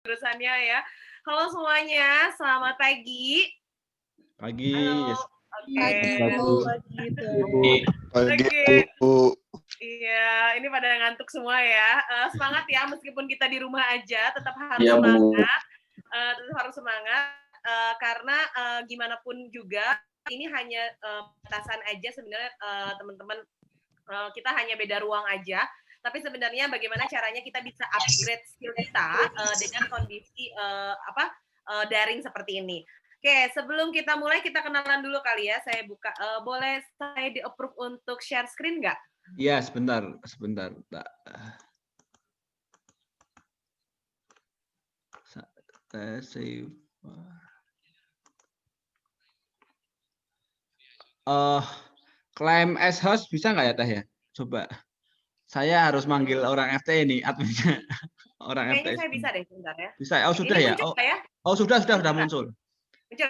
Jurusannya ya. Halo semuanya, selamat pagi. Pagi. Halo. Yes. Oke. Pagi, Bu. Pagi, Oke. Bu. Iya, ini pada ngantuk semua ya. Semangat ya, meskipun kita di rumah aja, tetap harus Iya, Bu. semangat. Tetap harus semangat karena gimana pun juga ini hanya batasan aja sebenarnya teman-teman. Kita hanya beda ruang aja. Tapi sebenarnya bagaimana caranya kita bisa upgrade skill kita dengan kondisi daring seperti ini. Oke, sebelum kita mulai kita kenalan dulu kali ya. Saya buka, boleh saya di-approve untuk share screen nggak? Iya, sebentar. Save. Claim as host bisa nggak ya Teh ya? Coba. Saya harus manggil orang FT ini, adminnya. Orang Kayaknya FT. saya bisa deh, sebentar ya. Bisa. Oh, sudah Ini ya? muncul nggak ya? Oh, sudah muncul. Muncul.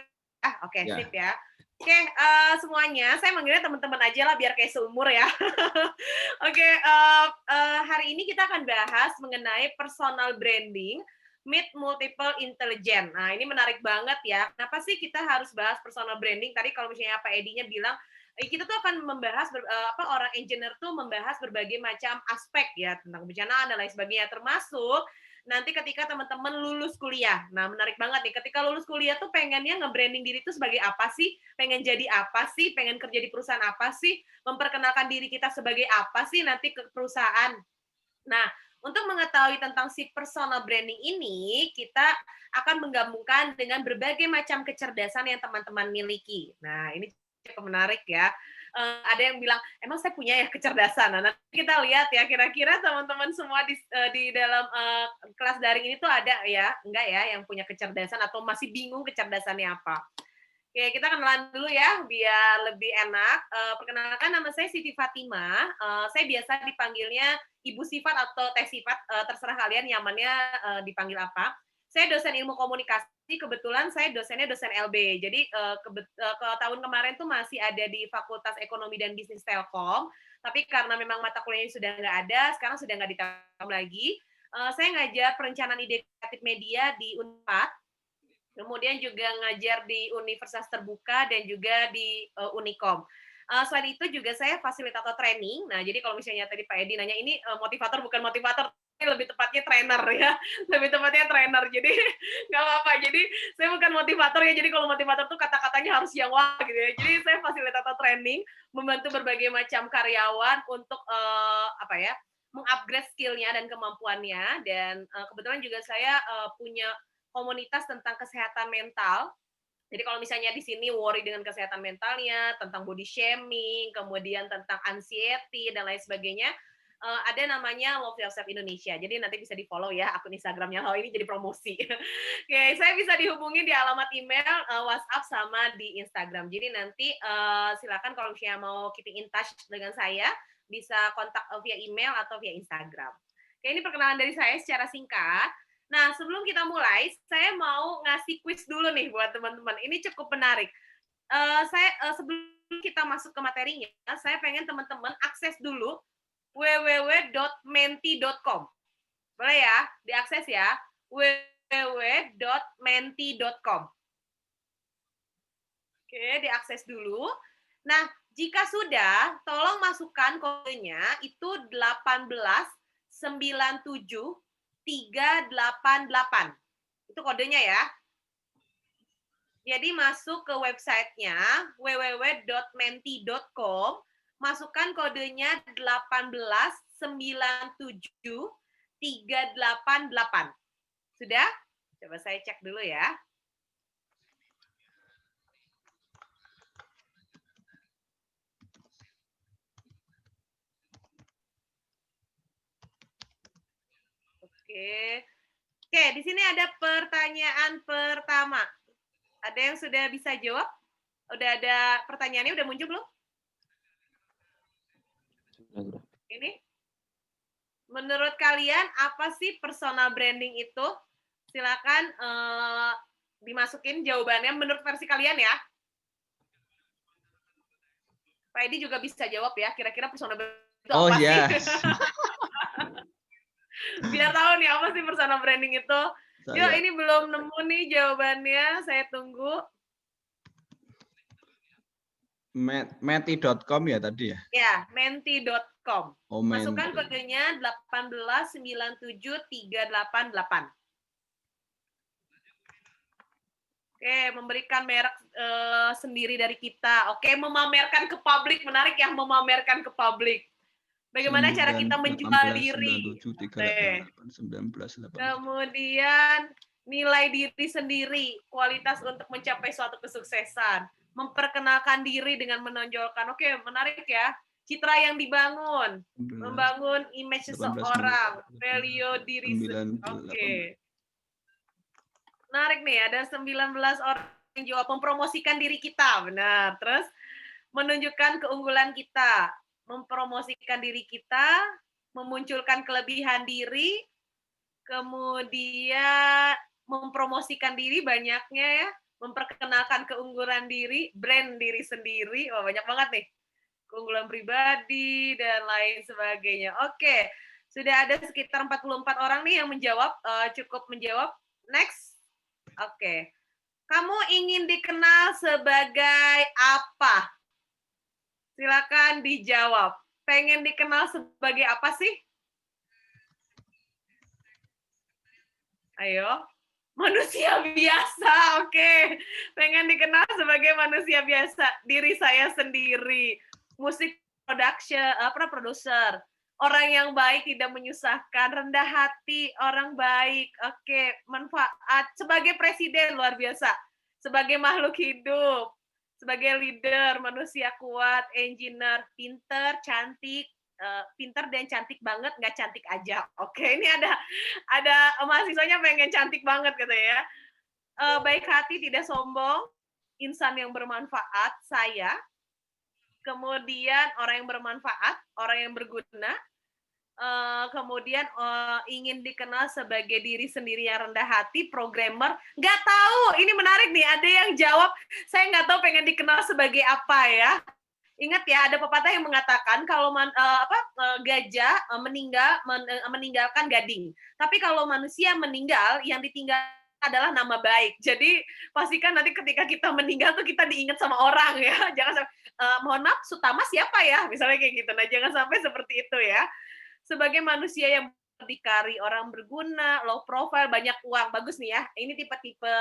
Oke, Ya. sip ya. Oke, semuanya, saya manggilnya teman-teman aja lah biar kayak seumur ya. Oke, hari ini kita akan bahas mengenai personal branding meet multiple intelligence. Nah, ini menarik banget ya. Kenapa sih kita harus bahas personal branding? Tadi kalau misalnya Pak Edinya bilang, kita tuh akan membahas, orang engineer tuh membahas berbagai macam aspek ya, tentang kebencanaan dan lain sebagainya, termasuk nanti ketika teman-teman lulus kuliah. Nah, menarik banget nih. Ketika lulus kuliah tuh pengennya nge-branding diri tuh sebagai apa sih? Pengen jadi apa sih? Pengen kerja di perusahaan apa sih? Memperkenalkan diri kita sebagai apa sih nanti ke perusahaan? Nah, untuk mengetahui tentang si personal branding ini, kita akan menggabungkan dengan berbagai macam kecerdasan yang teman-teman miliki. Nah, ini cukup menarik ya. Ada yang bilang, emang saya punya ya kecerdasan. Nah, nanti kita lihat ya, kira-kira teman-teman semua di dalam kelas daring ini tuh ada ya, enggak ya, yang punya kecerdasan atau masih bingung kecerdasannya apa. Oke, kita kenalan dulu ya, biar lebih enak. Perkenalkan, nama saya Siti Fatima. Saya biasa dipanggilnya Ibu Sifat atau Teh Sifat, terserah kalian nyamannya dipanggil apa. Saya dosen ilmu komunikasi, kebetulan saya dosennya dosen LB. Jadi ke tahun kemarin tuh masih ada di Fakultas Ekonomi dan Bisnis Telkom, tapi karena memang mata kuliahnya sudah nggak ada, sekarang sudah nggak di Telkom lagi. Saya ngajar perencanaan ide kreatif media di Unpad, kemudian juga ngajar di Universitas Terbuka dan juga di Unikom. Selain itu juga saya fasilitator training. Nah, jadi kalau misalnya tadi Pak Edi nanya ini motivator bukan motivator, lebih tepatnya trainer ya, lebih tepatnya trainer. Jadi nggak apa-apa. Jadi saya bukan motivator ya. Jadi kalau motivator tuh kata-katanya harus yang wah gitu ya. Jadi saya fasilitator training, membantu berbagai macam karyawan untuk mengupgrade skill-nya dan kemampuannya. Dan kebetulan juga saya punya komunitas tentang kesehatan mental. Jadi kalau misalnya di sini worry dengan kesehatan mentalnya, tentang body shaming, kemudian tentang anxiety dan lain sebagainya, ada namanya Love Yourself Indonesia. Jadi nanti bisa di-follow ya akun Instagramnya. Oh, ini jadi promosi. Oke, saya bisa dihubungi di alamat email, WhatsApp sama di Instagram. Jadi nanti silakan kalau misalnya mau keeping in touch dengan saya, bisa kontak via email atau via Instagram. Oke, ini perkenalan dari saya secara singkat. Nah, sebelum kita mulai, saya mau ngasih quiz dulu nih buat teman-teman. Ini cukup menarik. Sebelum kita masuk ke materinya, saya pengen teman-teman akses dulu www.menti.com. Boleh ya? Diakses ya. www.menti.com. Oke, diakses dulu. Nah, jika sudah, tolong masukkan kodenya itu 1897 388. Itu kodenya ya. Jadi masuk ke websitenya www.menti.com, masukkan kodenya 1897 388. Sudah? Coba saya cek dulu ya. Oke, di sini ada pertanyaan pertama. Ada yang sudah bisa jawab? Udah ada pertanyaannya, udah muncul belum? Ini. Menurut kalian apa sih personal branding itu? Silakan dimasukin jawabannya menurut versi kalian ya. Pak Edi juga bisa jawab ya, kira-kira personal branding itu apa sih? Biar tahu nih apa sih personal branding itu. Yuk, Saya ini belum nemu nih jawabannya. Saya tunggu. meti.com ya tadi ya? Ya, menti.com. Oh, Masukkan Menti. kodenya 1897388. Oke, memberikan merek sendiri dari kita. Oke, memamerkan ke publik. Menarik ya, memamerkan ke publik. Bagaimana cara kita menjual diri? 19, Kemudian nilai diri sendiri, kualitas untuk mencapai suatu kesuksesan. Memperkenalkan diri dengan menonjolkan. Oke, menarik ya. Citra yang dibangun. Membangun image seseorang. Value diri sendiri. Oke. Menarik nih, ada 19 orang yang jawab mempromosikan diri kita. Benar. Terus menunjukkan keunggulan kita. Mempromosikan diri kita, memunculkan kelebihan diri, kemudian mempromosikan diri banyaknya ya, memperkenalkan keunggulan diri, brand diri sendiri, oh banyak banget nih, keunggulan pribadi dan lain sebagainya. Oke, sudah ada sekitar 44 orang nih yang menjawab, cukup menjawab. Next. Oke, kamu ingin dikenal sebagai apa? Silakan dijawab. Pengen dikenal sebagai apa sih? Ayo. Manusia biasa, oke. Pengen dikenal sebagai manusia biasa. Diri saya sendiri. Musik production, produser. Orang yang baik, tidak menyusahkan. Rendah hati, orang baik. Oke, manfaat. Sebagai presiden, luar biasa. Sebagai makhluk hidup. Sebagai leader, manusia kuat, engineer, pinter, cantik, pinter dan cantik banget, nggak cantik aja. Oke, ini ada mahasiswanya pengen cantik banget gitu ya. Baik hati, tidak sombong, insan yang bermanfaat, saya. Kemudian orang yang bermanfaat, orang yang berguna. Kemudian ingin dikenal sebagai diri sendiri yang rendah hati, programmer. Nggak tahu, ini menarik nih. Ada yang jawab, saya nggak tahu pengen dikenal sebagai apa ya. Ingat ya, ada pepatah yang mengatakan kalau gajah meninggalkan gading. Tapi kalau manusia meninggal, yang ditinggal adalah nama baik. Jadi pastikan nanti ketika kita meninggal tuh kita diingat sama orang ya. Jangan sampai, mohon maaf, Sutama siapa ya? Misalnya kayak gitu. Nah, jangan sampai seperti itu ya. Sebagai manusia yang berdikari, orang berguna, low profile, banyak uang. Bagus nih ya. Ini tipe-tipe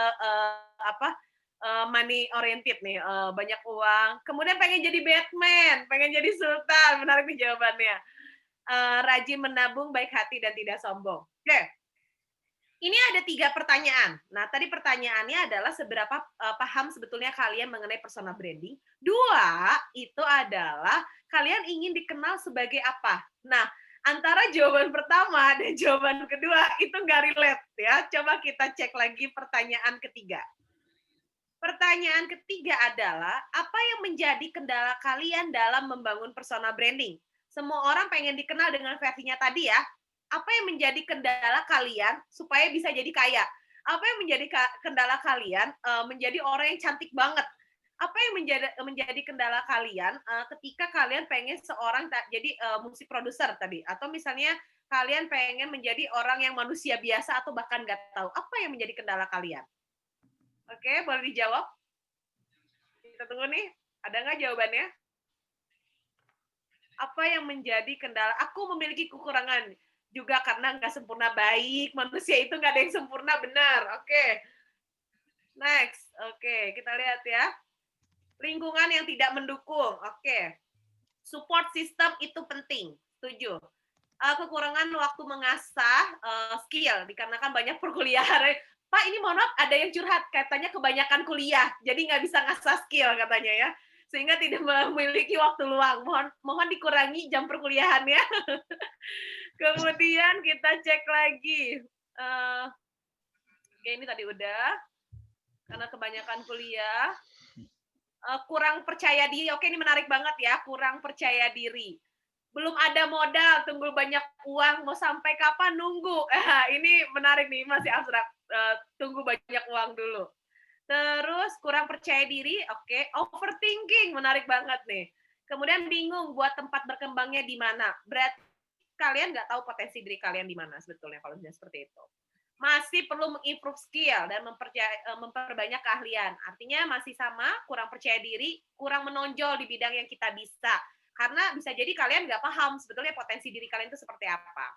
money oriented nih, banyak uang. Kemudian pengen jadi Batman, pengen jadi Sultan. Menarik nih jawabannya. Rajin menabung, baik hati, dan tidak sombong. Oke. Ini ada 3 pertanyaan. Nah, tadi pertanyaannya adalah seberapa paham sebetulnya kalian mengenai personal branding. 2, itu adalah kalian ingin dikenal sebagai apa. Nah, antara jawaban pertama dan jawaban kedua itu nggak relate ya. Coba kita cek lagi pertanyaan ketiga. Pertanyaan ketiga adalah, apa yang menjadi kendala kalian dalam membangun personal branding? Semua orang pengen dikenal dengan versinya tadi ya. Apa yang menjadi kendala kalian supaya bisa jadi kaya? Apa yang menjadi kendala kalian menjadi orang yang cantik banget? Apa yang menjadi kendala kalian ketika kalian pengen seorang jadi musik produser tadi? Atau misalnya kalian pengen menjadi orang yang manusia biasa atau bahkan nggak tahu. Apa yang menjadi kendala kalian? Oke, boleh dijawab? Kita tunggu nih, ada nggak jawabannya? Apa yang menjadi kendala? Aku memiliki kekurangan juga karena nggak sempurna baik. Manusia itu nggak ada yang sempurna, benar. Oke. Next. Oke, kita lihat ya. Lingkungan yang tidak mendukung. Oke. Support system itu penting. Setuju. Kekurangan waktu mengasah skill dikarenakan banyak perkuliahan. Pak, ini mohon maaf, ada yang curhat, katanya kebanyakan kuliah, jadi nggak bisa ngasah skill katanya ya, sehingga tidak memiliki waktu luang. Mohon dikurangi jam perkuliahannya. Kemudian kita cek lagi. Oke, ini tadi udah, karena kebanyakan kuliah. Kurang percaya diri. Oke, ini menarik banget ya, kurang percaya diri. Belum ada modal, tunggu banyak uang, mau sampai kapan nunggu. Ini menarik nih, masih abstrak. Tunggu banyak uang dulu. Terus kurang percaya diri, oke. Overthinking, menarik banget nih. Kemudian bingung buat tempat berkembangnya di mana. Berarti kalian nggak tahu potensi diri kalian di mana sebetulnya kalau misalnya seperti itu. masih perlu mengimprove skill dan memperbanyak keahlian. Artinya masih sama, kurang percaya diri, kurang menonjol di bidang yang kita bisa. Karena bisa jadi kalian nggak paham sebetulnya potensi diri kalian itu seperti apa.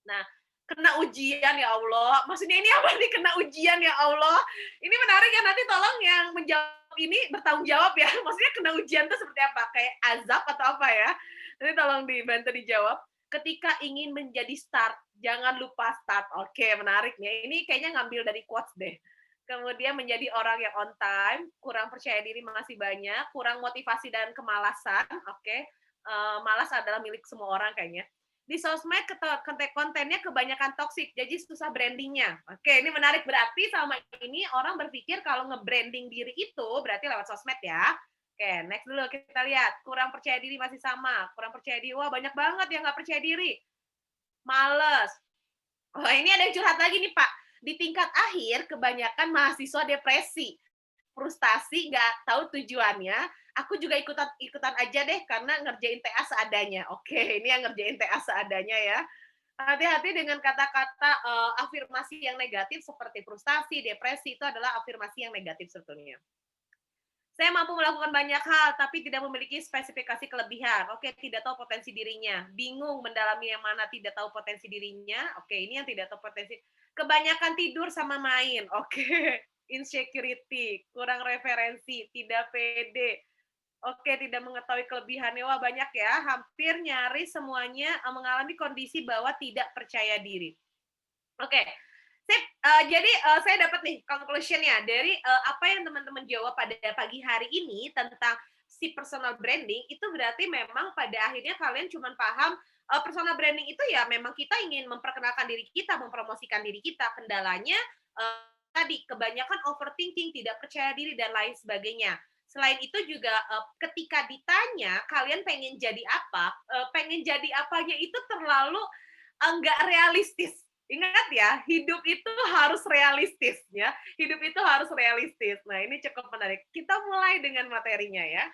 Nah, kena ujian ya Allah. Maksudnya ini apa nih kena ujian ya Allah? Ini menarik ya, nanti tolong yang menjawab ini bertanggung jawab ya. Maksudnya kena ujian itu seperti apa? Kayak azab atau apa ya? Nanti tolong dibantu dijawab. Ketika ingin menjadi start, jangan lupa start. Oke, menarik nih. Ini kayaknya ngambil dari quotes deh. Kemudian menjadi orang yang on time, kurang percaya diri masih banyak, kurang motivasi dan kemalasan. Oke, malas adalah milik semua orang kayaknya. Di sosmed kontennya kebanyakan toksik, jadi susah brandingnya. Oke, ini menarik, berarti sama ini orang berpikir kalau nge-branding diri itu berarti lewat sosmed ya. Oke, next dulu kita lihat. Kurang percaya diri masih sama. Kurang percaya diri, wah banyak banget yang nggak percaya diri. Males. Oh, ini ada yang curhat lagi nih, Pak. Di tingkat akhir, kebanyakan mahasiswa depresi. Frustasi, nggak tahu tujuannya. Aku juga ikutan aja deh, karena ngerjain TA seadanya. Oke, ini yang ngerjain TA seadanya ya. Hati-hati dengan kata-kata afirmasi yang negatif seperti frustasi, depresi, itu adalah afirmasi yang negatif sebetulnya. Saya mampu melakukan banyak hal, tapi tidak memiliki spesifikasi kelebihan. Oke, tidak tahu potensi dirinya. Bingung mendalami yang mana tidak tahu potensi dirinya. Oke, ini yang tidak tahu potensi. Kebanyakan tidur sama main. Oke, insecurity, kurang referensi, tidak pede. Oke, tidak mengetahui kelebihannya. Wah, banyak ya. Hampir nyaris semuanya mengalami kondisi bahwa tidak percaya diri. Oke, sip. Jadi saya dapat nih conclusion-nya dari apa yang teman-teman jawab pada pagi hari ini tentang si personal branding, itu berarti memang pada akhirnya kalian cuma paham personal branding itu ya memang kita ingin memperkenalkan diri kita, mempromosikan diri kita. Kendalanya tadi kebanyakan overthinking, tidak percaya diri dan lain sebagainya. Selain itu juga ketika ditanya kalian pengen jadi apa, pengen jadi apanya itu terlalu enggak realistis. Ingat ya, hidup itu harus realistis ya. Hidup itu harus realistis. Nah, ini cukup menarik. Kita mulai dengan materinya ya.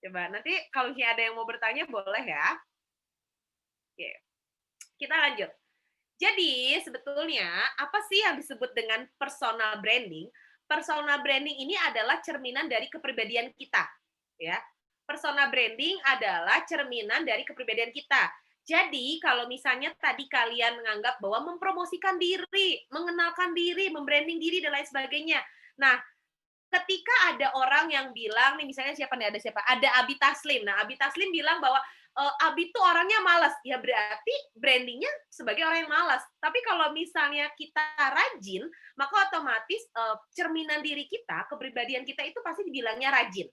Coba nanti kalau ada yang mau bertanya boleh ya. Oke. Kita lanjut. Jadi, sebetulnya apa sih yang disebut dengan personal branding? Personal branding ini adalah cerminan dari kepribadian kita, ya. Personal branding adalah cerminan dari kepribadian kita. Jadi, kalau misalnya tadi kalian menganggap bahwa mempromosikan diri, mengenalkan diri, membranding diri, dan lain sebagainya. Nah, ketika ada orang yang bilang, nih misalnya siapa nih, ada siapa? Ada Abi Taslim. Nah, Abi Taslim bilang bahwa Abi tuh orangnya malas. Ya berarti brandingnya sebagai orang yang malas. Tapi kalau misalnya kita rajin, maka otomatis cerminan diri kita, kepribadian kita itu pasti dibilangnya rajin.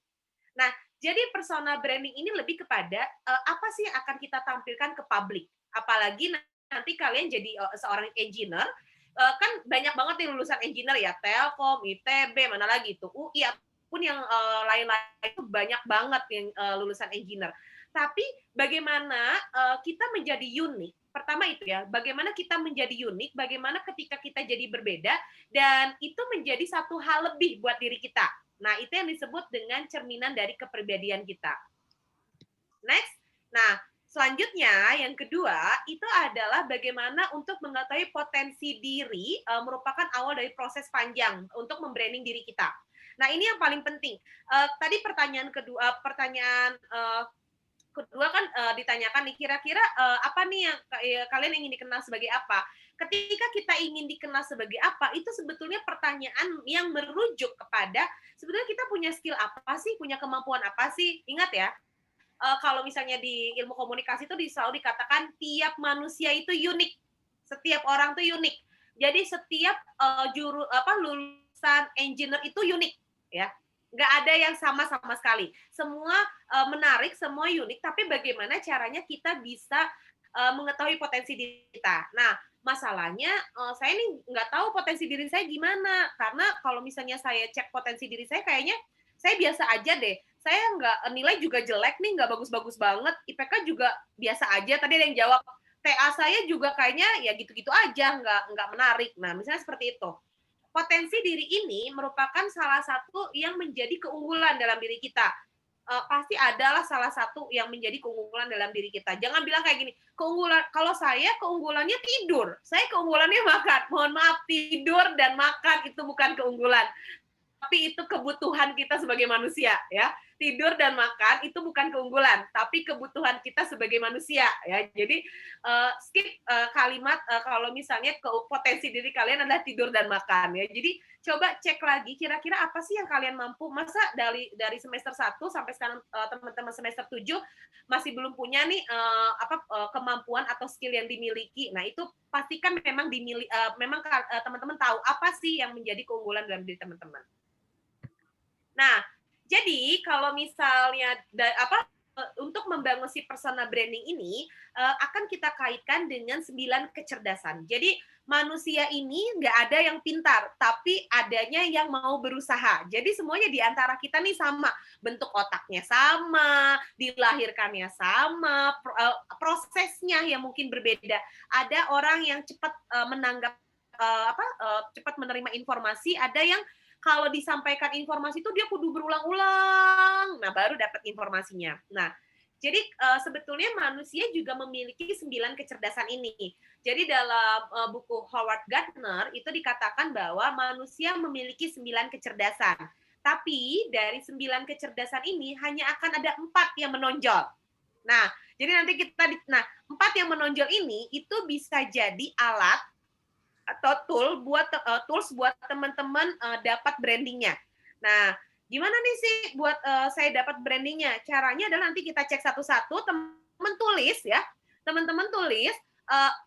Nah, jadi personal branding ini lebih kepada apa sih yang akan kita tampilkan ke publik. Apalagi nanti kalian jadi seorang engineer, kan banyak banget nih lulusan engineer ya, Telkom, ITB, mana lagi itu, UI, pun yang lain-lain itu banyak banget yang lulusan engineer. Tapi bagaimana kita menjadi unik, pertama itu ya, bagaimana kita menjadi unik, bagaimana ketika kita jadi berbeda, dan itu menjadi satu hal lebih buat diri kita. Nah, itu yang disebut dengan cerminan dari kepribadian kita. Next. Nah, selanjutnya, yang kedua, itu adalah bagaimana untuk mengetahui potensi diri merupakan awal dari proses panjang untuk membranding diri kita. Nah, ini yang paling penting. Tadi pertanyaan kedua kan ditanyakan nih, kira-kira apa nih yang kalian ingin dikenal sebagai apa? Ketika kita ingin dikenal sebagai apa, itu sebetulnya pertanyaan yang merujuk kepada sebetulnya kita punya skill apa sih, punya kemampuan apa sih? Ingat ya, kalau misalnya di ilmu komunikasi itu selalu dikatakan tiap manusia itu unik, setiap orang tuh unik. Jadi setiap lulusan engineer itu unik, ya. Nggak ada yang sama sekali. Semua menarik, semua unik. Tapi bagaimana caranya kita bisa mengetahui potensi diri kita. Nah, masalahnya saya nih nggak tahu potensi diri saya gimana. Karena kalau misalnya saya cek potensi diri saya, kayaknya saya biasa aja deh. Saya nggak nilai juga jelek nih, nggak bagus-bagus banget. IPK juga biasa aja. Tadi ada yang jawab, TA saya juga kayaknya ya gitu-gitu aja, nggak menarik. Nah, misalnya seperti itu. Potensi diri ini merupakan salah satu yang menjadi keunggulan dalam diri kita. pasti adalah salah satu yang menjadi keunggulan dalam diri kita. Jangan bilang kayak gini, keunggulan kalau saya keunggulannya tidur, saya keunggulannya makan. Mohon maaf, tidur dan makan itu bukan keunggulan, tapi itu kebutuhan kita sebagai manusia ya. Tidur dan makan itu bukan keunggulan, tapi kebutuhan kita sebagai manusia ya. Jadi skip kalimat kalau misalnya potensi diri kalian adalah tidur dan makan ya. Jadi coba cek lagi kira-kira apa sih yang kalian mampu. Masa dari semester 1 sampai sekarang teman-teman semester 7 masih belum punya nih kemampuan atau skill yang dimiliki. Nah, itu pastikan memang memang teman-teman tahu apa sih yang menjadi keunggulan dalam diri teman-teman. Nah, jadi kalau misalnya untuk membangun si personal branding ini akan kita kaitkan dengan 9 kecerdasan. Jadi manusia ini nggak ada yang pintar, tapi adanya yang mau berusaha. Jadi semuanya di antara kita nih sama, bentuk otaknya sama, dilahirkannya sama, prosesnya yang mungkin berbeda. Ada orang yang cepat menanggap cepat menerima informasi, ada yang kalau disampaikan informasi itu dia kudu berulang-ulang, nah baru dapat informasinya. Nah, jadi sebetulnya manusia juga memiliki 9 kecerdasan ini. Jadi dalam buku Howard Gardner itu dikatakan bahwa manusia memiliki 9 kecerdasan. Tapi dari 9 kecerdasan ini hanya akan ada 4 yang menonjol. Nah, jadi nanti 4 yang menonjol ini itu bisa jadi alat atau tools buat teman-teman dapat brandingnya. Nah, gimana nih sih buat saya dapat brandingnya? Caranya adalah nanti kita cek satu-satu, teman-teman tulis ya. Teman-teman tulis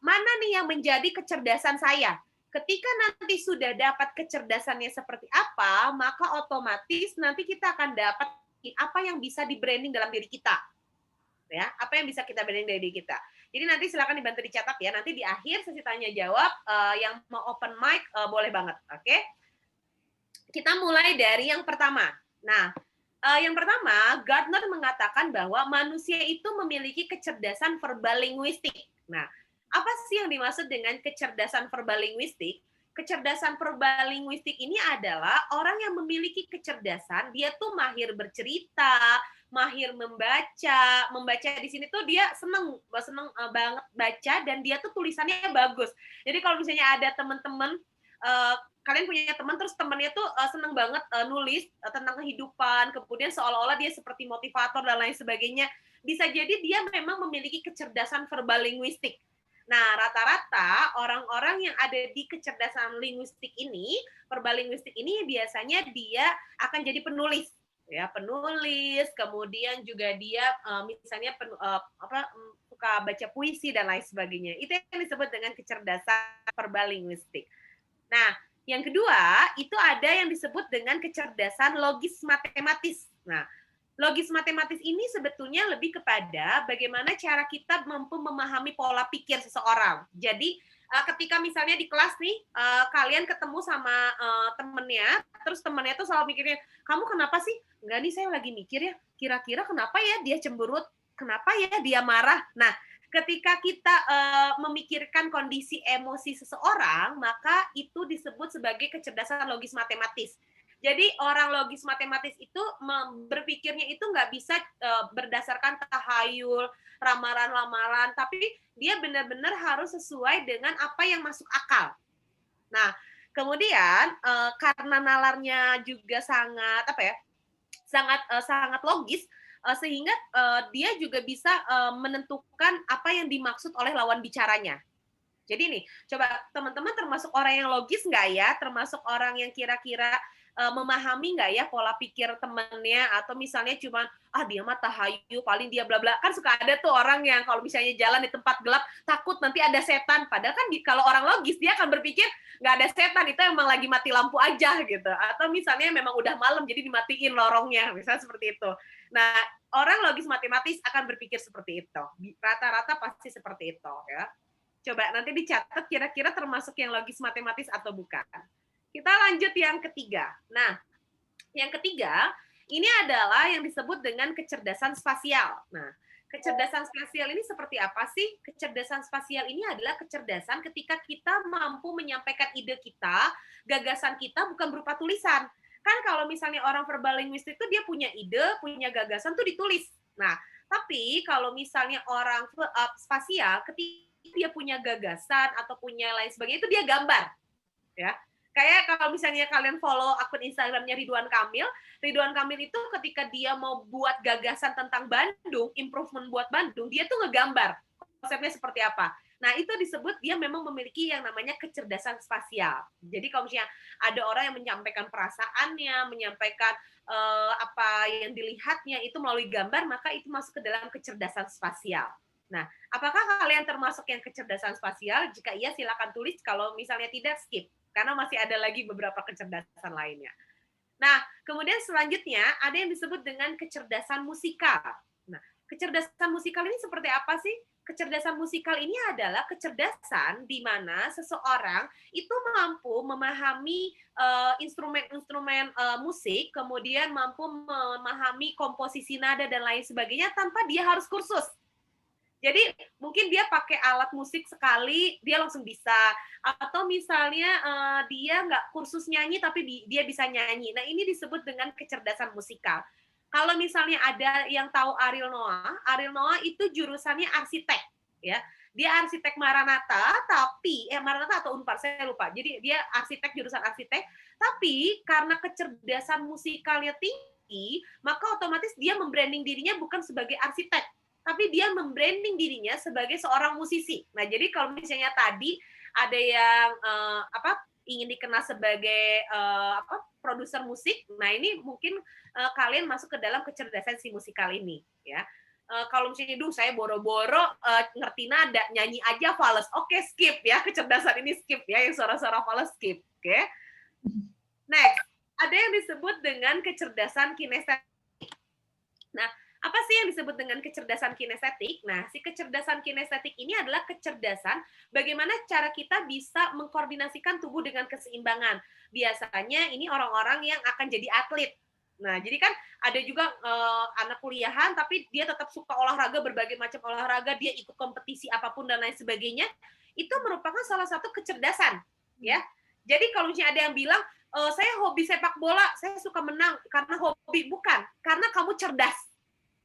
mana nih yang menjadi kecerdasan saya. Ketika nanti sudah dapat kecerdasannya seperti apa, maka otomatis nanti kita akan dapat apa yang bisa di-branding dalam diri kita. Ya, apa yang bisa kita branding dari diri kita. Jadi nanti silakan dibantu dicatat ya. Nanti di akhir sesi tanya jawab yang mau open mic boleh banget, oke? Kita mulai dari yang pertama. Nah, yang pertama, Gardner mengatakan bahwa manusia itu memiliki kecerdasan verbal linguistik. Nah, apa sih yang dimaksud dengan kecerdasan verbal linguistik? Kecerdasan verbal linguistik ini adalah orang yang memiliki kecerdasan, dia tuh mahir bercerita, mahir membaca di sini tuh dia seneng banget baca dan dia tuh tulisannya bagus. Jadi kalau misalnya ada teman-teman kalian punya teman terus temannya tuh seneng banget nulis tentang kehidupan, kemudian seolah-olah dia seperti motivator dan lain sebagainya, bisa jadi dia memang memiliki kecerdasan verbal linguistik. Nah, rata-rata orang-orang yang ada di kecerdasan linguistik ini, verbal linguistik ini biasanya dia akan jadi penulis. Ya, penulis, kemudian juga dia misalnya suka baca puisi dan lain sebagainya. Itu yang disebut dengan kecerdasan verbal linguistik. Nah, yang kedua, itu ada yang disebut dengan kecerdasan logis matematis. Nah, logis matematis ini sebetulnya lebih kepada bagaimana cara kita mampu memahami pola pikir seseorang. Jadi ketika misalnya di kelas nih kalian ketemu sama temennya, terus temennya tuh selalu mikirnya, kamu kenapa sih? Enggak nih, saya lagi mikir ya, kira-kira kenapa ya dia cemberut? Kenapa ya dia marah? Nah, ketika kita memikirkan kondisi emosi seseorang, maka itu disebut sebagai kecerdasan logis matematis. Jadi orang logis matematis itu berpikirnya itu nggak bisa berdasarkan tahayul, ramalan-ramalan, tapi dia benar-benar harus sesuai dengan apa yang masuk akal. Nah, kemudian karena nalarnya juga sangat sangat logis, sehingga dia juga bisa menentukan apa yang dimaksud oleh lawan bicaranya. Jadi nih, coba teman-teman termasuk orang yang logis nggak ya? Termasuk orang yang kira-kira memahami nggak ya pola pikir temennya, atau misalnya cuma dia mah tahayu, paling dia bla bla. Kan suka ada tuh orang yang kalau misalnya jalan di tempat gelap takut nanti ada setan, padahal kan kalau orang logis dia akan berpikir nggak ada setan, itu emang lagi mati lampu aja gitu, atau misalnya memang udah malam jadi dimatiin lorongnya, misalnya seperti itu. Nah, orang logis matematis akan berpikir seperti itu, rata-rata pasti seperti itu ya. Coba nanti dicatat kira-kira termasuk yang logis matematis atau bukan. Kita lanjut yang ketiga. Nah, yang ketiga ini adalah yang disebut dengan kecerdasan spasial. Nah, kecerdasan spasial ini seperti apa sih? Kecerdasan spasial ini adalah kecerdasan ketika kita mampu menyampaikan ide kita, gagasan kita bukan berupa tulisan, Kan kalau misalnya orang verbal linguistik itu dia punya ide, punya gagasan tuh ditulis. Nah, tapi kalau misalnya orang spasial, ketika dia punya gagasan atau punya lain sebagainya, itu dia gambar. Ya. Kayak kalau misalnya kalian follow akun Instagramnya Ridwan Kamil itu ketika dia mau buat gagasan tentang Bandung, improvement buat Bandung, dia tuh ngegambar konsepnya seperti apa. Nah, itu disebut dia memang memiliki yang namanya kecerdasan spasial. Jadi kalau misalnya ada orang yang menyampaikan perasaannya, menyampaikan apa yang dilihatnya itu melalui gambar, maka itu masuk ke dalam kecerdasan spasial. Nah, apakah kalian termasuk yang kecerdasan spasial? Jika iya, silakan tulis. Kalau misalnya tidak, skip. Karena masih ada lagi beberapa kecerdasan lainnya. Nah, kemudian selanjutnya ada yang disebut dengan kecerdasan musikal. Nah, kecerdasan musikal ini seperti apa sih? Kecerdasan musikal ini adalah kecerdasan di mana seseorang itu mampu memahami instrumen-instrumen musik, kemudian mampu memahami komposisi nada dan lain sebagainya tanpa dia harus kursus. Jadi mungkin dia pakai alat musik sekali, dia langsung bisa. Atau misalnya dia nggak kursus nyanyi, tapi dia bisa nyanyi. Nah, ini disebut dengan kecerdasan musikal. Kalau misalnya ada yang tahu Ariel Noah itu jurusannya arsitek. Ya, dia arsitek Maranatha, tapi Maranatha atau Unpar, saya lupa. Jadi dia arsitek, jurusan arsitek. Tapi karena kecerdasan musikalnya tinggi, maka otomatis dia membranding dirinya bukan sebagai arsitek, tapi dia membranding dirinya sebagai seorang musisi. Nah, jadi kalau misalnya tadi ada yang ingin dikenal sebagai produser musik, nah ini mungkin kalian masuk ke dalam kecerdasan si musikal ini, ya. Kalau misalnya, saya boro-boro ngerti nada, nyanyi aja fales, oke, skip ya, kecerdasan ini skip ya, yang suara-suara fales skip, oke. Next, ada yang disebut dengan kecerdasan kinestetik. Nah, apa sih yang disebut dengan kecerdasan kinestetik? Nah, si kecerdasan kinestetik ini adalah kecerdasan bagaimana cara kita bisa mengkoordinasikan tubuh dengan keseimbangan. Biasanya ini orang-orang yang akan jadi atlet. Nah, jadi kan ada juga anak kuliahan, tapi dia tetap suka olahraga, berbagai macam olahraga, dia ikut kompetisi apapun dan lain sebagainya. Itu merupakan salah satu kecerdasan, ya. Jadi kalau misalnya ada yang bilang, saya hobi sepak bola, saya suka menang karena hobi, bukan, karena kamu cerdas.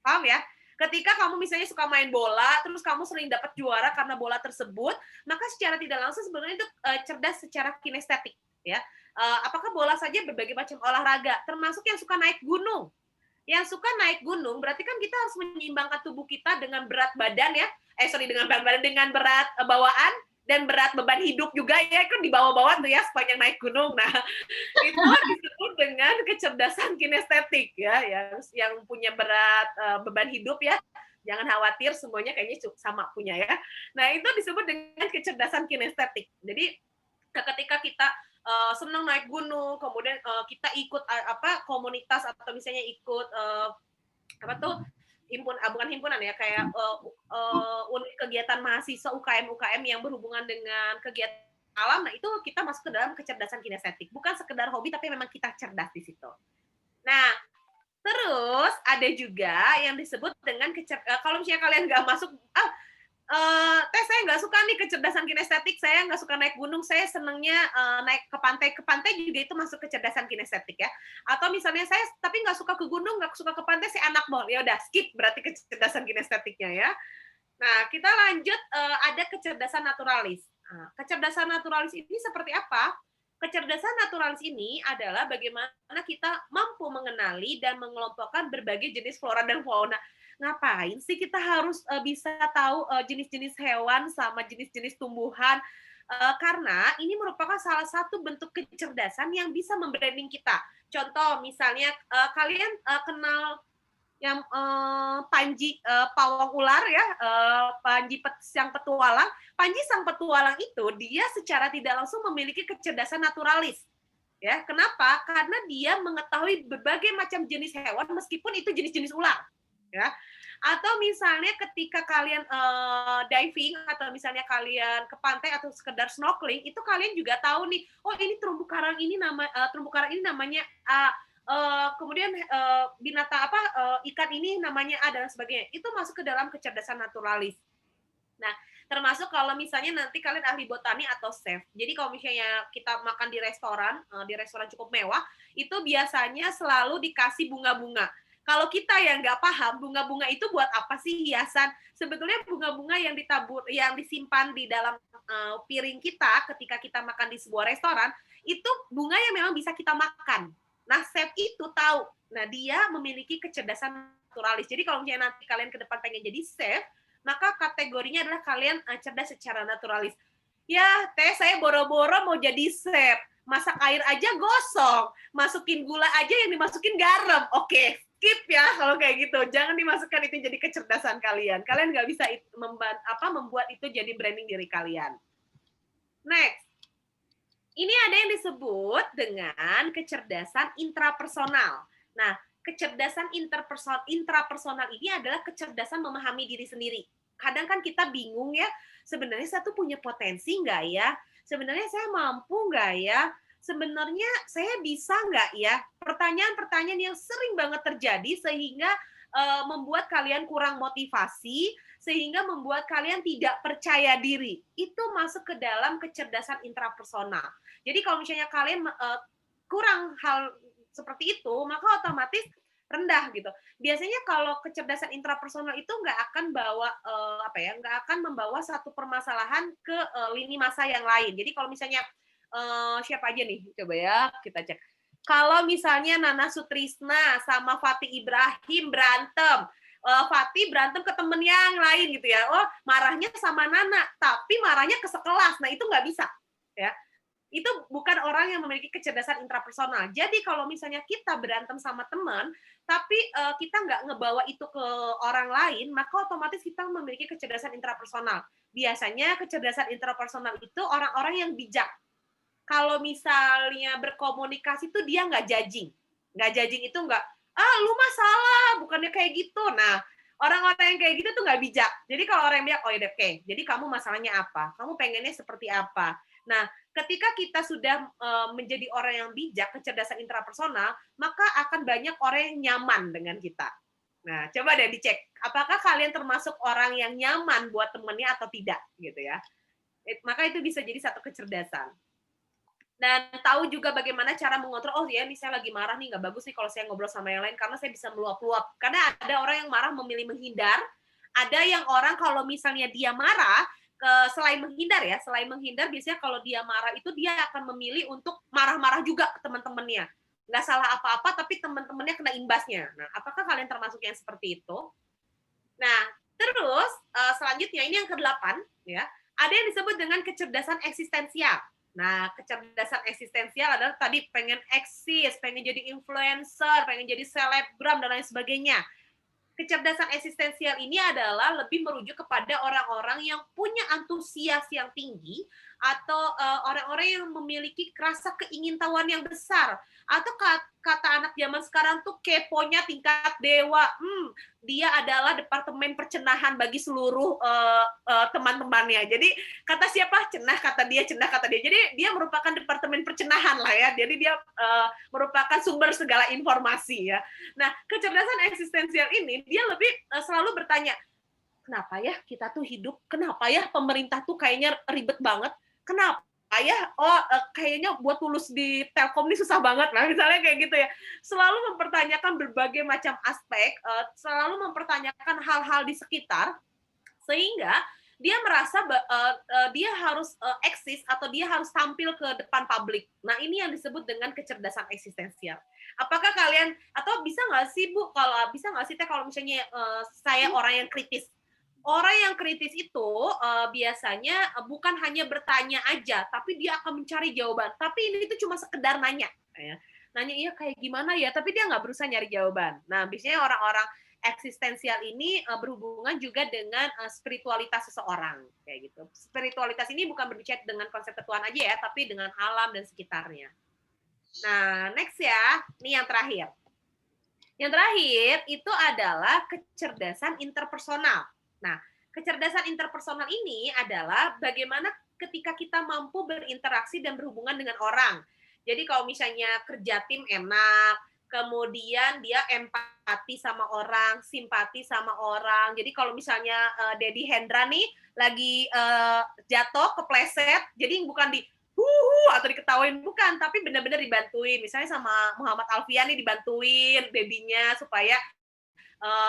Paham ya? Ketika kamu misalnya suka main bola, terus kamu sering dapat juara karena bola tersebut, maka secara tidak langsung sebenarnya itu cerdas secara kinestetik, ya. Apakah bola saja, berbagai macam olahraga, termasuk yang suka naik gunung. Yang suka naik gunung berarti kan kita harus menyeimbangkan tubuh kita dengan berat badan ya. Dengan berat badan, dengan berat bawaan dan berat beban hidup juga ya, kan di bawah-bawah tuh ya sepanjang naik gunung. Nah, itu disebut dengan kecerdasan kinestetik ya, yang punya berat beban hidup ya. Jangan khawatir, semuanya kayaknya sama punya ya. Nah, itu disebut dengan kecerdasan kinestetik. Jadi ketika kita senang naik gunung, kemudian kita ikut komunitas atau misalnya ikut bukan himpunan ya, kayak unit kegiatan mahasiswa UKM yang berhubungan dengan kegiatan alam, nah itu kita masuk ke dalam kecerdasan kinestetik. Bukan sekedar hobi, tapi memang kita cerdas di situ. Nah, terus ada juga yang disebut dengan kalau misalnya kalian nggak masuk, saya nggak suka nih kecerdasan kinestetik, saya nggak suka naik gunung, saya senangnya naik ke pantai juga itu masuk kecerdasan kinestetik ya. Atau misalnya saya tapi nggak suka ke gunung, nggak suka ke pantai, saya anak mall, ya udah skip berarti kecerdasan kinestetiknya ya. Nah, kita lanjut, ada kecerdasan naturalis. Nah, kecerdasan naturalis ini seperti apa? Kecerdasan naturalis ini adalah bagaimana kita mampu mengenali dan mengelompokkan berbagai jenis flora dan fauna. Ngapain sih kita harus bisa tahu jenis-jenis hewan sama jenis-jenis tumbuhan? Karena ini merupakan salah satu bentuk kecerdasan yang bisa membranding kita. Contoh, misalnya kalian kenal yang Panji pawang ular ya, Panji sang petualang. Panji sang petualang itu dia secara tidak langsung memiliki kecerdasan naturalis. Ya, kenapa? Karena dia mengetahui berbagai macam jenis hewan meskipun itu jenis-jenis ular. Ya. Atau misalnya ketika kalian diving atau misalnya kalian ke pantai atau sekedar snorkeling, itu kalian juga tahu nih, oh ini terumbu karang ini namanya kemudian binatang ikan ini namanya A dan sebagainya. Itu masuk ke dalam kecerdasan naturalis. Nah, Termasuk kalau misalnya nanti kalian ahli botani atau chef. Jadi kalau misalnya kita makan di restoran cukup mewah, itu biasanya selalu dikasih bunga-bunga. Kalau kita yang nggak paham, bunga-bunga itu buat apa sih hiasan? Sebetulnya bunga-bunga yang yang disimpan di dalam piring kita ketika kita makan di sebuah restoran, itu bunga yang memang bisa kita makan. Nah, chef itu tahu. Nah, dia memiliki kecerdasan naturalis. Jadi kalau misalnya nanti kalian ke depan pengen jadi chef, maka kategorinya adalah kalian cerdas secara naturalis. Ya, teh saya boro-boro mau jadi chef. Masak air aja gosong. Masukin gula aja yang dimasukin garam. Oke, skip ya kalau kayak gitu. Jangan dimasukkan itu jadi kecerdasan kalian. Kalian nggak bisa membuat itu jadi branding diri kalian. Next. Ini ada yang disebut dengan kecerdasan intrapersonal. Nah, kecerdasan intrapersonal ini adalah kecerdasan memahami diri sendiri. Kadang kan kita bingung ya, sebenarnya saya tuh punya potensi nggak ya? Sebenarnya saya mampu nggak ya? Sebenarnya saya bisa nggak ya? Pertanyaan-pertanyaan yang sering banget terjadi sehingga membuat kalian kurang motivasi, sehingga membuat kalian tidak percaya diri. Itu masuk ke dalam kecerdasan intrapersonal. Jadi kalau misalnya kalian kurang hal seperti itu, maka otomatis rendah gitu. Biasanya kalau kecerdasan intrapersonal itu nggak akan nggak akan membawa satu permasalahan ke lini masa yang lain. Jadi kalau misalnya siapa aja nih, coba ya kita cek. Kalau misalnya Nana Sutrisna sama Fatih Ibrahim berantem, Fatih berantem ke temen yang lain gitu ya. Oh, marahnya sama Nana, tapi marahnya ke sekelas. Nah, itu nggak bisa. Ya. Itu bukan orang yang memiliki kecerdasan intrapersonal. Jadi kalau misalnya kita berantem sama teman, tapi kita nggak ngebawa itu ke orang lain, maka otomatis kita memiliki kecerdasan intrapersonal. Biasanya kecerdasan intrapersonal itu orang-orang yang bijak. Kalau misalnya berkomunikasi tuh dia nggak judging. Nggak judging itu nggak, lu mah salah, bukannya kayak gitu. Nah, orang-orang yang kayak gitu tuh nggak bijak. Jadi kalau orang yang bijak, oh ya oke, jadi kamu masalahnya apa? Kamu pengennya seperti apa? Nah, ketika kita sudah menjadi orang yang bijak, kecerdasan intrapersonal, maka akan banyak orang yang nyaman dengan kita. Nah, coba deh dicek, apakah kalian termasuk orang yang nyaman buat temennya atau tidak, gitu ya. Maka itu bisa jadi satu kecerdasan. Dan tahu juga bagaimana cara mengontrol, oh ya ini saya lagi marah nih, nggak bagus nih kalau saya ngobrol sama yang lain, karena saya bisa meluap-luap. Karena ada orang yang marah memilih menghindar, ada yang orang kalau misalnya dia marah, selain menghindar biasanya kalau dia marah itu dia akan memilih untuk marah-marah juga ke teman-temannya. Nggak salah apa-apa, tapi teman-temannya kena imbasnya. Nah, apakah kalian termasuk yang seperti itu? Nah, terus selanjutnya ini yang ke-8, ya, ada yang disebut dengan kecerdasan eksistensial. Nah, kecerdasan eksistensial adalah tadi pengen eksis, pengen jadi influencer, pengen jadi selebgram, dan lain sebagainya. Kecerdasan eksistensial ini adalah lebih merujuk kepada orang-orang yang punya antusias yang tinggi atau orang-orang yang memiliki rasa keingintahuan yang besar. Atau kata anak zaman sekarang tuh keponya tingkat dewa. Dia adalah departemen percenahan bagi seluruh teman-temannya. Jadi kata siapa? Cenah kata dia, cenah kata dia. Jadi dia merupakan departemen percenahan lah ya. Jadi dia merupakan sumber segala informasi ya. Nah, kecerdasan eksistensial ini dia lebih selalu bertanya, kenapa ya kita tuh hidup? Kenapa ya pemerintah tuh kayaknya ribet banget? Kenapa ya? Kayaknya buat lulus di Telkom ini susah banget. Nah, misalnya kayak gitu ya. Selalu mempertanyakan berbagai macam aspek, selalu mempertanyakan hal-hal di sekitar, sehingga dia merasa dia harus eksis atau dia harus tampil ke depan publik. Nah, ini yang disebut dengan kecerdasan eksistensial. Apakah kalian, atau bisa nggak sih Bu, kalau misalnya saya orang yang kritis. Orang yang kritis itu biasanya bukan hanya bertanya aja, tapi dia akan mencari jawaban. Tapi ini tuh cuma sekedar nanya. Ya. Nanya, iya kayak gimana ya, tapi dia nggak berusaha nyari jawaban. Nah, biasanya orang-orang eksistensial ini berhubungan juga dengan spiritualitas seseorang. Kayak gitu. Spiritualitas ini bukan berbicara dengan konsep ketuhanan aja ya, tapi dengan alam dan sekitarnya. Nah, next ya. Ini yang terakhir. Yang terakhir itu adalah kecerdasan interpersonal. Nah, kecerdasan interpersonal ini adalah bagaimana ketika kita mampu berinteraksi dan berhubungan dengan orang. Jadi kalau misalnya kerja tim enak, kemudian dia empati sama orang, simpati sama orang. Jadi kalau misalnya Dedi Hendra nih, lagi jatuh, kepleset, jadi bukan di atau diketawain, bukan, tapi benar-benar dibantuin. Misalnya sama Muhammad Alfian nih dibantuin babynya supaya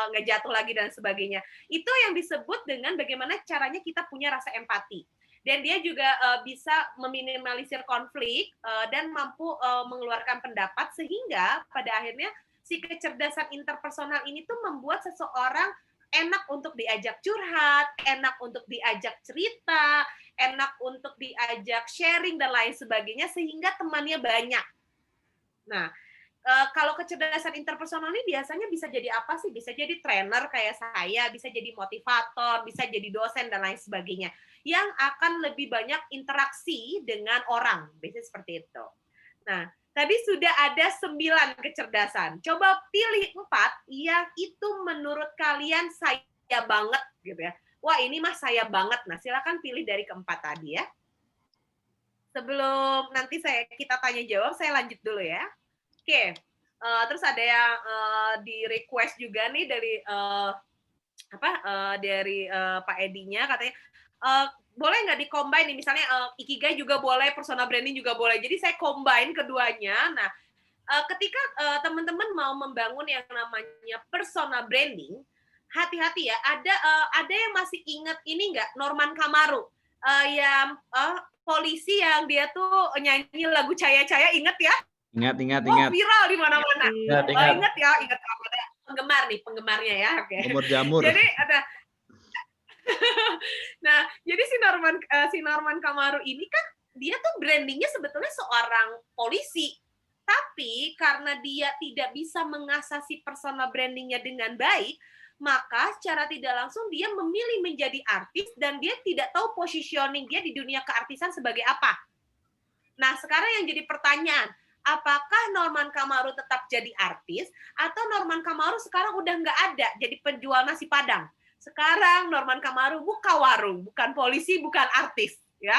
nggak jatuh lagi dan sebagainya. Itu yang disebut dengan bagaimana caranya kita punya rasa empati. Dan dia juga bisa meminimalisir konflik dan mampu mengeluarkan pendapat sehingga pada akhirnya si kecerdasan interpersonal ini tuh membuat seseorang enak untuk diajak curhat, enak untuk diajak cerita, enak untuk diajak sharing dan lain sebagainya sehingga temannya banyak. Nah, kalau kecerdasan interpersonal ini biasanya bisa jadi apa sih? Bisa jadi trainer kayak saya, bisa jadi motivator, bisa jadi dosen dan lain sebagainya. Yang akan lebih banyak interaksi dengan orang, biasanya seperti itu. Nah, tadi sudah ada 9 kecerdasan. Coba pilih 4 yang itu menurut kalian saya banget gitu ya. Wah, ini mah saya banget. Nah, silakan pilih dari keempat tadi ya. Sebelum nanti kita tanya jawab, saya lanjut dulu ya. Oke, terus ada yang di request juga nih dari dari Pak Edinya katanya boleh nggak di-combine nih misalnya Ikigai juga boleh, personal branding juga boleh. Jadi saya combine keduanya. Nah, ketika teman-teman mau membangun yang namanya personal branding, hati-hati ya. Ada yang masih ingat ini nggak Norman Kamaru yang polisi yang dia tuh nyanyi lagu Caya-Caya, inget ya? Ingat. Viral di mana-mana. Ingat. Ingat ada penggemar nih, penggemarnya ya. Oke. Jamur. Jadi ada Nah, jadi si Norman Kamaru ini kan dia tuh brandingnya sebetulnya seorang polisi. Tapi karena dia tidak bisa mengasah si personal brandingnya dengan baik, maka secara tidak langsung dia memilih menjadi artis dan dia tidak tahu positioning dia di dunia keartisan sebagai apa. Nah, sekarang yang jadi pertanyaan, apakah Norman Kamaru tetap jadi artis atau Norman Kamaru sekarang udah nggak ada jadi penjual nasi Padang? Sekarang Norman Kamaru buka warung, bukan polisi, bukan artis, ya.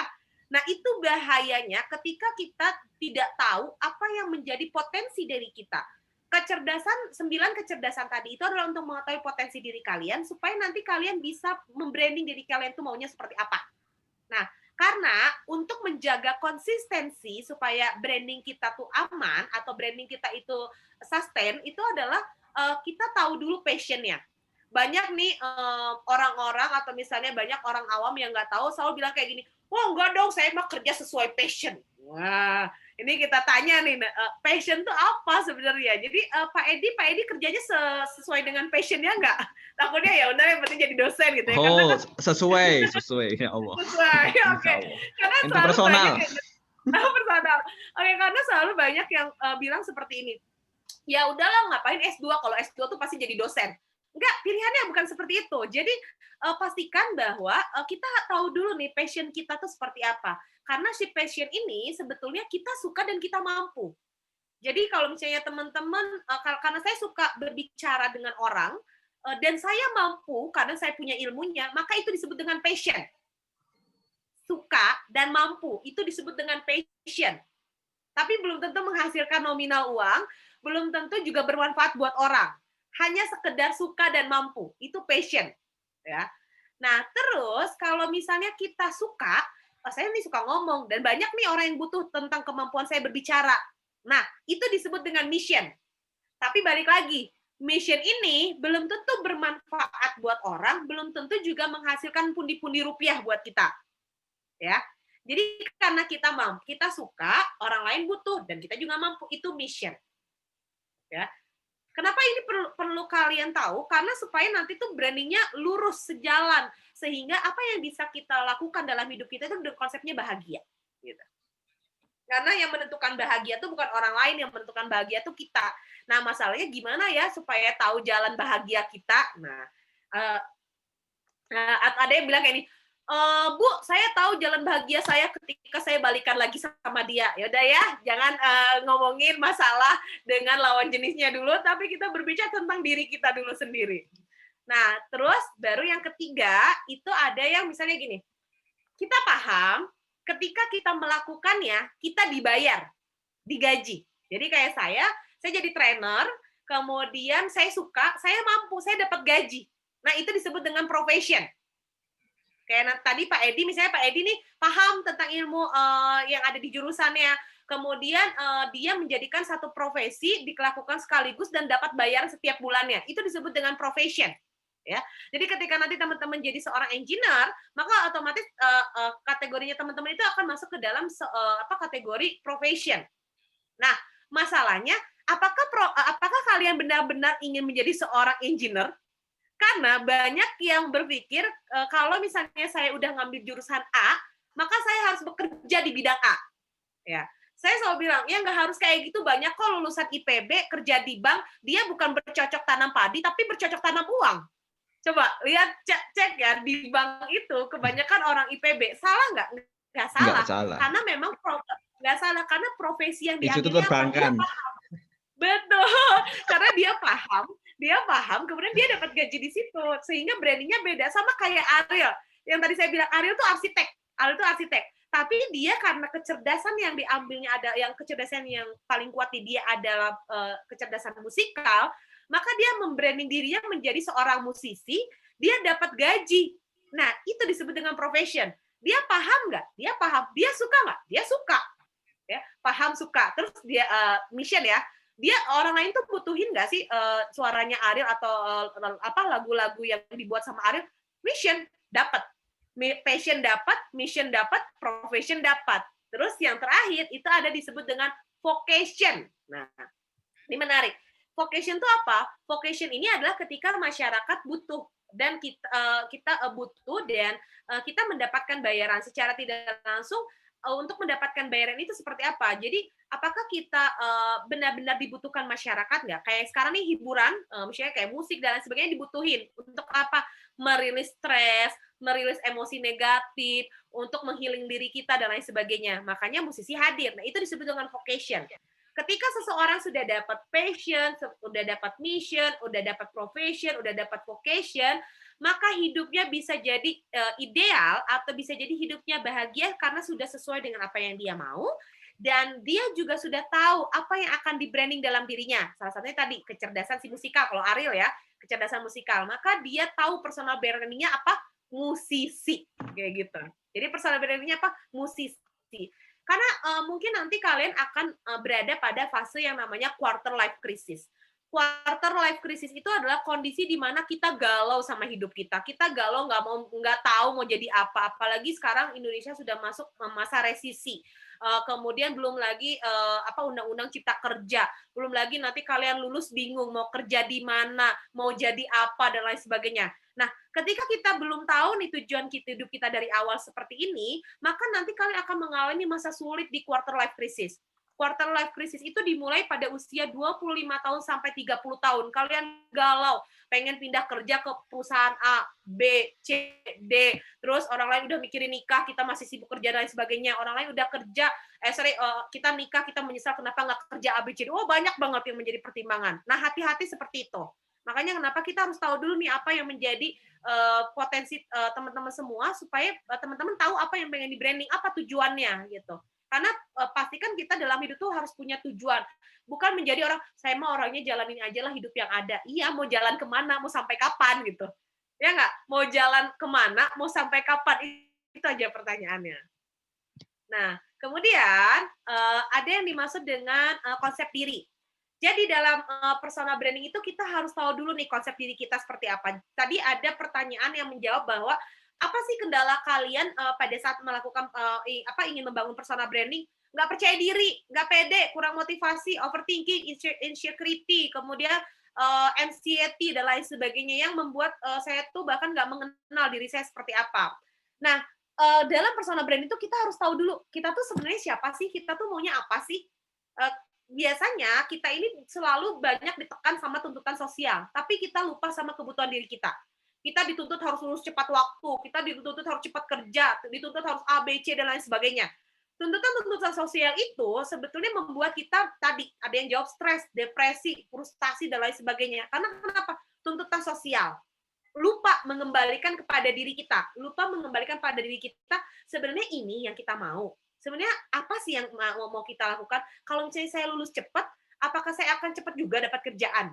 Nah, itu bahayanya ketika kita tidak tahu apa yang menjadi potensi dari kita. 9 kecerdasan tadi itu adalah untuk mengetahui potensi diri kalian supaya nanti kalian bisa membranding diri kalian itu maunya seperti apa. Nah, karena untuk menjaga konsistensi supaya branding kita tuh aman atau branding kita itu sustain, itu adalah kita tahu dulu passion-nya. Banyak nih orang-orang atau misalnya banyak orang awam yang nggak tahu selalu bilang kayak gini, wah enggak dong, saya mah kerja sesuai passion. Wah, ini kita tanya nih, passion tuh apa sebenarnya? Jadi Pak Edi kerjanya sesuai dengan passion-nya nggak? Takutnya ya udah yang penting jadi dosen gitu ya. Oh, sesuai ya Allah. Sesuai, oke. Karena selalu banyak yang personal. Oke, karena selalu banyak yang bilang seperti ini. Ya udahlah, ngapain S2 kalau S2 tuh pasti jadi dosen. Enggak, pilihannya bukan seperti itu. Jadi pastikan bahwa kita tahu dulu nih passion kita tuh seperti apa. Karena si passion ini sebetulnya kita suka dan kita mampu. Jadi kalau misalnya teman-teman, karena saya suka berbicara dengan orang, dan saya mampu karena saya punya ilmunya, maka itu disebut dengan passion. Suka dan mampu, itu disebut dengan passion. Tapi belum tentu menghasilkan nominal uang, belum tentu juga bermanfaat buat orang. Hanya sekedar suka dan mampu, itu passion. Ya. Nah, terus kalau misalnya kita suka, saya nih suka ngomong, dan banyak nih orang yang butuh tentang kemampuan saya berbicara. Nah, itu disebut dengan mission. Tapi balik lagi, mission ini belum tentu bermanfaat buat orang, belum tentu juga menghasilkan pundi-pundi rupiah buat kita. Ya. Jadi karena kita mampu, kita suka, orang lain butuh, dan kita juga mampu, itu mission. Ya. Kenapa ini perlu kalian tahu? Karena supaya nanti tuh brandingnya lurus, sejalan, sehingga apa yang bisa kita lakukan dalam hidup kita itu konsepnya bahagia. Gitu. Karena yang menentukan bahagia itu bukan orang lain, yang menentukan bahagia itu kita. Nah, masalahnya gimana ya supaya tahu jalan bahagia kita? Nah, ada yang bilang kayak ini, Bu, saya tahu jalan bahagia saya ketika saya balikan lagi sama dia. Yaudah ya, jangan ngomongin masalah dengan lawan jenisnya dulu, tapi kita berbicara tentang diri kita dulu sendiri. Nah, terus baru yang ketiga, itu ada yang misalnya gini, kita paham ketika kita melakukannya, kita dibayar, digaji. Jadi kayak saya jadi trainer, kemudian saya suka, saya mampu, saya dapat gaji. Nah, itu disebut dengan profession. Kayak tadi Pak Edi, misalnya Pak Edi nih paham tentang ilmu yang ada di jurusannya. Kemudian dia menjadikan satu profesi dilakukan sekaligus dan dapat bayaran setiap bulannya. Itu disebut dengan profession. Ya. Jadi ketika nanti teman-teman jadi seorang engineer, maka otomatis kategorinya teman-teman itu akan masuk ke dalam kategori profession. Nah, masalahnya apakah kalian benar-benar ingin menjadi seorang engineer? Karena banyak yang berpikir kalau misalnya saya udah ngambil jurusan A, maka saya harus bekerja di bidang A. Ya, saya selalu bilang ya nggak harus kayak gitu, banyak kok lulusan IPB kerja di bank, dia bukan bercocok tanam padi tapi bercocok tanam uang. Coba lihat cek ya di bank itu kebanyakan orang IPB, salah nggak? Nggak salah. Nggak salah. Karena memang nggak salah karena profesi yang Di situ diambilnya terbangkan. Betul, karena dia paham, kemudian dia dapat gaji di situ, sehingga brandingnya beda. Sama kayak Ariel, yang tadi saya bilang Ariel tuh arsitek, tapi dia karena kecerdasan yang diambilnya ada, yang kecerdasan yang paling kuat di dia adalah kecerdasan musikal, maka dia membranding dirinya menjadi seorang musisi, dia dapat gaji. Nah, itu disebut dengan profession. Dia paham nggak? Dia paham. Dia suka nggak? Dia suka. Ya, paham, suka. Terus dia mission ya. Dia orang lain tuh butuhin nggak sih suaranya Ariel atau lagu-lagu yang dibuat sama Ariel? Mission dapat, passion dapat, mission dapat, profession dapat. Terus yang terakhir itu ada disebut dengan vocation. Nah, ini menarik. Vocation itu apa? Vocation ini adalah ketika masyarakat butuh dan kita butuh dan kita mendapatkan bayaran secara tidak langsung. Untuk mendapatkan bayaran itu seperti apa? Jadi apakah kita benar-benar dibutuhkan masyarakat nggak? Kayak sekarang nih hiburan, misalnya kayak musik dan lain sebagainya dibutuhin. Untuk apa? Merilis stres, merilis emosi negatif, untuk menghealing diri kita dan lain sebagainya. Makanya musisi hadir. Nah, itu disebut dengan vocation. Ketika seseorang sudah dapat passion, sudah dapat mission, sudah dapat profession, sudah dapat vocation, maka hidupnya bisa jadi ideal atau bisa jadi hidupnya bahagia karena sudah sesuai dengan apa yang dia mau, dan dia juga sudah tahu apa yang akan di-branding dalam dirinya. Salah satunya tadi kecerdasan si musikal, kalau Ariel ya, kecerdasan musikal. Maka dia tahu personal branding-nya apa? Musisi, kayak gitu. Jadi personal branding-nya apa? Musisi. Karena mungkin nanti kalian akan berada pada fase yang namanya quarter life crisis. Quarter life crisis itu adalah kondisi di mana kita galau sama hidup kita. Kita galau, nggak tahu mau jadi apa. Apalagi sekarang Indonesia sudah masuk masa resisi. Kemudian belum lagi undang-undang cipta kerja. Belum lagi nanti kalian lulus bingung mau kerja di mana, mau jadi apa dan lain sebagainya. Nah, ketika kita belum tahu nih tujuan hidup kita dari awal seperti ini, maka nanti kalian akan mengalami masa sulit di quarter life crisis. Quarter life crisis itu dimulai pada usia 25 tahun sampai 30 tahun. Kalian galau, pengen pindah kerja ke perusahaan A, B, C, D. Terus orang lain udah mikirin nikah, kita masih sibuk kerja dan lain sebagainya. Orang lain udah kerja, kita nikah, kita menyesal kenapa nggak kerja A, B, C, D. Oh, banyak banget yang menjadi pertimbangan. Nah, hati-hati seperti itu. Makanya kenapa kita harus tahu dulu nih apa yang menjadi potensi teman-teman semua, supaya teman-teman tahu apa yang pengen di branding, apa tujuannya gitu. Karena pastikan kita dalam hidup tuh harus punya tujuan. Bukan menjadi orang, saya mau orangnya jalanin aja lah hidup yang ada. Iya, mau jalan kemana, mau sampai kapan gitu. Ya nggak? Mau jalan kemana, mau sampai kapan, itu aja pertanyaannya. Nah, kemudian ada yang dimaksud dengan konsep diri. Jadi dalam personal branding itu kita harus tahu dulu nih konsep diri kita seperti apa. Tadi ada pertanyaan yang menjawab bahwa apa sih kendala kalian pada saat melakukan ingin membangun personal branding? Nggak percaya diri, nggak pede, kurang motivasi, overthinking, insecurity, kemudian anxiety dan lain sebagainya yang membuat saya tuh bahkan nggak mengenal diri saya seperti apa. Nah, dalam personal branding itu kita harus tahu dulu kita tuh sebenarnya siapa sih, kita tuh maunya apa sih. Biasanya kita ini selalu banyak ditekan sama tuntutan sosial, tapi kita lupa sama kebutuhan diri kita. Kita dituntut harus lulus cepat waktu, kita dituntut harus cepat kerja, dituntut harus A, B, C, dan lain sebagainya. Tuntutan-tuntutan sosial itu sebetulnya membuat kita tadi, ada yang jawab stres, depresi, frustasi, dan lain sebagainya. Karena kenapa? Tuntutan sosial. Lupa mengembalikan kepada diri kita. Lupa mengembalikan pada diri kita, sebenarnya ini yang kita mau. Sebenarnya apa sih yang mau kita lakukan? Kalau misalnya saya lulus cepat, apakah saya akan cepat juga dapat kerjaan?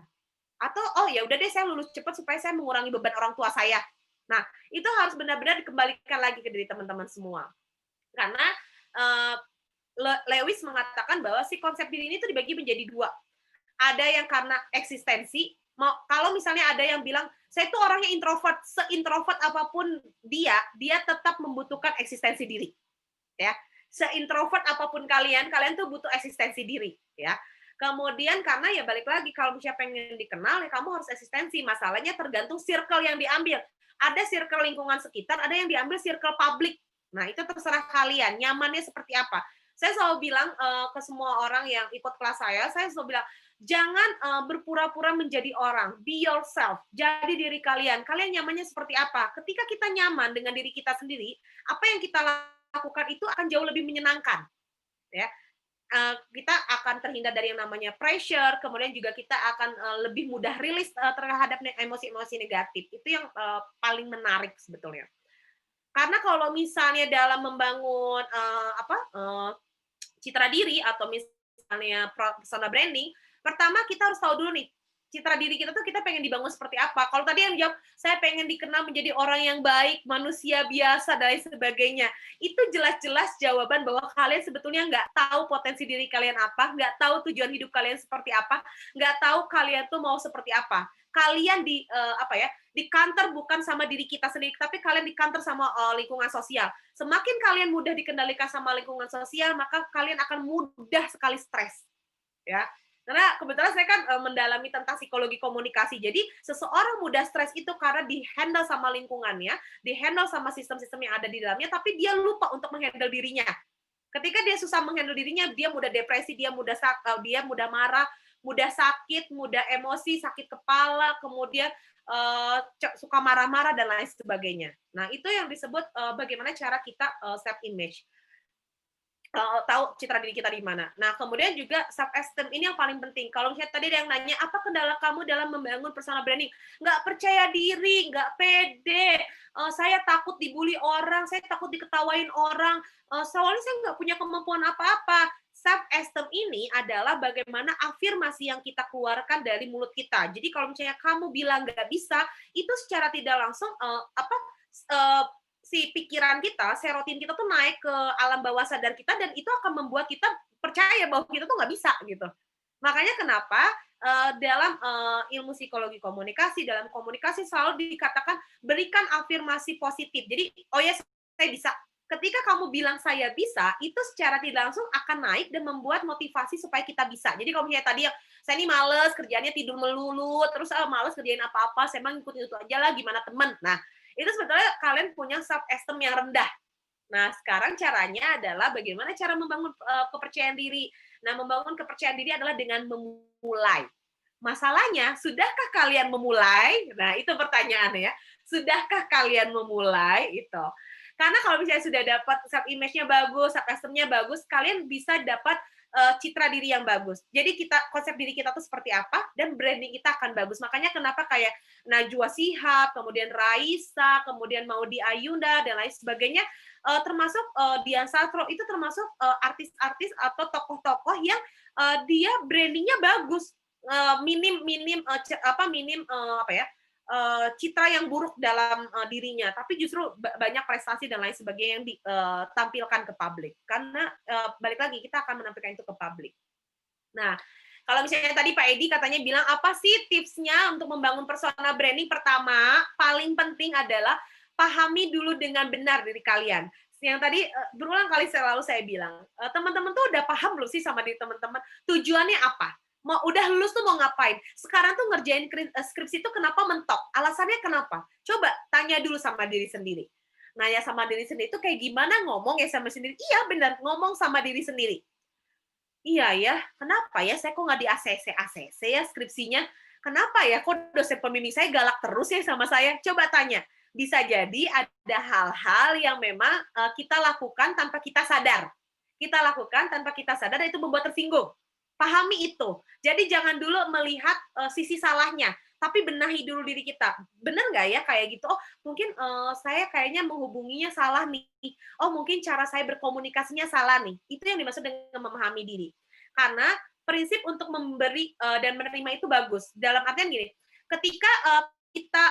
Atau oh ya udah deh saya lulus cepat supaya saya mengurangi beban orang tua saya. Nah, itu harus benar-benar dikembalikan lagi ke diri teman-teman semua. Karena uh, Lewis mengatakan bahwa si konsep diri ini tuh dibagi menjadi dua. Ada yang karena eksistensi, kalau misalnya ada yang bilang, saya itu orangnya introvert, seintrovert apapun dia tetap membutuhkan eksistensi diri. Ya, seintrovert apapun kalian tuh butuh eksistensi diri. Ya, kemudian karena ya balik lagi, kalau misalnya pengen dikenal, ya kamu harus eksistensi. Masalahnya tergantung circle yang diambil. Ada circle lingkungan sekitar, ada yang diambil circle publik. Nah, itu terserah kalian, nyamannya seperti apa. Saya selalu bilang ke semua orang yang ikut kelas saya selalu bilang, jangan berpura-pura menjadi orang, be yourself, jadi diri kalian. Kalian nyamannya seperti apa? Ketika kita nyaman dengan diri kita sendiri, apa yang kita lakukan itu akan jauh lebih menyenangkan. Ya, kita akan terhindar dari yang namanya pressure, kemudian juga kita akan lebih mudah rilis terhadap emosi-emosi negatif. Itu yang paling menarik sebetulnya. Karena kalau misalnya dalam membangun citra diri atau misalnya personal branding, pertama kita harus tahu dulu nih, citra diri kita tuh kita pengen dibangun seperti apa. Kalau tadi yang jawab, saya pengen dikenal menjadi orang yang baik, manusia biasa, dan lain sebagainya. Itu jelas-jelas jawaban bahwa kalian sebetulnya nggak tahu potensi diri kalian apa, nggak tahu tujuan hidup kalian seperti apa, nggak tahu kalian tuh mau seperti apa. Kalian di kantor bukan sama diri kita sendiri, tapi kalian di kantor sama lingkungan sosial. Semakin kalian mudah dikendalikan sama lingkungan sosial, maka kalian akan mudah sekali stres. Ya, karena kebetulan saya kan mendalami tentang psikologi komunikasi. Jadi seseorang mudah stres itu karena di-handle sama lingkungannya, di-handle sama sistem-sistem yang ada di dalamnya, tapi dia lupa untuk menghandle dirinya. Ketika dia susah menghandle dirinya, dia mudah depresi, dia mudah marah, mudah sakit, mudah emosi, sakit kepala, kemudian suka marah-marah dan lain sebagainya. Nah, itu yang disebut bagaimana cara kita self image. Tahu citra diri kita di mana. Nah, kemudian juga self esteem ini yang paling penting. Kalau misalnya tadi ada yang nanya, apa kendala kamu dalam membangun personal branding? Nggak percaya diri, nggak pede, saya takut dibully orang, saya takut diketawain orang, soalnya saya nggak punya kemampuan apa-apa. Self esteem ini adalah bagaimana afirmasi yang kita keluarkan dari mulut kita. Jadi kalau misalnya kamu bilang nggak bisa, itu secara tidak langsung si pikiran kita, serotin kita tuh naik ke alam bawah sadar kita, dan itu akan membuat kita percaya bahwa kita tuh nggak bisa gitu. Makanya kenapa dalam ilmu psikologi komunikasi, dalam komunikasi selalu dikatakan berikan afirmasi positif. Jadi, oh ya saya bisa. Ketika kamu bilang saya bisa, itu secara tidak langsung akan naik dan membuat motivasi supaya kita bisa. Jadi kalau misalnya tadi saya ini males, kerjaannya tidur melulu, terus males kerjain apa-apa, saya emang ngikutin itu aja lah, gimana temen. Nah, itu sebetulnya kalian punya self esteem yang rendah. Nah, sekarang caranya adalah bagaimana cara membangun kepercayaan diri. Nah, membangun kepercayaan diri adalah dengan memulai. Masalahnya, sudahkah kalian memulai? Nah, itu pertanyaannya ya. Sudahkah kalian memulai itu? Karena kalau misalnya sudah dapat self image-nya bagus, self esteem-nya bagus, kalian bisa dapat citra diri yang bagus. Jadi konsep diri kita tuh seperti apa, dan branding kita akan bagus. Makanya kenapa kayak Najwa Shihab, kemudian Raisa, kemudian Maudy Ayunda, dan lain sebagainya, termasuk Dian Sastro, itu termasuk artis-artis atau tokoh-tokoh yang dia brandingnya bagus. Minim citra yang buruk dalam dirinya, tapi justru banyak prestasi dan lain sebagainya yang ditampilkan ke publik. Karena balik lagi kita akan menampilkan itu ke publik. Nah, kalau misalnya tadi Pak Edi katanya bilang apa sih tipsnya untuk membangun personal branding? Pertama, paling penting adalah pahami dulu dengan benar diri kalian. Yang tadi berulang kali selalu saya bilang, teman-teman tuh udah paham belum sih sama diri teman-teman? Tujuannya apa? Mau udah lulus tuh mau ngapain? Sekarang tuh ngerjain skripsi tuh kenapa mentok? Alasannya kenapa? Coba tanya dulu sama diri sendiri. Nanya sama diri sendiri itu kayak gimana ngomong ya sama sendiri? Iya benar, ngomong sama diri sendiri. Iya ya, kenapa ya saya kok nggak di ACC ya skripsinya? Kenapa ya kok dosen pembimbing saya galak terus ya sama saya? Coba tanya. Bisa jadi ada hal-hal yang memang kita lakukan tanpa kita sadar. Kita lakukan tanpa kita sadar dan itu membuat tersinggung. Pahami itu. Jadi jangan dulu melihat sisi salahnya, tapi benahi dulu diri kita. Benar nggak ya kayak gitu? Oh, mungkin saya kayaknya menghubunginya salah nih. Oh, mungkin cara saya berkomunikasinya salah nih. Itu yang dimaksud dengan memahami diri. Karena prinsip untuk memberi dan menerima itu bagus. Dalam artian gini, ketika kita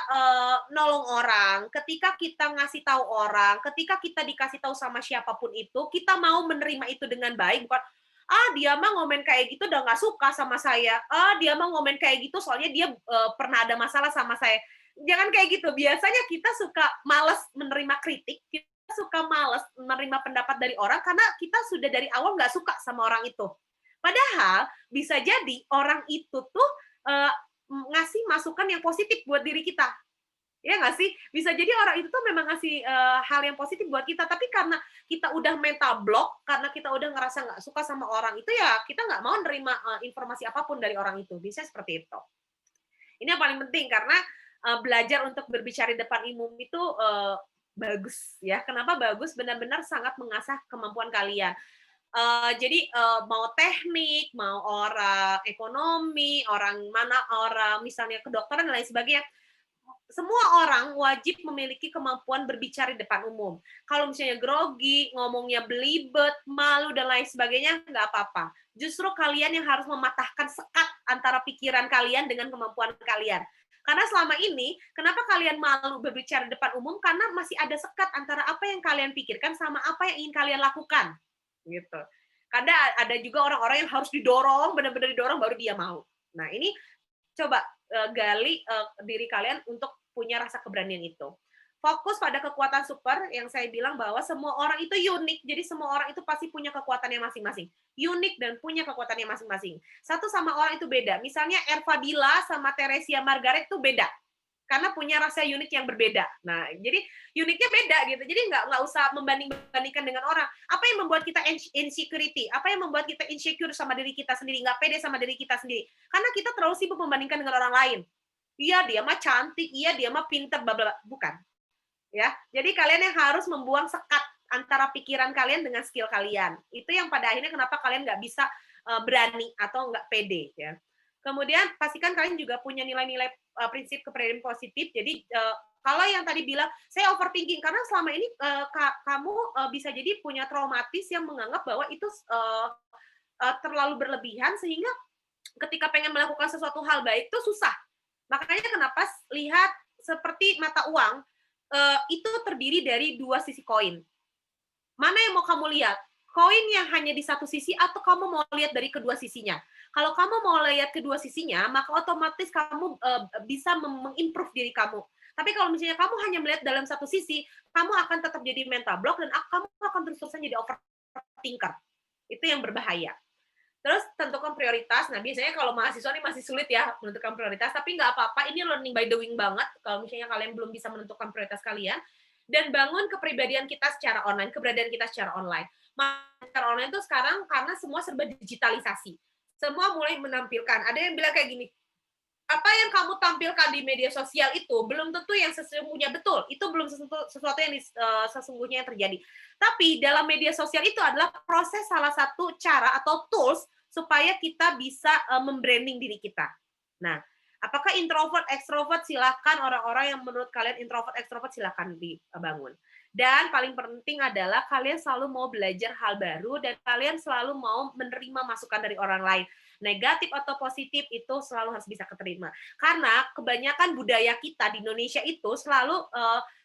nolong orang, ketika kita ngasih tahu orang, ketika kita dikasih tahu sama siapapun itu, kita mau menerima itu dengan baik, bukan dia mah ngomen kayak gitu udah nggak suka sama saya, dia mah ngomen kayak gitu soalnya dia pernah ada masalah sama saya. Jangan kayak gitu. Biasanya kita suka males menerima kritik, kita suka males menerima pendapat dari orang karena kita sudah dari awal nggak suka sama orang itu. Padahal bisa jadi orang itu tuh ngasih masukan yang positif buat diri kita. Ya nggak sih? Bisa jadi orang itu tuh memang ngasih hal yang positif buat kita, tapi karena kita udah mental block, karena kita udah ngerasa nggak suka sama orang itu, ya kita nggak mau nerima informasi apapun dari orang itu. Bisa seperti itu. Ini yang paling penting, karena belajar untuk berbicara di depan umum itu bagus ya. Kenapa bagus? Benar-benar sangat mengasah kemampuan kalian. Jadi mau teknik, mau orang ekonomi, orang misalnya kedokteran dan lain sebagainya, semua orang wajib memiliki kemampuan berbicara di depan umum. Kalau misalnya grogi, ngomongnya belibet, malu dan lain sebagainya, nggak apa-apa. Justru kalian yang harus mematahkan sekat antara pikiran kalian dengan kemampuan kalian. Karena selama ini, kenapa kalian malu berbicara di depan umum? Karena masih ada sekat antara apa yang kalian pikirkan sama apa yang ingin kalian lakukan. Gitu. Karena ada juga orang-orang yang harus didorong, benar-benar didorong baru dia mau. Nah, ini coba gali diri kalian untuk punya rasa keberanian itu. Fokus pada kekuatan super yang saya bilang bahwa semua orang itu unik, jadi semua orang itu pasti punya kekuatannya masing-masing. Unik dan punya kekuatannya masing-masing. Satu sama orang itu beda. Misalnya Erva Bila sama Teresia Margaret itu beda. Karena punya rasa unik yang berbeda. Nah, jadi uniknya beda gitu. Jadi nggak usah membanding-bandingkan dengan orang. Apa yang membuat kita insecurity? Apa yang membuat kita insecure sama diri kita sendiri? Nggak pede sama diri kita sendiri? Karena kita terlalu sibuk membandingkan dengan orang lain. Iya, dia mah cantik. Iya, dia mah pinter. Bukan. Ya, jadi kalian yang harus membuang sekat antara pikiran kalian dengan skill kalian. Itu yang pada akhirnya kenapa kalian nggak bisa berani atau nggak pede. Ya. Kemudian pastikan kalian juga punya nilai-nilai prinsip kepribadian positif. Jadi kalau yang tadi bilang saya overthinking karena selama ini kamu bisa jadi punya traumatis yang menganggap bahwa itu terlalu berlebihan sehingga ketika pengen melakukan sesuatu hal baik itu susah. Makanya kenapa lihat seperti mata uang itu terdiri dari dua sisi koin. Mana yang mau kamu lihat? Koin yang hanya di satu sisi atau kamu mau lihat dari kedua sisinya? Kalau kamu mau lihat kedua sisinya, maka otomatis kamu bisa mengimprove diri kamu. Tapi kalau misalnya kamu hanya melihat dalam satu sisi, kamu akan tetap jadi mental block dan kamu akan terus-terusan jadi overthinker. Itu yang berbahaya. Terus tentukan prioritas. Nah, biasanya kalau mahasiswa ini masih sulit ya menentukan prioritas, tapi nggak apa-apa. Ini learning by doing banget. Kalau misalnya kalian belum bisa menentukan prioritas kalian, dan bangun kepribadian kita secara online, keberadaan kita secara online. Secara online itu sekarang karena semua serba digitalisasi. Semua mulai menampilkan. Ada yang bilang kayak gini, apa yang kamu tampilkan di media sosial itu belum tentu yang sesungguhnya betul. Itu belum sesuatu yang sesungguhnya yang terjadi. Tapi dalam media sosial itu adalah proses salah satu cara atau tools supaya kita bisa membranding diri kita. Nah, apakah introvert, extrovert, silakan orang-orang yang menurut kalian introvert, extrovert silakan dibangun. Dan paling penting adalah kalian selalu mau belajar hal baru dan kalian selalu mau menerima masukan dari orang lain. Negatif atau positif itu selalu harus bisa keterima. Karena kebanyakan budaya kita di Indonesia itu selalu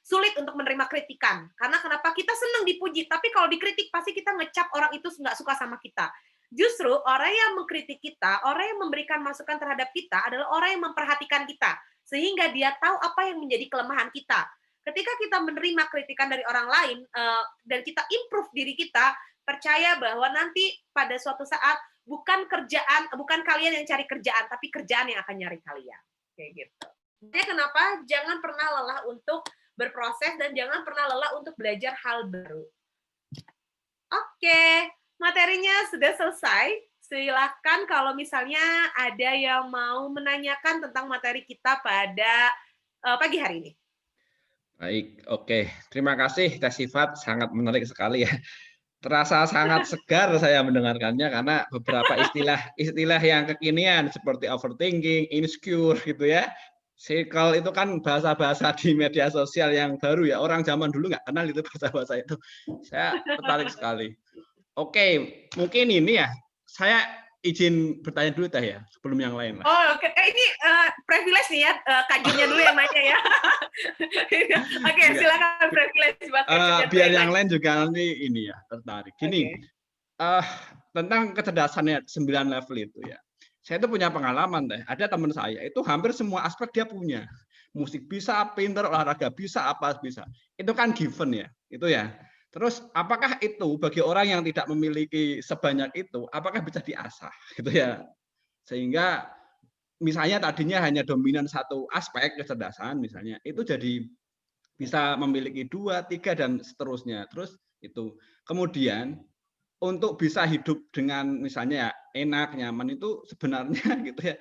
sulit untuk menerima kritikan. Karena kenapa? Kita senang dipuji, tapi kalau dikritik pasti kita ngecap orang itu nggak suka sama kita. Justru orang yang mengkritik kita, orang yang memberikan masukan terhadap kita adalah orang yang memperhatikan kita. Sehingga dia tahu apa yang menjadi kelemahan kita. Ketika kita menerima kritikan dari orang lain dan kita improve diri kita, percaya bahwa nanti pada suatu saat bukan kalian yang cari kerjaan, tapi kerjaan yang akan nyari kalian. Kayak gitu. Jadi kenapa? Jangan pernah lelah untuk berproses dan jangan pernah lelah untuk belajar hal baru. Oke, materinya sudah selesai. Silakan kalau misalnya ada yang mau menanyakan tentang materi kita pada pagi hari ini. Baik, oke. Terima kasih Teh Sifat, sangat menarik sekali ya. Terasa sangat segar saya mendengarkannya karena beberapa istilah yang kekinian seperti overthinking, insecure gitu ya. Circle itu kan bahasa-bahasa di media sosial yang baru ya. Orang zaman dulu nggak kenal itu bahasa-bahasa itu. Saya tertarik sekali. Oke, mungkin ini ya. Saya izin bertanya dulu Teh ya, sebelum yang lain lah. Oh, oke. Ini privilege nih ya, Kajunnya dulu yang nanya ya. Oke, Enggak. silakan privilege buat Kajunnya dulu Biar yang yang nanya. lain juga nanti ini ya tertarik. Gini, Oke. tentang kecerdasannya 9 level itu ya. Saya itu punya pengalaman Teh. Ada teman saya itu hampir semua aspek dia punya. Musik bisa, pinter, olahraga bisa, apa bisa. Itu kan given ya, itu ya. Terus apakah itu bagi orang yang tidak memiliki sebanyak itu, apakah bisa diasah gitu ya? Sehingga misalnya tadinya hanya dominan satu aspek kecerdasan misalnya, itu jadi bisa memiliki 2, 3 dan seterusnya. Terus itu. Kemudian untuk bisa hidup dengan misalnya ya enak, nyaman itu sebenarnya gitu ya,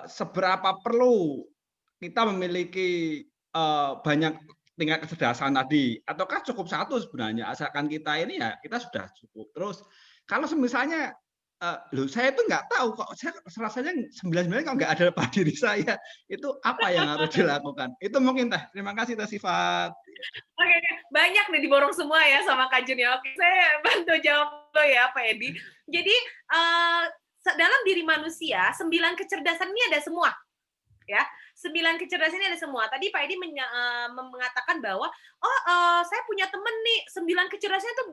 seberapa perlu kita memiliki banyak tingkat kecerdasan tadi, ataukah cukup satu sebenarnya asalkan kita ini ya kita sudah cukup. Terus kalau misalnya loh saya itu nggak tahu kok saya rasanya 99 kok nggak ada pada diri saya, itu apa yang harus dilakukan? Itu mungkin Teh. Terima kasih Teh Sifat. Oke, banyak nih diborong semua ya sama Kak Jun ya. Oke, saya bantu jawab lo ya Pak Edi. Jadi dalam diri manusia 9 kecerdasan ini ada semua, ya. 9 kecerdasan ini ada semua. Tadi Pak Edi mengatakan bahwa saya punya temen nih 9 kecerdasan itu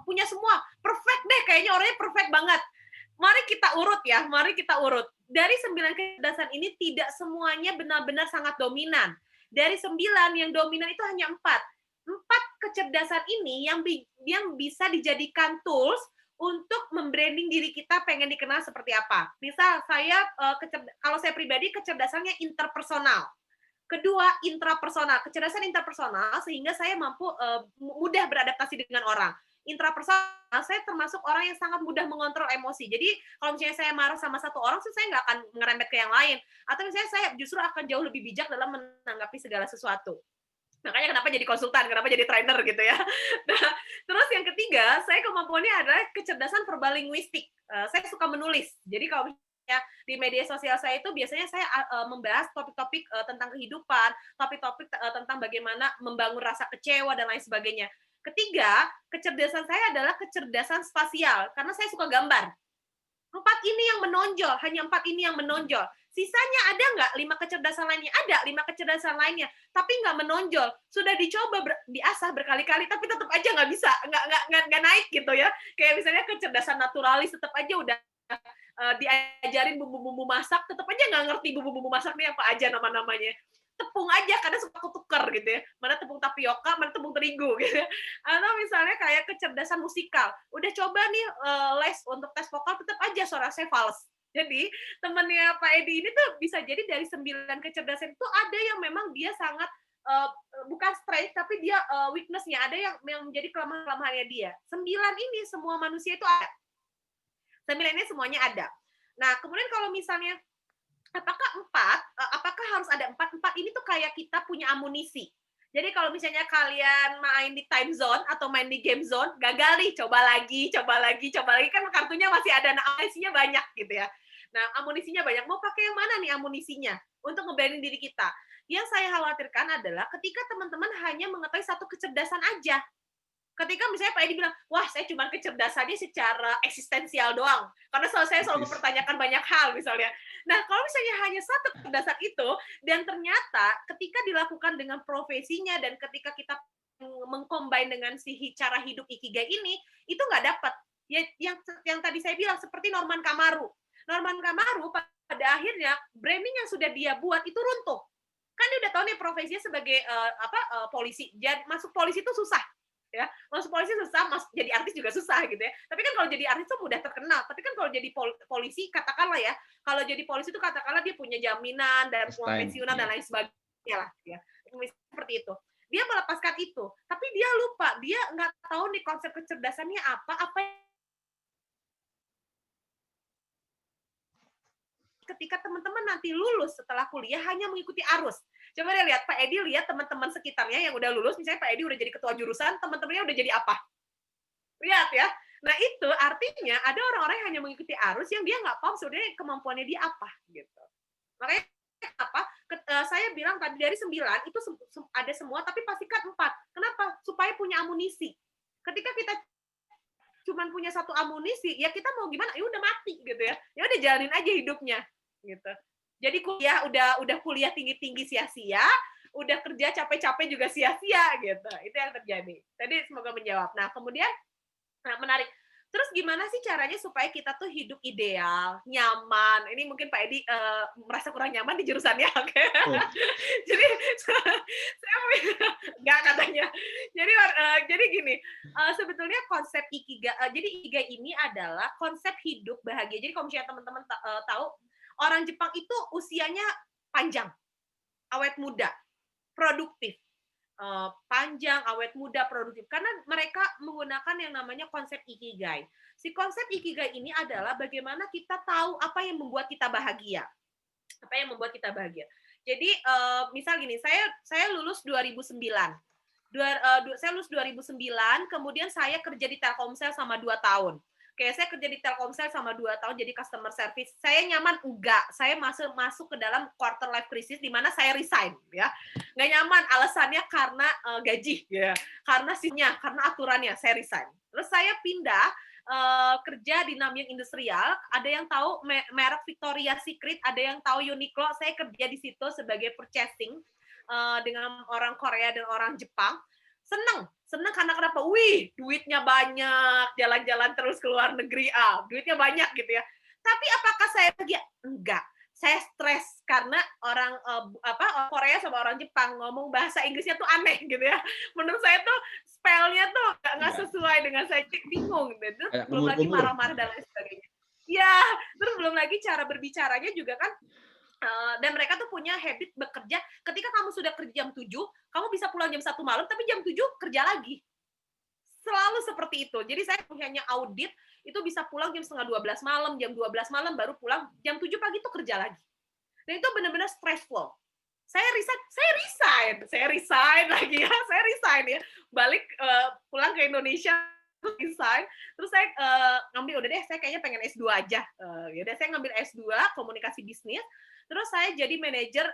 punya semua, perfect deh, kayaknya orangnya perfect banget. Mari kita urut ya, mari kita urut. Dari 9 kecerdasan ini tidak semuanya benar-benar sangat dominan. Dari 9 yang dominan itu hanya 4 kecerdasan ini yang bisa dijadikan tools untuk membranding diri kita pengen dikenal seperti apa. Misal saya kalau saya pribadi kecerdasannya interpersonal. Kedua, intrapersonal. Kecerdasan interpersonal sehingga saya mampu mudah beradaptasi dengan orang. Intrapersonal, saya termasuk orang yang sangat mudah mengontrol emosi. Jadi kalau misalnya saya marah sama satu orang, saya nggak akan ngerembet ke yang lain. Atau misalnya saya justru akan jauh lebih bijak dalam menanggapi segala sesuatu. Makanya kenapa jadi konsultan, kenapa jadi trainer gitu ya. Nah, terus yang ketiga, saya kemampuannya adalah kecerdasan verbal linguistik. Saya suka menulis. Jadi kalau misalnya di media sosial saya itu biasanya saya membahas topik-topik tentang kehidupan, topik-topik tentang bagaimana membangun rasa kecewa dan lain sebagainya. Ketiga, kecerdasan saya adalah kecerdasan spasial karena saya suka gambar. 4 ini yang menonjol, hanya 4 ini yang menonjol. Sisanya ada nggak 5 kecerdasan lainnya? Ada 5 kecerdasan lainnya, tapi nggak menonjol. Sudah dicoba diasah berkali-kali, tapi tetap aja nggak bisa, nggak naik gitu ya. Kayak misalnya kecerdasan naturalis tetap aja udah diajarin bumbu-bumbu masak, tetap aja nggak ngerti bumbu-bumbu masaknya apa aja nama-namanya. Tepung aja karena suka ketuker gitu ya. Mana tepung tapioka, mana tepung terigu gitu ya. Atau misalnya kayak kecerdasan musikal. Udah coba nih les untuk tes vokal, tetap aja suara saya fals. Jadi temannya Pak Edi ini tuh bisa jadi dari 9 kecerdasan itu ada yang memang dia sangat bukan strength tapi dia weakness-nya, ada yang menjadi kelemahan-kelemahannya dia. 9 ini semua manusia itu ada. 9 ini semuanya ada. Nah, kemudian kalau misalnya apakah harus ada 4 ini tuh kayak kita punya amunisi. Jadi kalau misalnya kalian main di time zone atau main di game zone, gagal nih, coba lagi, kan kartunya masih ada, nah amunisinya banyak gitu ya. Nah, amunisinya banyak, mau pakai yang mana nih amunisinya untuk nge-branding diri kita? Yang saya khawatirkan adalah ketika teman-teman hanya mengetahui satu kecerdasan aja. Ketika misalnya Pak Edi bilang, wah saya cuma kecerdasannya secara eksistensial doang. Karena saya selalu mempertanyakan banyak hal misalnya. Nah, kalau misalnya hanya satu kecerdasan itu, dan ternyata ketika dilakukan dengan profesinya, dan ketika kita mengcombine dengan cara hidup Ikigai ini, itu nggak dapat. Ya, yang tadi saya bilang, seperti Norman Kamaru. Norman Kamaru pada akhirnya, branding yang sudah dia buat itu runtuh. Kan dia udah tahu nih profesinya sebagai polisi. Jadi masuk polisi itu susah. Ya, masuk polisi susah, jadi artis juga susah gitu ya. Tapi kan kalau jadi artis tuh mudah terkenal. Tapi kan kalau jadi polisi, katakanlah ya, kalau jadi polisi itu katakanlah dia punya jaminan dan uang pensiunan dan lain sebagainya lah, ya. Seperti itu. Dia melepaskan itu, tapi dia lupa, dia nggak tahu nih konsep kecerdasannya apa ketika teman-teman nanti lulus setelah kuliah hanya mengikuti arus. Coba deh lihat, Pak Edi lihat teman-teman sekitarnya yang udah lulus, misalnya Pak Edi udah jadi ketua jurusan, teman-temannya udah jadi apa? Lihat ya. Nah itu artinya ada orang-orang yang hanya mengikuti arus yang dia nggak paham sebenarnya kemampuannya dia apa gitu. Makanya apa? Saya bilang tadi dari 9 itu ada semua, tapi pastikan 4. Kenapa? Supaya punya amunisi. Ketika kita cuman punya satu amunisi, ya kita mau gimana? Ya udah mati gitu ya. Ya udah jalanin aja hidupnya gitu. Jadi kuliah udah kuliah tinggi-tinggi sia-sia, udah kerja capek-capek juga sia-sia gitu. Itu yang terjadi. Tadi semoga menjawab. Nah, kemudian menarik. Terus gimana sih caranya supaya kita tuh hidup ideal, nyaman? Ini mungkin Pak Edi merasa kurang nyaman di jurusannya, oke? Oh, Jadi saya nggak katanya. Jadi gini, sebetulnya konsep ikigai. Jadi ikigai ini adalah konsep hidup bahagia. Jadi kalau misalnya teman-teman tahu, orang Jepang itu usianya panjang, awet muda, produktif. Panjang, awet muda, produktif. Karena mereka menggunakan yang namanya konsep ikigai. Si konsep ikigai ini adalah bagaimana kita tahu apa yang membuat kita bahagia. Apa yang membuat kita bahagia. Jadi misal gini, saya lulus 2009. Saya lulus 2009, kemudian saya kerja di Telkomsel selama 2 tahun. Oke, saya kerja di Telkomsel sama 2 tahun jadi customer service. Saya nyaman? Enggak. Saya masuk ke dalam quarter life crisis di mana saya resign, ya. Nggak nyaman, alasannya karena gaji, ya. Karena shiftnya, karena aturannya, saya resign. Terus saya pindah kerja di Namyang Industrial. Ada yang tahu merek Victoria's Secret, ada yang tahu Uniqlo. Saya kerja di situ sebagai purchasing dengan orang Korea dan orang Jepang. Seneng karena kenapa? Wih, duitnya banyak, jalan-jalan terus ke luar negeri, duitnya banyak gitu ya. Tapi apakah saya bahagia? Enggak. Saya stres karena orang Korea sama orang Jepang ngomong bahasa Inggrisnya tuh aneh gitu ya. Menurut saya tuh spellnya tuh nggak sesuai dengan saya, bingung gitu. Belum lagi marah-marah dan lain sebagainya. Ya, terus belum lagi cara berbicaranya juga kan. Dan mereka tuh punya habit bekerja, ketika kamu sudah kerja jam 7, kamu bisa pulang jam 1 malam, tapi jam 7 kerja lagi. Selalu seperti itu. Jadi saya hanya audit, itu bisa pulang jam setengah 12 malam, jam 12 malam baru pulang, jam 7 pagi itu kerja lagi. Dan itu benar-benar stressful. Saya resign lagi ya, saya resign ya. Balik pulang ke Indonesia, resign, terus saya ngambil, udah deh, saya kayaknya pengen S2 aja. Yaudah, saya ngambil S2, komunikasi bisnis, terus saya jadi manajer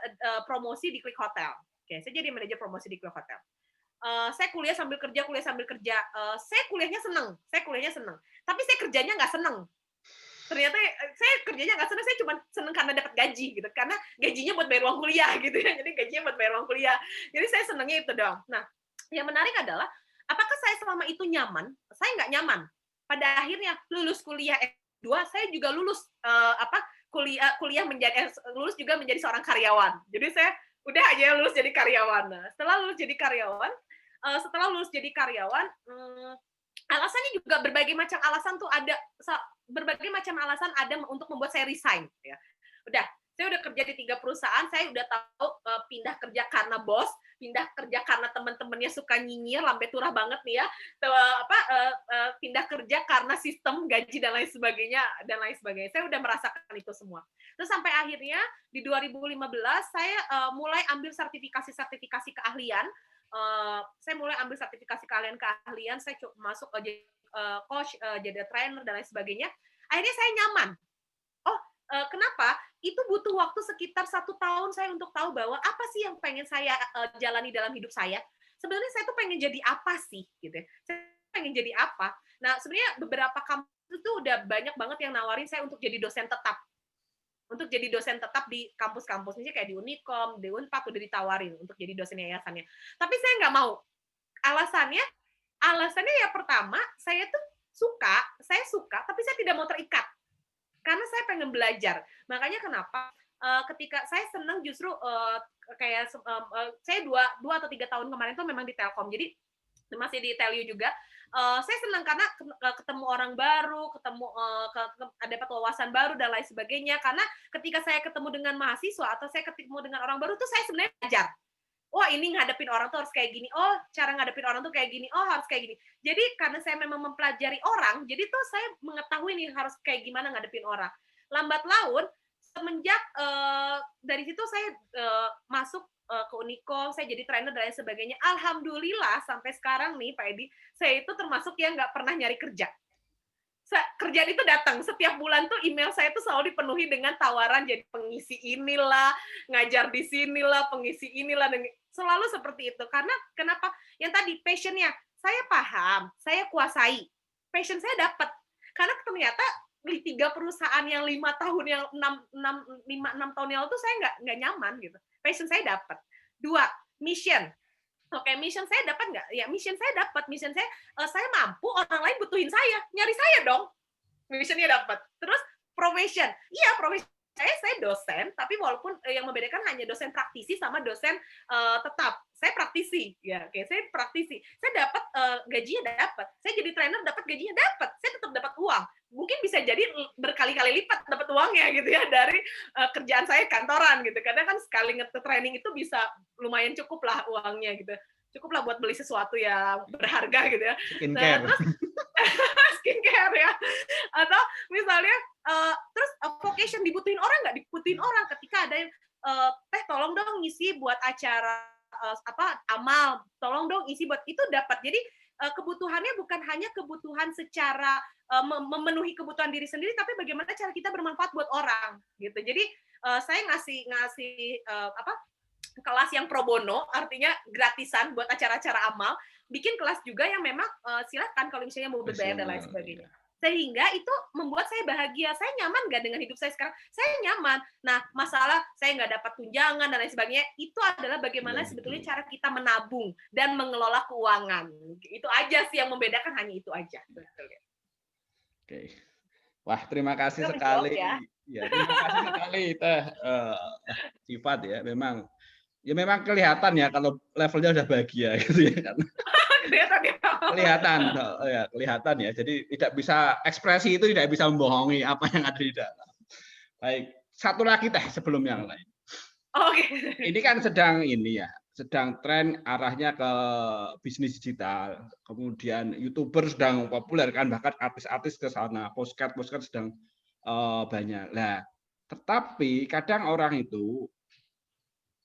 promosi di Click Hotel. Oke, saya jadi manajer promosi di Click Hotel. Saya kuliah sambil kerja. Saya kuliahnya seneng. Tapi saya kerjanya nggak seneng. Ternyata saya kerjanya nggak seneng, saya cuma seneng karena dapat gaji gitu. Karena gajinya buat bayar uang kuliah gitu ya. Jadi gajinya buat bayar uang kuliah. Jadi saya senengnya itu dong. Nah, yang menarik adalah apakah saya selama itu nyaman? Saya nggak nyaman. Pada akhirnya lulus kuliah S2, saya juga lulus kuliah lulus juga menjadi seorang karyawan. Jadi saya udah aja lulus jadi karyawan. Nah, setelah lulus jadi karyawan, alasannya juga berbagai macam alasan tuh ada, berbagai macam alasan ada untuk membuat saya resign. Ya. Saya udah kerja di 3 perusahaan, saya udah tahu pindah kerja karena bos, pindah kerja karena teman-temannya suka nyinyir, lambe turah banget nih ya, pindah kerja karena sistem gaji dan lain sebagainya. Saya udah merasakan itu semua. Terus sampai akhirnya di 2015 saya mulai ambil sertifikasi keahlian. Saya mulai ambil sertifikasi keahlian, saya masuk jadi coach, jadi trainer dan lain sebagainya. Akhirnya saya nyaman. Kenapa? Itu butuh waktu sekitar 1 tahun saya untuk tahu bahwa apa sih yang pengen saya jalani dalam hidup saya. Sebenarnya saya tuh pengen jadi apa sih, gitu ya. Saya pengen jadi apa. Nah, sebenarnya beberapa kampus itu udah banyak banget yang nawarin saya untuk jadi dosen tetap. Untuk jadi dosen tetap di kampus-kampus, misalnya kayak di Unikom, di Unpad udah ditawarin untuk jadi dosen yayasannya. Tapi saya nggak mau. Alasannya ya pertama, saya suka, tapi saya tidak mau terikat. Karena saya pengen belajar. Makanya kenapa ketika saya senang justru saya 2 atau 3 tahun kemarin tuh memang di Telkom. Jadi masih di Telyu juga. Saya senang karena ketemu orang baru, dapat wawasan baru dan lain sebagainya. Karena ketika saya ketemu dengan mahasiswa atau saya ketemu dengan orang baru tuh saya sebenarnya belajar. Wah, ini ngadepin orang tuh harus kayak gini. Oh, cara ngadepin orang tuh kayak gini. Oh, harus kayak gini. Jadi karena saya memang mempelajari orang, jadi tuh saya mengetahui nih harus kayak gimana ngadepin orang. Lambat laun, semenjak dari situ saya masuk ke Unikom, saya jadi trainer dan lain sebagainya. Alhamdulillah sampai sekarang nih Pak Edi, saya itu termasuk yang nggak pernah nyari kerja. Kerjaan itu datang setiap bulan tuh, email saya tuh selalu dipenuhi dengan tawaran jadi pengisi inilah, ngajar di sinilah, pengisi inilah, dan selalu seperti itu. Karena kenapa? Yang tadi passionnya saya paham, saya kuasai. passion saya dapat. Karena ternyata di 3 perusahaan yang 5 tahun yang 6 tahun yang lalu tuh saya nggak nyaman gitu. Passion saya dapat. 2, mission. Oke, mission saya dapat nggak? Ya, mission saya dapat. Mission saya mampu, orang lain butuhin saya. Nyari saya dong. Missionnya dapat. Terus profession. Iya, profession saya dosen, tapi walaupun yang membedakan hanya dosen praktisi sama dosen tetap. Saya praktisi, ya, oke, saya praktisi. Saya dapat gajinya dapat. Saya jadi trainer dapat gajinya dapat. Saya tetap dapat uang. Mungkin bisa jadi berkali-kali lipat dapat uangnya gitu ya dari kerjaan saya kantoran gitu. Karena kan sekali training itu bisa lumayan cukup lah uangnya gitu. Cukup lah buat beli sesuatu yang berharga gitu ya. Skincare. Nah, terus skincare ya. Atau misalnya terus vocation dibutuhin orang nggak? Dibutuhin orang ketika ada yang teh tolong dong ngisi buat acara amal, tolong dong isi buat itu dapat. Jadi kebutuhannya bukan hanya kebutuhan secara memenuhi kebutuhan diri sendiri, tapi bagaimana cara kita bermanfaat buat orang gitu. Jadi saya ngasih kelas yang pro bono, artinya gratisan buat acara-acara amal, bikin kelas juga yang memang silakan kalau misalnya mau berbayar dan lain sebagainya. Sehingga itu membuat saya bahagia. Saya nyaman nggak dengan hidup saya sekarang? Saya nyaman. Nah, masalah saya nggak dapat tunjangan dan lain sebagainya, itu adalah bagaimana sebetulnya cara kita menabung dan mengelola keuangan. Itu aja sih yang membedakan, hanya itu aja. Oke. Wah, terima kasih sekali. Ya, terima kasih sekali Teh Sifat ya. Memang kelihatan ya kalau levelnya udah bahagia gitu ya kan. Kelihatan ya. Jadi tidak bisa, ekspresi itu tidak bisa membohongi apa yang ada di dalam. Baik, satu lagi Teh sebelum yang lain. Oke. Ini kan sedang tren arahnya ke bisnis digital. Kemudian YouTuber sedang populer kan, bahkan artis-artis ke sana, postcard sedang banyak. Nah, tetapi kadang orang itu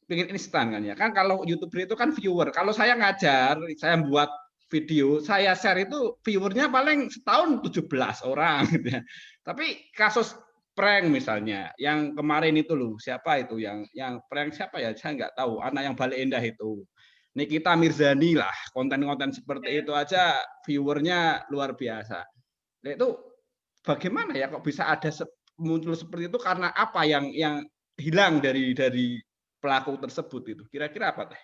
pengen instan kan ya. Kan kalau YouTuber itu kan viewer. Kalau saya ngajar, saya buat video, saya share itu viewernya paling setahun 17 orang gitu ya. Tapi kasus prank misalnya, yang kemarin itu loh, siapa itu yang prank siapa ya? Saya nggak tahu. Anak yang Bale Endah itu. Nikita Mirzani lah, konten-konten seperti itu aja viewernya luar biasa. Nah, itu bagaimana ya kok bisa ada muncul seperti itu, karena apa yang hilang dari pelaku tersebut itu? Kira-kira apa Teh?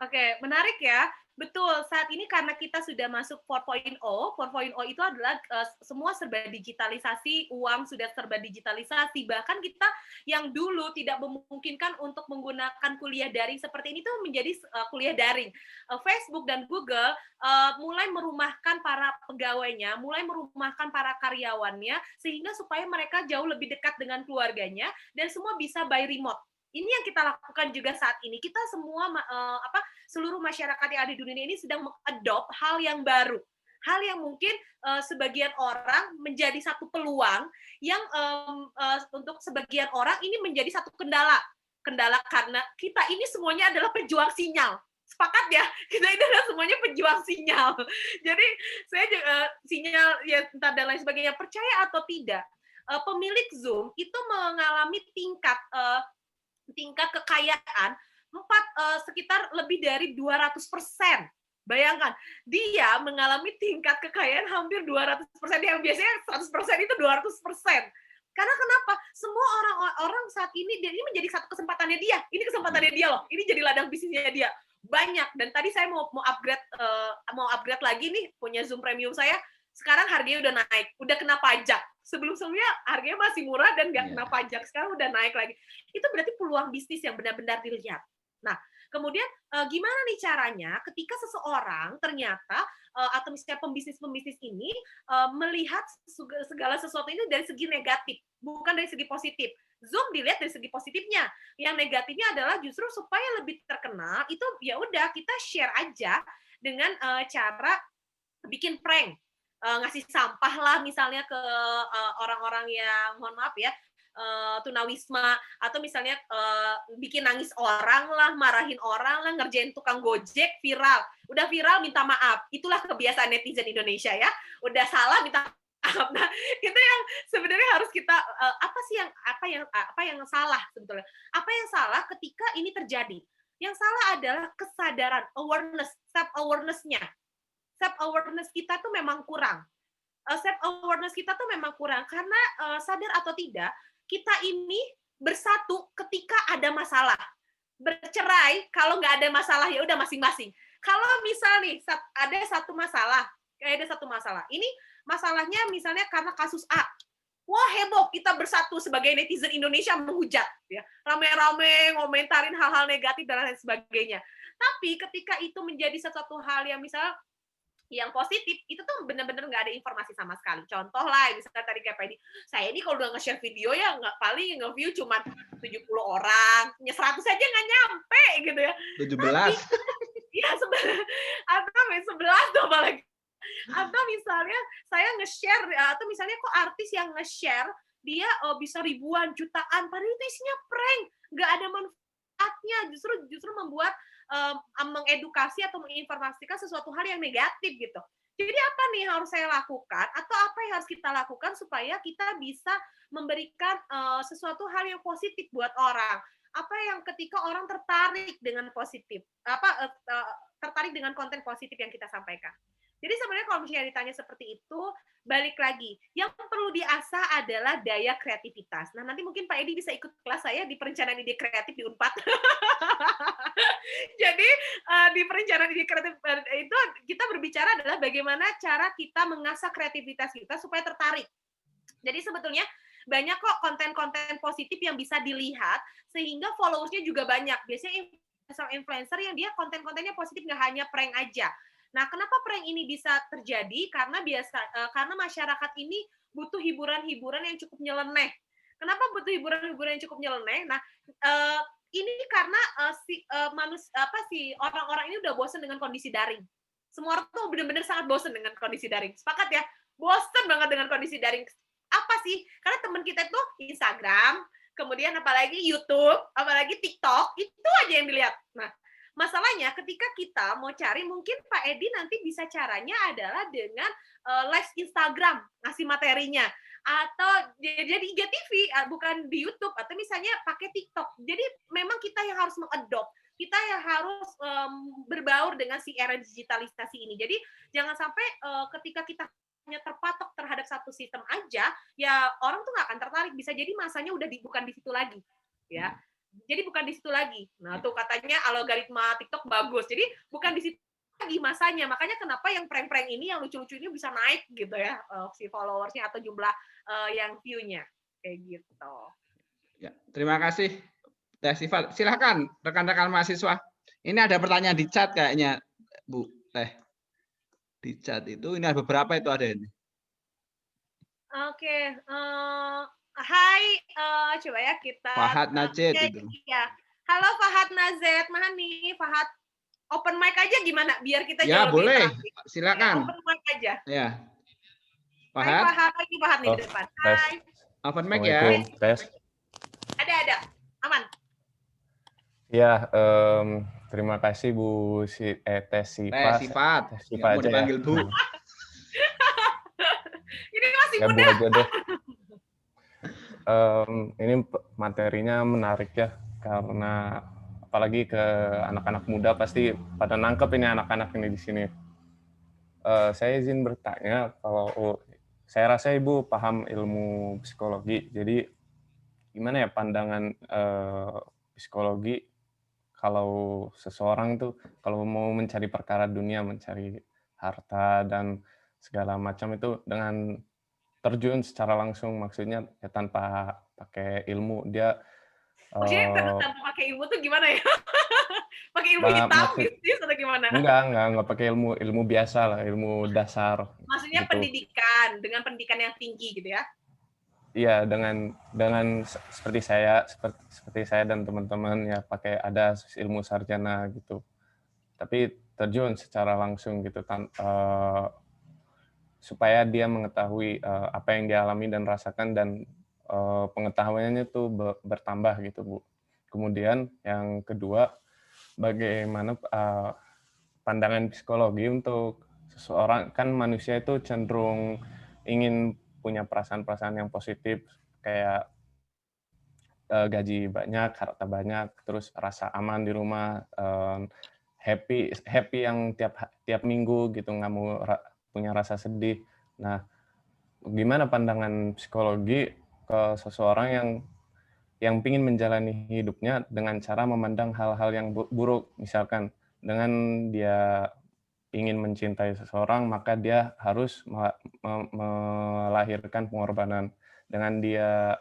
Oke, menarik ya. Betul, saat ini karena kita sudah masuk 4.0, 4.0 itu adalah semua serba digitalisasi, uang sudah serba digitalisasi, bahkan kita yang dulu tidak memungkinkan untuk menggunakan kuliah daring seperti ini tuh menjadi kuliah daring. Facebook dan Google mulai merumahkan para pegawainya, mulai merumahkan para karyawannya, sehingga supaya mereka jauh lebih dekat dengan keluarganya, dan semua bisa by remote. Ini yang kita lakukan juga saat ini. Kita semua seluruh masyarakat yang ada di dunia ini sedang mengadopt hal yang baru. Hal yang mungkin sebagian orang menjadi satu peluang, yang untuk sebagian orang ini menjadi satu kendala. Kendala karena kita ini semuanya adalah pejuang sinyal. Sepakat ya, kita ini adalah semuanya pejuang sinyal. Jadi saya sinyal ya entah dan lain sebagainya, percaya atau tidak, pemilik Zoom itu mengalami tingkat kekayaan sekitar lebih dari 200%. Bayangkan, dia mengalami tingkat kekayaan hampir 200%, yang biasanya 100% itu 200%. Karena kenapa? Semua orang saat ini menjadi satu kesempatannya dia. Ini kesempatannya dia loh. Ini jadi ladang bisnisnya dia. Banyak. Dan tadi saya mau upgrade lagi nih, punya Zoom Premium saya. Sekarang harganya udah naik, udah kena pajak. Sebelum-sebelumnya harganya masih murah dan nggak kena pajak, sekarang udah naik lagi. Itu berarti peluang bisnis yang benar-benar dilihat. Nah, kemudian gimana nih caranya ketika seseorang ternyata atau misalnya pembisnis ini melihat segala sesuatu ini dari segi negatif, bukan dari segi positif. Zoom dilihat dari segi positifnya. Yang negatifnya adalah justru supaya lebih terkenal, itu ya udah kita share aja dengan cara bikin prank. Ngasih sampah lah misalnya ke orang-orang yang mohon maaf ya tunawisma, atau misalnya bikin nangis orang lah, marahin orang lah, ngerjain tukang Gojek viral. Udah viral minta maaf. Itulah kebiasaan netizen Indonesia ya. Udah salah minta maaf. Nah, itu yang sebenarnya harus kita apa yang salah sebetulnya. Apa yang salah ketika ini terjadi? Yang salah adalah kesadaran, awareness, self awareness-nya. self awareness kita tuh memang kurang. Self awareness kita tuh memang kurang karena sadar atau tidak, kita ini bersatu ketika ada masalah. Bercerai kalau nggak ada masalah ya udah masing-masing. Kalau misal nih ada satu masalah, kayak ada satu masalah. Ini masalahnya misalnya karena kasus A. Wah heboh, kita bersatu sebagai netizen Indonesia menghujat, ya, rame-rame ngomentarin hal-hal negatif dan lain sebagainya. Tapi ketika itu menjadi sesuatu hal yang misalnya yang positif, itu tuh bener-bener nggak ada informasi sama sekali. Contoh lah, misalnya tadi kayak Pedi, saya ini kalau udah nge-share video ya nggak paling nge-view cuma 70 orang, 100 aja nggak nyampe gitu ya. 17. Ya, atau 11 tuh apalagi. Atau misalnya saya nge-share, atau misalnya kok artis yang nge-share, dia bisa ribuan, jutaan, padahal itu isinya prank, nggak ada manfaatnya, justru membuat mengedukasi atau menginformasikan sesuatu hal yang negatif gitu. Jadi apa nih yang harus saya lakukan atau apa yang harus kita lakukan supaya kita bisa memberikan sesuatu hal yang positif buat orang? Apa yang ketika orang tertarik dengan positif, tertarik dengan konten positif yang kita sampaikan. Jadi sebenarnya kalau misalnya ditanya seperti itu, balik lagi, yang perlu diasah adalah daya kreativitas. Nah, nanti mungkin Pak Edi bisa ikut kelas saya di perencanaan ide kreatif di Unpad. Jadi di perencanaan ide kreatif itu kita berbicara adalah bagaimana cara kita mengasah kreativitas kita supaya tertarik. Jadi sebetulnya banyak kok konten-konten positif yang bisa dilihat sehingga followersnya juga banyak. Biasanya influencer yang dia konten-kontennya positif, nggak hanya prank aja. Nah, kenapa prank ini bisa terjadi? Karena karena masyarakat ini butuh hiburan-hiburan yang cukup nyeleneh. Kenapa butuh hiburan-hiburan yang cukup nyeleneh? Nah, ini karena orang-orang ini udah bosan dengan kondisi daring. Semua orang tuh benar-benar sangat bosan dengan kondisi daring. Sepakat ya? Bosan banget dengan kondisi daring. Apa sih? Karena teman kita itu Instagram, kemudian apalagi YouTube, apalagi TikTok, itu aja yang dilihat. Nah, masalahnya ketika kita mau cari, mungkin Pak Edi nanti bisa caranya adalah dengan live Instagram, ngasih materinya. Atau jadi IGTV, bukan di YouTube, atau misalnya pakai TikTok. Jadi memang kita yang harus mengadopt, kita yang harus berbaur dengan si era digitalisasi ini. Jadi jangan sampai ketika kita hanya terpatok terhadap satu sistem aja, ya orang tuh nggak akan tertarik. Bisa jadi masanya udah bukan di situ lagi, ya. Jadi bukan di situ lagi. Nah, tuh katanya algoritma TikTok bagus. Jadi bukan di situ lagi masanya. Makanya kenapa yang prank-prank ini, yang lucu-lucu ini bisa naik gitu ya, si followersnya atau jumlah yang view-nya. Kayak gitu. Ya, terima kasih, Teh Sifat. Silakan rekan-rekan mahasiswa. Ini ada pertanyaan di chat kayaknya, Bu Teh. Di chat itu ini ada beberapa itu ada ini. Oke, hai, coba ya kita. Fahad Najed itu. Ya. Halo Fahad Nazed, mana nih Fahad? Open mic aja gimana? Biar kita ya jauh boleh, lebih silakan. Ya, open mic aja. Ya. Fahad. Hai Fahad, lagi Fahad nih di depan. Hai. Open mic ya. Tes. Ada, aman. Ya, terima kasih Bu Teh Sifat. Teh Sifat aja dipanggil ya. Bu. Ini masih ya, muda. Bu aja deh. Ini materinya menarik ya, karena apalagi ke anak-anak muda pasti pada nangkep ini anak-anak ini di sini. Saya izin bertanya, kalau saya rasa Ibu paham ilmu psikologi, jadi gimana ya pandangan psikologi kalau seseorang tuh kalau mau mencari perkara dunia, mencari harta dan segala macam itu dengan terjun secara langsung, maksudnya ya tanpa pakai ilmu, dia Maksudnya tanpa pakai ilmu tuh gimana ya? Pakai ilmu hitam bisnis atau gimana? Enggak pakai ilmu biasa lah, ilmu dasar. Maksudnya gitu. Pendidikan, dengan pendidikan yang tinggi gitu ya? Iya, dengan seperti saya dan teman-teman ya pakai ada ilmu sarjana gitu. Tapi terjun secara langsung gitu supaya dia mengetahui apa yang dia alami dan rasakan dan pengetahuannya itu bertambah gitu, Bu. Kemudian yang kedua, bagaimana pandangan psikologi untuk seseorang, kan manusia itu cenderung ingin punya perasaan-perasaan yang positif, kayak gaji banyak, harta banyak, terus rasa aman di rumah, happy yang tiap minggu gitu, nggak mau punya rasa sedih. Nah, gimana pandangan psikologi ke seseorang yang ingin menjalani hidupnya dengan cara memandang hal-hal yang buruk, misalkan dengan dia ingin mencintai seseorang, maka dia harus melahirkan pengorbanan. Dengan dia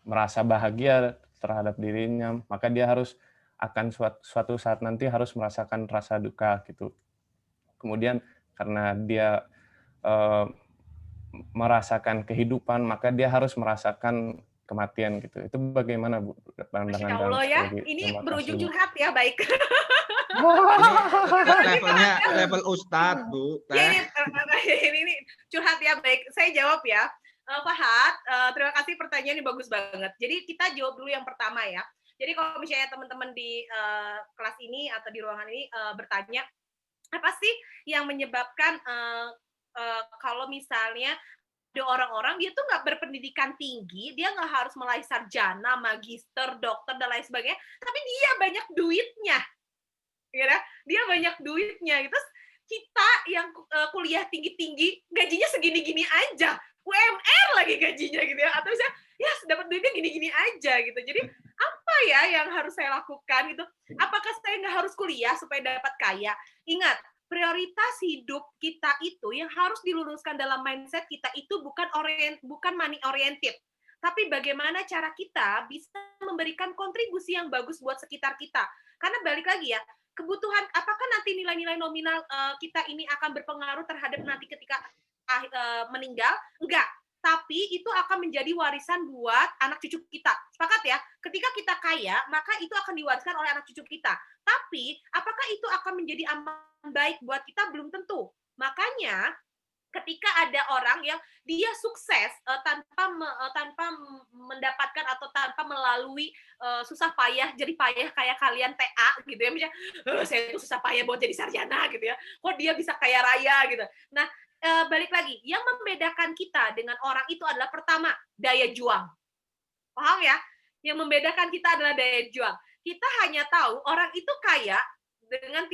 merasa bahagia terhadap dirinya, maka dia harus akan suatu saat nanti harus merasakan rasa duka gitu. Kemudian karena dia merasakan kehidupan, maka dia harus merasakan kematian gitu. Itu bagaimana Bu pandangan Masya dalam Allah ya, psikologi? ini Terima berujung kasih. curhat ya, baik. Ini levelnya level Ustadz, Bu. Ya, Teh. ini curhat ya, baik. Saya jawab ya. Fahad, terima kasih pertanyaannya bagus banget. Jadi kita jawab dulu yang pertama ya. Jadi kalau misalnya teman-teman di kelas ini atau di ruangan ini bertanya, apa sih yang menyebabkan kalau misalnya ada orang-orang dia tuh nggak berpendidikan tinggi, dia nggak harus meraih sarjana, magister, dokter dan lain sebagainya, tapi dia banyak duitnya, ya, dia banyak duitnya. Terus kita yang kuliah tinggi-tinggi, gajinya segini-gini aja, UMR lagi gajinya gitu ya, atau misalnya ya dapat duitnya gini-gini aja gitu. Jadi apa ya yang harus saya lakukan gitu? Apakah saya nggak harus kuliah supaya dapat kaya? Ingat, prioritas hidup kita itu yang harus diluruskan dalam mindset kita itu bukan money oriented, tapi bagaimana cara kita bisa memberikan kontribusi yang bagus buat sekitar kita. Karena balik lagi ya, kebutuhan apakah nanti nilai-nilai nominal kita ini akan berpengaruh terhadap nanti ketika meninggal? Enggak. Tapi itu akan menjadi warisan buat anak cucu kita. Sepakat ya? Ketika kita kaya, maka itu akan diwariskan oleh anak cucu kita. Tapi, apakah itu akan menjadi aman baik buat kita? Belum tentu. Makanya, ketika ada orang yang dia sukses tanpa mendapatkan atau tanpa melalui susah payah, jadi payah kayak kalian TA gitu ya, misalnya saya itu susah payah buat jadi sarjana gitu ya, kok dia bisa kaya raya gitu. Nah, balik lagi, yang membedakan kita dengan orang itu adalah pertama, daya juang. Paham ya? Yang membedakan kita adalah daya juang. Kita hanya tahu orang itu kaya dengan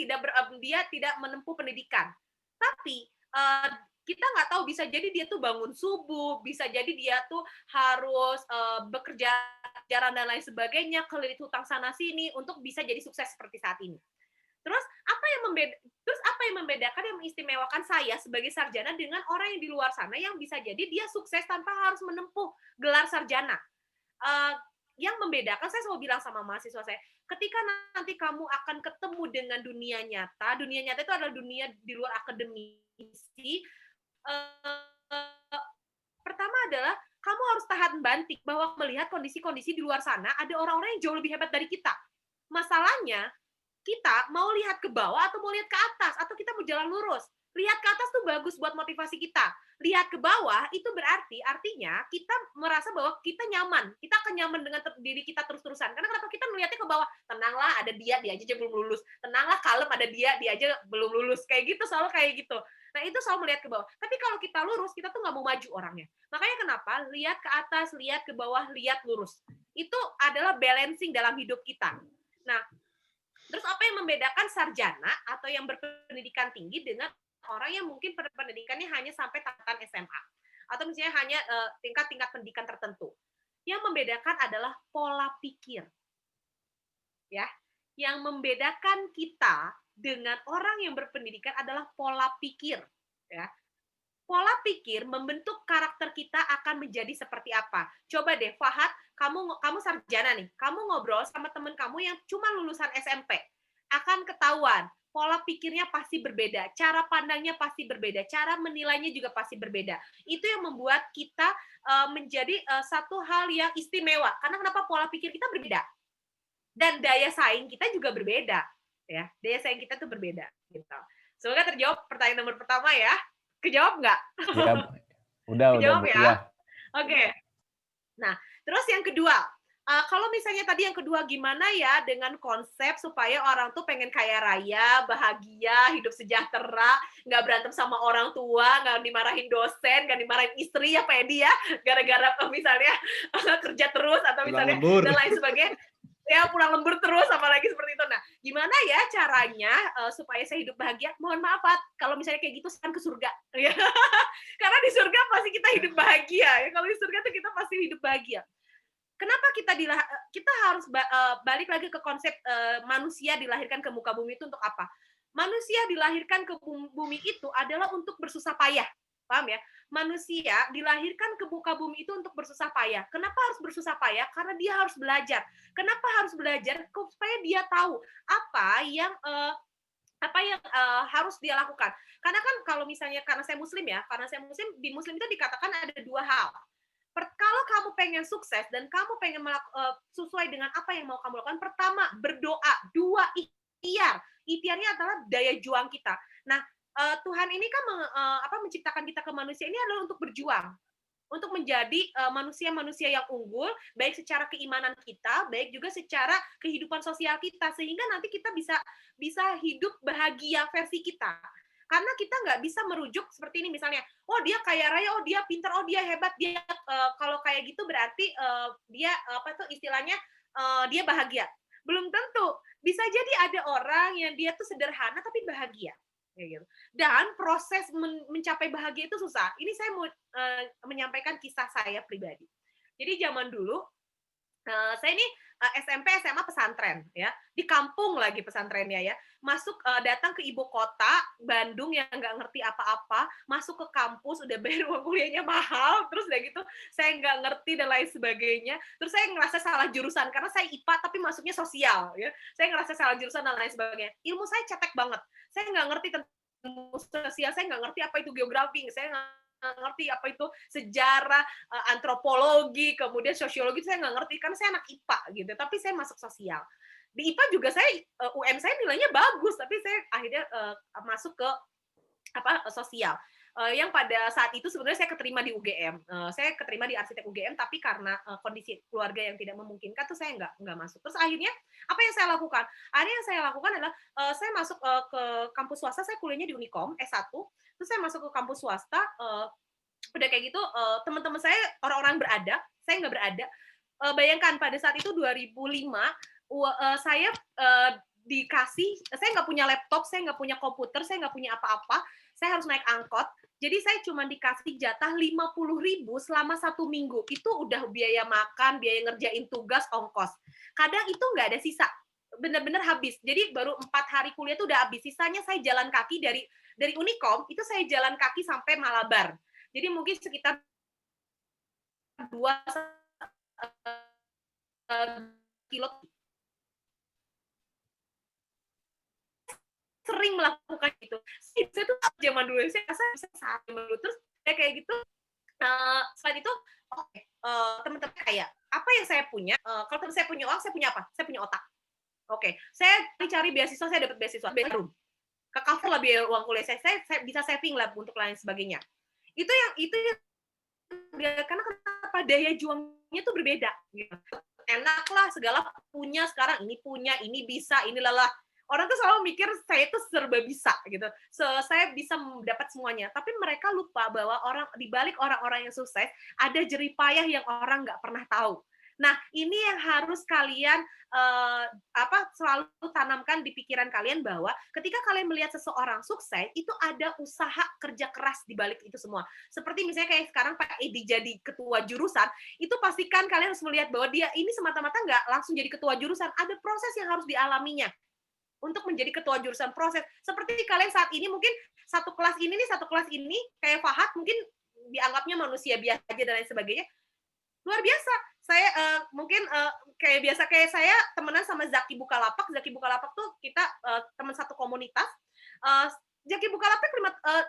dia tidak menempuh pendidikan. Tapi kita nggak tahu, bisa jadi dia tuh bangun subuh, bisa jadi dia tuh harus bekerja jarang dan lain sebagainya, kelilit hutang sana sini untuk bisa jadi sukses seperti saat ini. Terus apa yang membedakan, yang mengistimewakan saya sebagai sarjana dengan orang yang di luar sana yang bisa jadi dia sukses tanpa harus menempuh gelar sarjana? Yang membedakan, saya selalu bilang sama mahasiswa saya, ketika nanti kamu akan ketemu dengan dunia nyata itu adalah dunia di luar akademisi. Pertama adalah kamu harus tahan banting bahwa melihat kondisi-kondisi di luar sana ada orang-orang yang jauh lebih hebat dari kita. Masalahnya kita mau lihat ke bawah atau mau lihat ke atas, atau kita mau jalan lurus. Lihat ke atas tuh bagus buat motivasi kita. Lihat ke bawah itu artinya kita merasa bahwa kita nyaman. Kita akan nyaman dengan diri kita terus-terusan. Karena kenapa kita melihatnya ke bawah? Tenanglah, ada dia aja belum lulus. Tenanglah, kalem, ada dia aja belum lulus. Kayak gitu, selalu kayak gitu. Nah, itu selalu melihat ke bawah. Tapi kalau kita lurus, kita tuh nggak mau maju orangnya. Makanya kenapa? Lihat ke atas, lihat ke bawah, lihat lurus. Itu adalah balancing dalam hidup kita. Nah, terus apa yang membedakan sarjana atau yang berpendidikan tinggi dengan orang yang mungkin pendidikannya hanya sampai tingkatan SMA atau misalnya hanya tingkat-tingkat pendidikan tertentu? Yang membedakan adalah pola pikir. Ya, yang membedakan kita dengan orang yang berpendidikan adalah pola pikir, ya. Pola pikir membentuk karakter kita akan menjadi seperti apa. Coba deh, Fahad, kamu sarjana nih, kamu ngobrol sama teman kamu yang cuma lulusan SMP, akan ketahuan pola pikirnya pasti berbeda, cara pandangnya pasti berbeda, cara menilainya juga pasti berbeda. Itu yang membuat kita menjadi satu hal yang istimewa. Karena kenapa? Pola pikir kita berbeda. Dan daya saing kita juga berbeda, ya. Daya saing kita tuh berbeda, gitu. Semoga terjawab pertanyaan nomor pertama ya. Kejawab nggak? Ya, udah Kejawab Bu, ya. ya. Oke. Nah, terus yang kedua, kalau misalnya tadi yang kedua, gimana ya dengan konsep supaya orang tuh pengen kaya raya, bahagia, hidup sejahtera, nggak berantem sama orang tua, nggak dimarahin dosen, nggak dimarahin istri ya Pak Edi ya, gara-gara misalnya kerja terus atau misalnya dan lain sebagainya. Ya pulang lembur terus, apalagi seperti itu. Nah, gimana ya caranya supaya saya hidup bahagia? Mohon maaf, Pak, kalau misalnya kayak gitu, saya ke surga. Ya. Karena di surga pasti kita hidup bahagia. Ya. Kalau di surga tuh kita pasti hidup bahagia. Kenapa kita harus balik lagi ke konsep manusia dilahirkan ke muka bumi itu untuk apa? Manusia dilahirkan ke bumi itu adalah untuk bersusah payah. Paham ya? Manusia dilahirkan ke muka bumi itu untuk bersusah payah. Kenapa harus bersusah payah? Karena dia harus belajar. Kenapa harus belajar? Supaya dia tahu apa yang harus dia lakukan. Karena kan kalau misalnya karena saya muslim, di muslim itu dikatakan ada dua hal. Kalau kamu pengen sukses dan kamu pengen sesuai dengan apa yang mau kamu lakukan, pertama berdoa, dua ikhtiar. Ikhtiarnya adalah daya juang kita. Nah, Tuhan ini kan menciptakan kita ke manusia ini adalah untuk berjuang, untuk menjadi manusia-manusia yang unggul, baik secara keimanan kita, baik juga secara kehidupan sosial kita, sehingga nanti kita bisa hidup bahagia versi kita. Karena kita nggak bisa merujuk seperti ini misalnya, oh dia kaya raya, oh dia pintar, oh dia hebat, dia kalau kayak gitu berarti dia istilahnya dia bahagia. Belum tentu. Bisa jadi ada orang yang dia tuh sederhana tapi bahagia. Gitu. Dan proses mencapai bahagia itu susah. Ini saya mau menyampaikan kisah saya pribadi. Jadi zaman dulu saya ini SMP SMA pesantren ya, di kampung lagi pesantrennya ya, masuk datang ke ibu kota Bandung yang nggak ngerti apa-apa, masuk ke kampus udah bayar uang kuliahnya mahal, terus udah gitu saya nggak ngerti dan lain sebagainya, terus saya ngerasa salah jurusan karena saya IPA tapi masuknya sosial ya, saya ngerasa salah jurusan dan lain sebagainya. Ilmu saya cetek banget, saya nggak ngerti tentang sosial, saya nggak ngerti apa itu geografi, saya nggak ngerti apa itu sejarah, antropologi, kemudian sosiologi, saya nggak ngerti karena saya anak IPA gitu, tapi saya masuk sosial. Di IPA juga saya UM saya nilainya bagus, tapi saya akhirnya masuk ke sosial. Yang pada saat itu sebenarnya saya keterima di UGM, saya keterima di arsitek UGM, tapi karena kondisi keluarga yang tidak memungkinkan, tuh saya nggak masuk. Terus akhirnya apa yang saya lakukan? Akhirnya yang saya lakukan adalah saya masuk ke kampus swasta, saya kuliahnya di Unikom S1, terus saya masuk ke kampus swasta, udah kayak gitu teman-teman saya orang-orang berada, saya nggak berada. Bayangkan pada saat itu 2005, saya dikasih, saya nggak punya laptop, saya nggak punya komputer, saya nggak punya apa-apa, saya harus naik angkot. Jadi saya cuma dikasih jatah 50.000 selama 1 minggu. Itu udah biaya makan, biaya ngerjain tugas, ongkos. Kadang itu nggak ada sisa, benar-benar habis. Jadi baru 4 hari kuliah itu udah habis. Sisanya saya jalan kaki dari Unikom, itu saya jalan kaki sampai Malabar. Jadi mungkin sekitar 2 kilo. Sering melakukan itu. Saya tuh zaman dulu, saya bisa saat dulu. Terus kayak gitu, selain itu, teman-teman kayak, apa yang saya punya, kalau teman saya punya uang, saya punya apa? Saya punya otak. Oke, saya cari beasiswa, saya dapat beasiswa. Ke cover lah biaya uang kuliah saya bisa saving lah untuk lain sebagainya. Itu yang karena kenapa daya juangnya tuh berbeda gitu. Enak lah segala punya sekarang, ini punya, ini bisa, ini lelah. Orang tuh selalu mikir saya tuh serba bisa gitu. Saya bisa mendapat semuanya, tapi mereka lupa bahwa di balik orang-orang yang sukses ada jeripayah yang orang nggak pernah tahu. Nah, ini yang harus kalian selalu tanamkan di pikiran kalian, bahwa ketika kalian melihat seseorang sukses, itu ada usaha kerja keras di balik itu semua. Seperti misalnya kayak sekarang Pak Edi jadi ketua jurusan, itu pastikan kalian harus melihat bahwa dia ini semata-mata nggak langsung jadi ketua jurusan, ada proses yang harus dialaminya untuk menjadi ketua jurusan. Proses seperti kalian saat ini mungkin satu kelas ini kayak Fahad mungkin dianggapnya manusia biasa aja dan lain sebagainya. Luar biasa. Saya mungkin kayak saya temenan sama Zaki Bukalapak. Zaki Bukalapak tuh kita teman satu komunitas. Zaki Bukalapak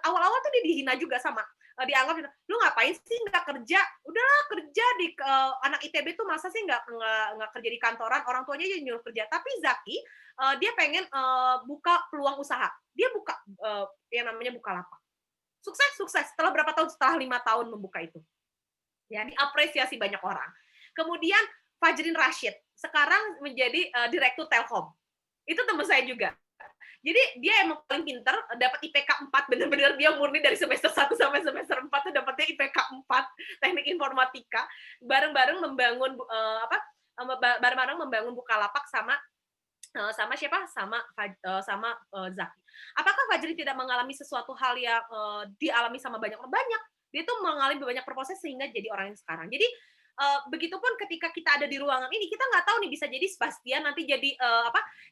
awal-awal tuh dia dihina juga sama dianggap, lu ngapain sih nggak kerja? Udahlah kerja di anak ITB tuh masa sih nggak kerja di kantoran, orang tuanya aja nyuruh kerja. Tapi Zaki dia pengen buka peluang usaha. Dia buka yang namanya Bukalapak. Sukses setelah berapa tahun? Setelah 5 tahun membuka itu. Ya, diapresiasi banyak orang. Kemudian Fajrin Rashid sekarang menjadi direktur Telkom. Itu teman saya juga. Jadi dia emang paling pinter, dapat IPK 4, benar-benar dia murni dari semester 1 sampai semester 4 tuh dapatnya IPK 4, teknik informatika, bareng-bareng membangun bareng-bareng membangun Bukalapak sama siapa? Sama Zaki. Apakah Fajri tidak mengalami sesuatu hal yang dialami sama banyak orang? Banyak. Dia tuh mengalami banyak proses sehingga jadi orang yang sekarang. Jadi begitupun ketika kita ada di ruangan ini, kita nggak tahu nih, bisa jadi Sebastian nanti jadi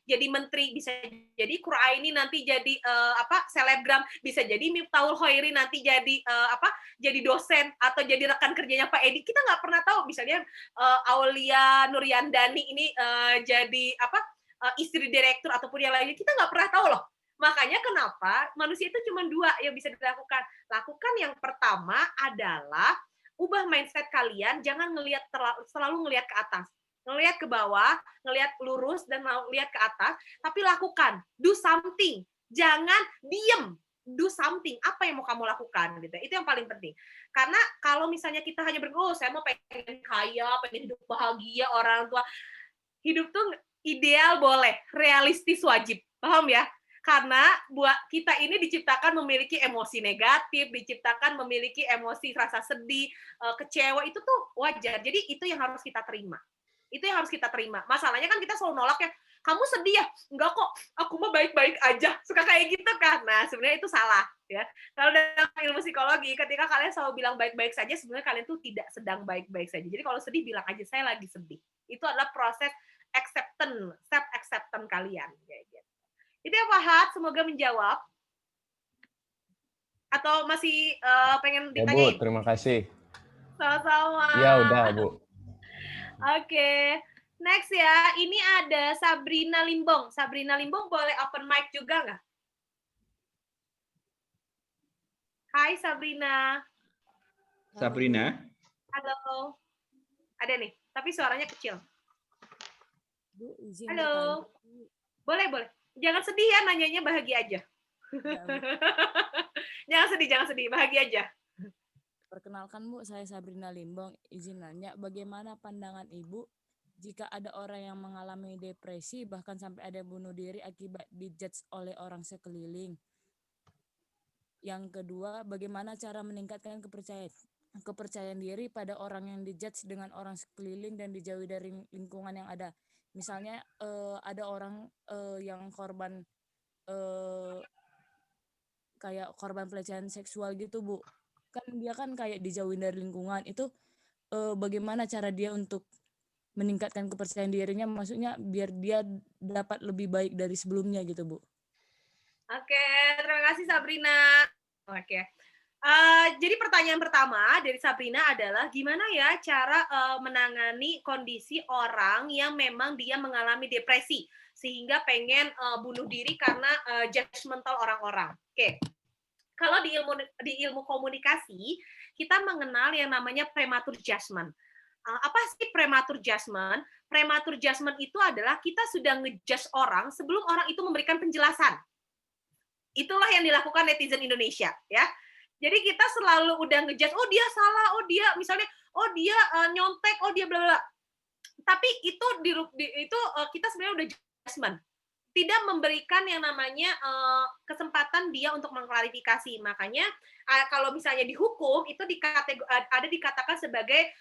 jadi menteri, bisa jadi Quraini nanti jadi selebgram, bisa jadi Miftahul Khairi nanti jadi jadi dosen atau jadi rekan kerjanya Pak Edi. Kita nggak pernah tahu. Misalnya Aulia Nuryandani ini jadi istri direktur ataupun yang lainnya, kita nggak pernah tahu loh. Makanya kenapa manusia itu cuma 2 yang bisa dilakukan. Lakukan yang pertama adalah ubah mindset kalian, jangan selalu ngelihat ke atas. Ngelihat ke bawah, ngelihat lurus dan ngelihat ke atas, tapi lakukan, do something. Jangan diem, do something. Apa yang mau kamu lakukan gitu. Itu yang paling penting. Karena kalau misalnya kita hanya saya mau pengen kaya, pengen hidup bahagia, orang tua. Hidup tuh ideal boleh, realistis wajib. Paham ya? Karena kita ini diciptakan memiliki emosi negatif, diciptakan memiliki emosi rasa sedih, kecewa, itu tuh wajar. Jadi itu yang harus kita terima. Itu yang harus kita terima. Masalahnya kan kita selalu nolak ya, kamu sedih ya? Enggak kok, aku mah baik-baik aja. Suka kayak gitu kan. Nah, sebenarnya itu salah ya. Kalau dalam ilmu psikologi, ketika kalian selalu bilang baik-baik saja, sebenarnya kalian tuh tidak sedang baik-baik saja. Jadi kalau sedih, bilang aja saya lagi sedih. Itu adalah proses self acceptance kalian kayak gitu. Itu ya Pak Hat, semoga menjawab. Atau masih pengen ditanya? Ya Bu, terima kasih. Sama-sama. Iya udah Bu. Oke. Next ya, ini ada Sabrina Limbong. Sabrina Limbong boleh open mic juga nggak? Hai Sabrina. Sabrina. Halo. Ada nih, tapi suaranya kecil. Bu, izin Halo. bertanya. Boleh. Jangan sedih ya, nanyanya bahagia aja. Jangan sedih, bahagia aja. Perkenalkan Bu, saya Sabrina Limbong. Izin nanya, bagaimana pandangan Ibu jika ada orang yang mengalami depresi, bahkan sampai ada bunuh diri akibat dijudge oleh orang sekeliling? Yang kedua, bagaimana cara meningkatkan kepercayaan diri pada orang yang dijudge dengan orang sekeliling dan dijauhi dari lingkungan yang ada? Misalnya ada orang yang korban kayak korban pelecehan seksual gitu Bu, kan dia kan kayak dijauhin dari lingkungan itu, bagaimana cara dia untuk meningkatkan kepercayaan dirinya, maksudnya biar dia dapat lebih baik dari sebelumnya gitu Bu. Oke, terima kasih Sabrina. Oke. Jadi pertanyaan pertama dari Sabrina adalah gimana ya cara menangani kondisi orang yang memang dia mengalami depresi sehingga pengen bunuh diri karena judgmental orang-orang. Oke. Kalau di ilmu komunikasi kita mengenal yang namanya premature judgment. Apa sih premature judgment? Premature judgment itu adalah kita sudah ngejudge orang sebelum orang itu memberikan penjelasan. Itulah yang dilakukan netizen Indonesia, ya. Jadi kita selalu udah ngejudge, oh dia salah, oh dia misalnya, oh dia nyontek, oh dia bla bla. Tapi itu kita sebenarnya udah judgment. Tidak memberikan yang namanya kesempatan dia untuk mengklarifikasi. Makanya kalau misalnya dihukum itu dikatakan sebagai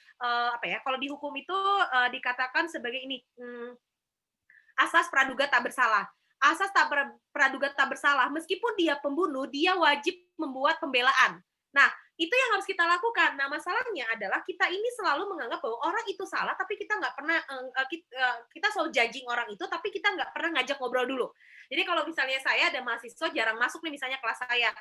kalau dihukum itu dikatakan sebagai ini asas praduga tak bersalah. Asas praduga tak bersalah, meskipun dia pembunuh, dia wajib membuat pembelaan. Nah, itu yang harus kita lakukan. Nah, masalahnya adalah kita ini selalu menganggap bahwa orang itu salah, tapi kita nggak pernah, kita selalu judging orang itu, tapi kita nggak pernah ngajak ngobrol dulu. Jadi kalau misalnya saya ada mahasiswa jarang masuk nih, misalnya kelas saya,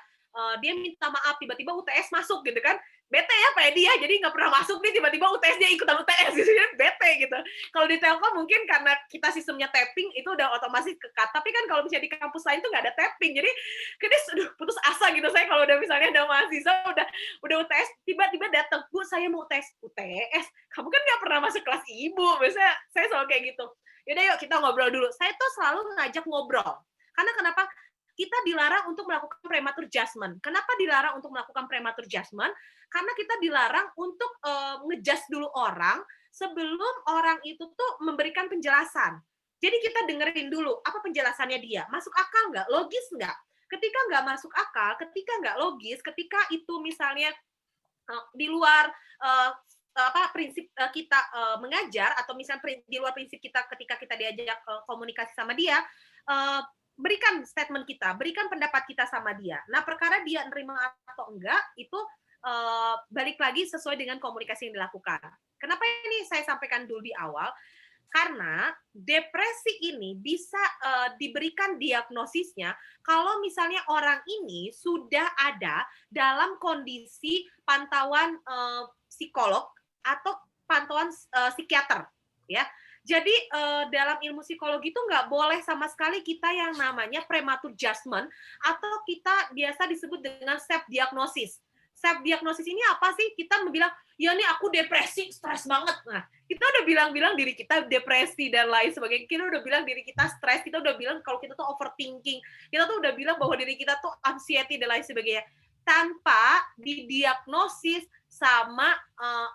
dia minta maaf, tiba-tiba UTS masuk gitu kan, bete ya Pak Edi ya, jadi nggak pernah masuk nih, tiba-tiba UTS dia ikutan UTS gitu, bete gitu. Kalau di Telkom mungkin karena kita sistemnya tapping, itu udah otomatis ke-cut, tapi kan kalau misalnya di kampus lain tuh nggak ada tapping, jadi kita sudah putus asa gitu, saya kalau udah misalnya ada mahasiswa, udah UTS, tiba-tiba datang, Bu, saya mau UTS, kamu kan nggak pernah masuk kelas Ibu, biasanya saya selalu kayak gitu. Yaudah yuk kita ngobrol dulu, saya tuh selalu ngajak ngobrol, karena kenapa? Kita dilarang untuk melakukan premature judgment. Kenapa dilarang untuk melakukan premature judgment? Karena kita dilarang untuk ngejudge dulu orang sebelum orang itu tuh memberikan penjelasan. Jadi kita dengerin dulu apa penjelasannya dia. Masuk akal nggak? Logis nggak? Ketika nggak masuk akal, ketika nggak logis, ketika itu misalnya di luar prinsip kita mengajar, atau misalnya di luar prinsip kita ketika kita diajak komunikasi sama dia, berikan statement kita, berikan pendapat kita sama dia. Nah, perkara dia nerima atau enggak itu balik lagi sesuai dengan komunikasi yang dilakukan. Kenapa ini saya sampaikan dulu di awal? Karena depresi ini bisa diberikan diagnosisnya kalau misalnya orang ini sudah ada dalam kondisi pantauan psikolog atau pantauan psikiater, ya. Jadi dalam ilmu psikologi itu nggak boleh sama sekali kita yang namanya premature judgment, atau kita biasa disebut dengan self diagnosis. Self diagnosis ini apa sih? Kita bilang, ya nih aku depresi, stres banget. Nah, kita udah bilang-bilang diri kita depresi dan lain sebagainya. Kita udah bilang diri kita stres, kita udah bilang kalau kita tuh overthinking, kita tuh udah bilang bahwa diri kita tuh anxiety dan lain sebagainya. Tanpa didiagnosis sama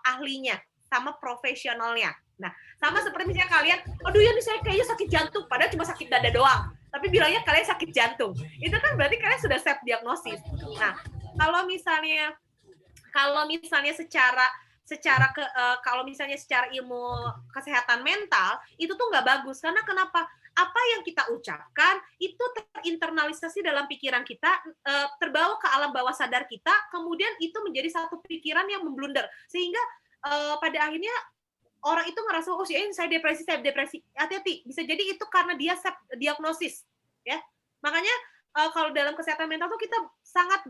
ahlinya, sama profesionalnya. Nah, sama seperti misalnya kalian, aduh ya nih saya kayaknya sakit jantung, padahal cuma sakit dada doang. Tapi bilangnya kalian sakit jantung. Itu kan berarti kalian sudah self diagnosis. Nah, kalau misalnya kalau misalnya secara ilmu kesehatan mental itu tuh nggak bagus, karena kenapa? Apa yang kita ucapkan itu terinternalisasi dalam pikiran kita, terbawa ke alam bawah sadar kita, kemudian itu menjadi satu pikiran yang memblunder, sehingga pada akhirnya orang itu ngerasa, oh ini saya depresi. Hati-hati, bisa jadi itu karena dia self diagnosis, ya. Makanya kalau dalam kesehatan mental tuh kita sangat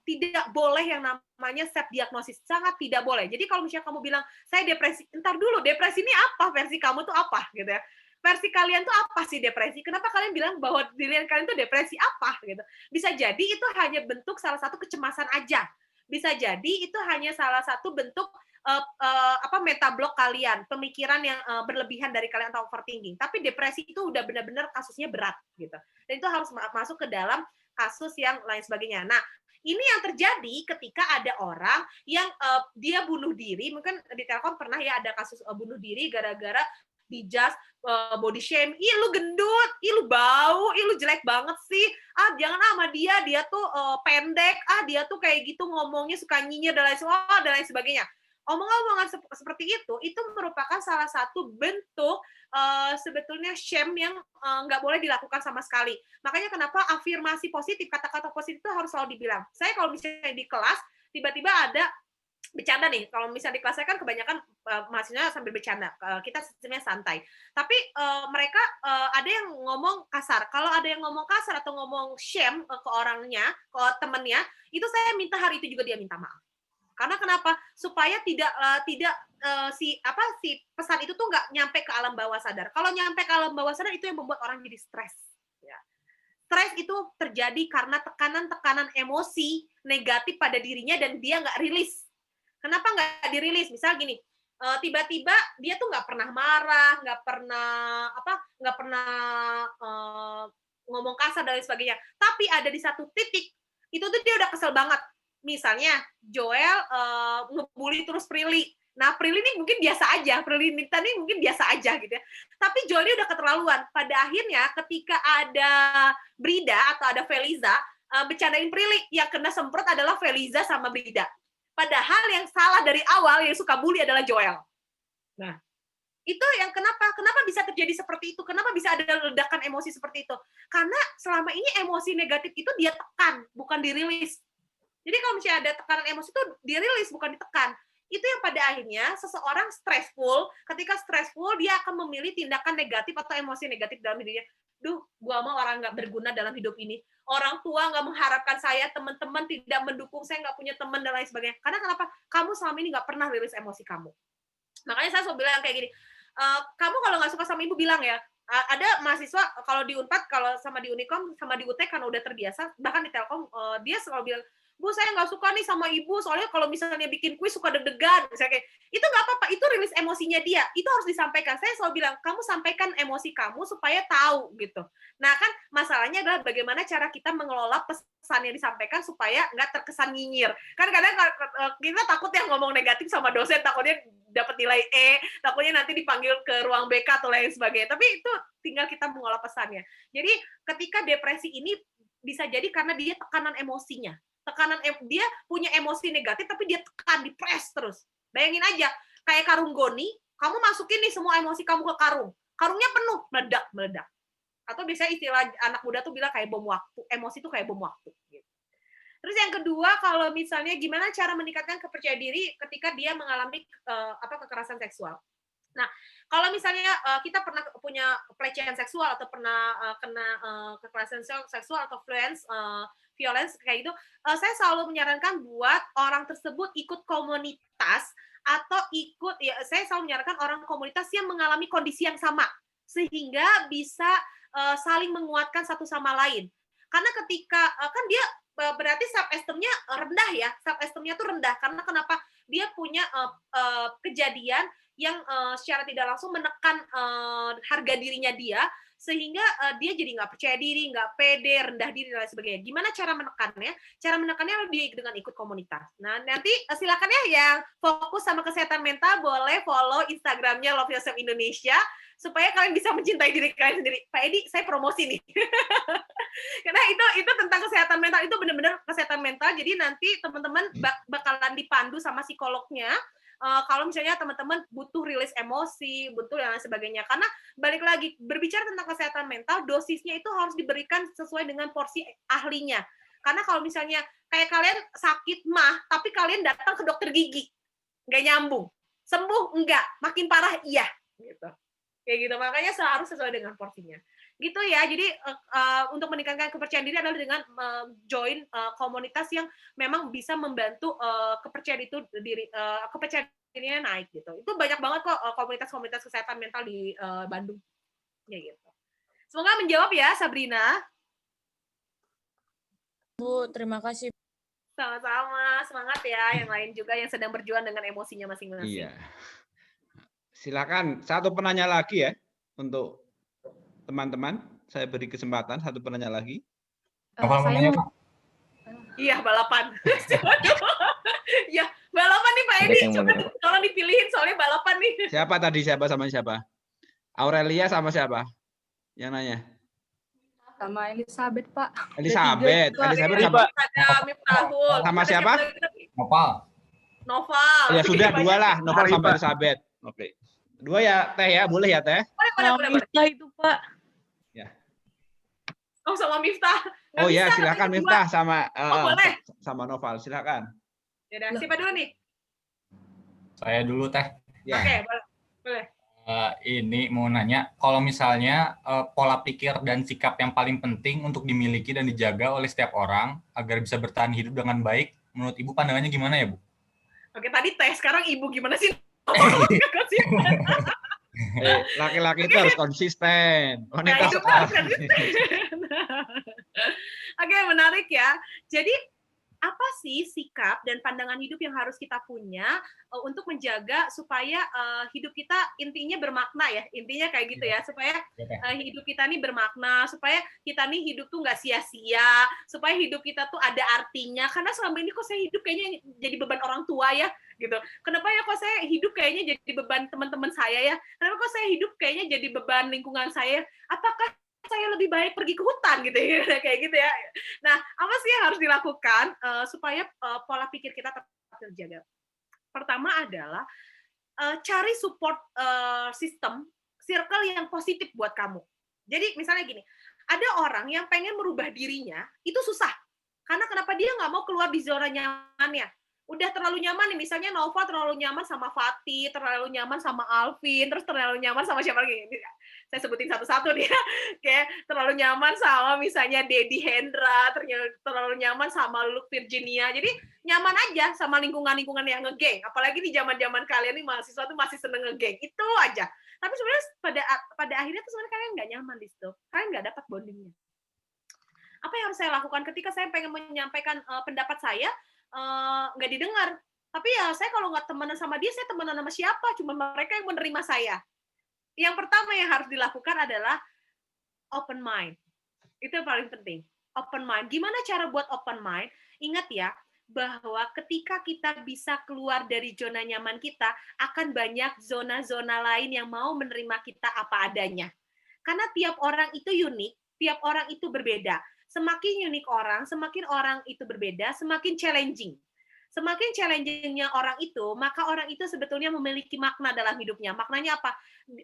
tidak boleh yang namanya self diagnosis, sangat tidak boleh. Jadi kalau misalnya kamu bilang saya depresi, entar dulu, depresi ini apa, versi kamu tuh apa gitu ya. Versi kalian tuh apa sih depresi? Kenapa kalian bilang bahwa diri kalian tuh depresi apa gitu? Bisa jadi itu hanya bentuk salah satu kecemasan aja. Bisa jadi itu hanya salah satu bentuk metablok kalian, pemikiran yang berlebihan dari kalian atau overthinking. Tapi depresi itu udah benar-benar kasusnya berat gitu. Dan itu harus masuk ke dalam kasus yang lain sebagainya. Nah, ini yang terjadi ketika ada orang yang dia bunuh diri. Mungkin di Telkom pernah ya ada kasus bunuh diri gara-gara dijudge body shame. Ih lu gendut, ih lu bau, ih lu jelek banget sih. Ah jangan sama dia tuh pendek, dia tuh kayak gitu ngomongnya suka nyinyir dan lain sebagainya. Omong-omongan seperti itu merupakan salah satu bentuk sebetulnya shame yang nggak boleh dilakukan sama sekali. Makanya kenapa afirmasi positif, kata-kata positif itu harus selalu dibilang. Saya kalau misalnya di kelas, tiba-tiba ada bercanda nih, kalau misalnya di kelas saya kan kebanyakan mahasiswanya sambil bercanda, kita sistemnya santai. Tapi mereka ada yang ngomong kasar. Kalau ada yang ngomong kasar atau ngomong shame ke orangnya, ke temennya, itu saya minta hari itu juga dia minta maaf. Karena kenapa? Supaya si pesan itu tuh nggak nyampe ke alam bawah sadar. Kalau nyampe ke alam bawah sadar itu yang membuat orang jadi stres. Ya. Stres itu terjadi karena tekanan-tekanan emosi negatif pada dirinya dan dia nggak rilis. Kenapa nggak dirilis? Misal gini, tiba-tiba dia tuh nggak pernah marah, nggak pernah ngomong kasar dan lain sebagainya. Tapi ada di satu titik itu tuh dia udah kesel banget. Misalnya Joel ngebully terus Prilly. Nah, Prilly ini mungkin biasa aja, Prilly Nita ini mungkin biasa aja gitu ya. Tapi Joel ini udah keterlaluan. Pada akhirnya ketika ada Brida atau ada Feliza bercandain Prilly, yang kena semprot adalah Feliza sama Brida. Padahal yang salah dari awal yang suka bully adalah Joel. Nah, itu yang kenapa bisa terjadi seperti itu? Kenapa bisa ada ledakan emosi seperti itu? Karena selama ini emosi negatif itu dia tekan, bukan dirilis. Jadi kalau misalnya ada tekanan emosi itu dirilis, bukan ditekan. Itu yang pada akhirnya seseorang stressful, ketika stressful dia akan memilih tindakan negatif atau emosi negatif dalam dirinya. Duh, gua mau orang nggak berguna dalam hidup ini. Orang tua nggak mengharapkan saya, teman-teman tidak mendukung saya, nggak punya teman dan lain sebagainya. Karena kenapa? Kamu selama ini nggak pernah rilis emosi kamu. Makanya saya selalu bilang kayak gini, kamu kalau nggak suka sama ibu bilang ya. Ada mahasiswa kalau di Unpad, kalau sama di Unikom, sama di UT kan udah terbiasa, bahkan di Telkom dia selalu bilang, Bu, saya nggak suka nih sama ibu, soalnya kalau misalnya bikin kuis suka deg-degan. Misalnya kayak, itu nggak apa-apa, itu rilis emosinya dia. Itu harus disampaikan. Saya selalu bilang, kamu sampaikan emosi kamu supaya tahu, gitu. Nah, kan masalahnya adalah bagaimana cara kita mengelola pesan yang disampaikan supaya nggak terkesan nyinyir. Kan kadang kita takut ya ngomong negatif sama dosen, takutnya dapat nilai E, takutnya nanti dipanggil ke ruang BK atau lain sebagainya. Tapi itu tinggal kita mengolah pesannya. Jadi, ketika depresi ini bisa jadi karena dia tekanan emosinya. Dia punya emosi negatif tapi dia tekan, dipres terus. Bayangin aja, kayak karung goni, kamu masukin nih semua emosi kamu ke karung. Karungnya penuh, meledak. Atau biasanya istilah anak muda tuh bilang kayak bom waktu, emosi tuh kayak bom waktu. Gitu. Terus yang kedua, kalau misalnya gimana cara meningkatkan kepercayaan diri ketika dia mengalami kekerasan seksual. Nah, kalau misalnya kita pernah punya pelecehan seksual atau pernah kena kekerasan seksual atau violence kayak gitu, saya selalu menyarankan buat orang tersebut ikut komunitas atau saya selalu menyarankan orang komunitas yang mengalami kondisi yang sama sehingga bisa saling menguatkan satu sama lain. Karena ketika kan dia berarti self esteem-nya rendah ya, self esteem-nya tuh rendah karena kenapa? Dia punya kejadian yang secara tidak langsung menekan harga dirinya dia, sehingga dia jadi nggak percaya diri, nggak pede, rendah diri, dan lain sebagainya. Gimana cara menekannya? Cara menekannya lebih dengan ikut komunitas. Nah, nanti silakan ya yang fokus sama kesehatan mental, boleh follow Instagramnya Love Yourself Indonesia, supaya kalian bisa mencintai diri kalian sendiri. Pak Edi, saya promosi nih. Karena itu tentang kesehatan mental, itu benar-benar kesehatan mental. Jadi nanti teman-teman bakalan dipandu sama psikolognya. Kalau misalnya teman-teman butuh rilis emosi, butuh dan lain sebagainya. Karena balik lagi, berbicara tentang kesehatan mental, dosisnya itu harus diberikan sesuai dengan porsi ahlinya. Karena kalau misalnya kayak kalian sakit mah, tapi kalian datang ke dokter gigi, nggak nyambung. Sembuh enggak, makin parah iya. Gitu. Kayak gitu, makanya harus sesuai dengan porsinya. Gitu ya, jadi untuk meningkatkan kepercayaan diri adalah dengan join komunitas yang memang bisa membantu kepercayaan dirinya naik gitu. Itu banyak banget kok komunitas-komunitas kesehatan mental di Bandung. Ya gitu. Semoga menjawab ya, Sabrina. Bu, terima kasih. Sama-sama, semangat ya yang lain juga yang sedang berjuang dengan emosinya masing-masing. Iya. Silakan satu penanya lagi ya untuk teman-teman. Saya beri kesempatan satu penanya lagi. Apa namanya, Pak? Iya, balapan. Ya, balapan nih Pak Edi. Coba tolong dipilihin soalnya balapan nih. Siapa tadi? Siapa sama siapa? Aurelia sama siapa? Yang nanya. Sama Elizabeth, Pak. Elizabeth. Elizabeth sama ada Miftahul. sama siapa? Noval. Noval. Ya sudah dua lah, Noval sama Elizabeth. Oke. Dua ya Teh ya, boleh ya Teh? Boleh. Miftah itu Pak. Ya. Oh sama Miftah. Nggak Oh ya, bisa, silakan tapi Miftah sama boleh. sama Noval, silakan. Ya udah, siapa dulu nih? Saya dulu, Teh. Ya. Oke, boleh. Ini mau nanya, kalau misalnya pola pikir dan sikap yang paling penting untuk dimiliki dan dijaga oleh setiap orang agar bisa bertahan hidup dengan baik, menurut Ibu pandangannya gimana ya, Bu? Oke, tadi Teh, sekarang Ibu gimana sih? Laki-laki itu harus konsisten. Wanita itu Oke, menarik ya. Jadi apa sih sikap dan pandangan hidup yang harus kita punya untuk menjaga supaya hidup kita intinya bermakna ya, intinya kayak gitu ya, supaya hidup kita nih bermakna, supaya kita nih hidup tuh nggak sia-sia, supaya hidup kita tuh ada artinya. Karena selama ini kok saya hidup kayaknya jadi beban orang tua ya, gitu. Kenapa ya kok saya hidup kayaknya jadi beban teman-teman saya ya? Kenapa kok saya hidup kayaknya jadi beban lingkungan saya? Apakah saya lebih baik pergi ke hutan gitu ya, kayak gitu ya. Nah, apa sih yang harus dilakukan supaya pola pikir kita tetap terjaga? Pertama adalah cari support system, circle yang positif buat kamu. Jadi misalnya gini, ada orang yang pengen merubah dirinya, itu susah. Karena kenapa dia nggak mau keluar di zona nyamannya? Udah terlalu nyaman nih, misalnya Nova terlalu nyaman sama Fatih, terlalu nyaman sama Alvin, terus terlalu nyaman sama siapa lagi? Saya sebutin satu-satu nih ya. Kayak terlalu nyaman sama misalnya Dedi Hendra, terlalu nyaman sama Luke Virginia. Jadi nyaman aja sama lingkungan-lingkungan yang ngegeng. Apalagi di zaman-zaman kalian nih mahasiswa tuh masih seneng ngegeng. Itu aja. Tapi sebenarnya pada akhirnya tuh sebenarnya kalian nggak nyaman di situ. Kalian nggak dapat bondingnya. Apa yang harus saya lakukan ketika saya pengen menyampaikan pendapat saya, nggak didengar. Tapi ya saya kalau nggak temenan sama dia, saya temenan sama siapa? Cuma mereka yang menerima saya. Yang pertama yang harus dilakukan adalah open mind. Itu yang paling penting. Open mind. Gimana cara buat open mind? Ingat ya, bahwa ketika kita bisa keluar dari zona nyaman kita, akan banyak zona-zona lain yang mau menerima kita apa adanya. Karena tiap orang itu unik, tiap orang itu berbeda. Semakin unik orang, semakin orang itu berbeda, semakin challenging. Semakin challenging-nya orang itu, maka orang itu sebetulnya memiliki makna dalam hidupnya. Maknanya apa?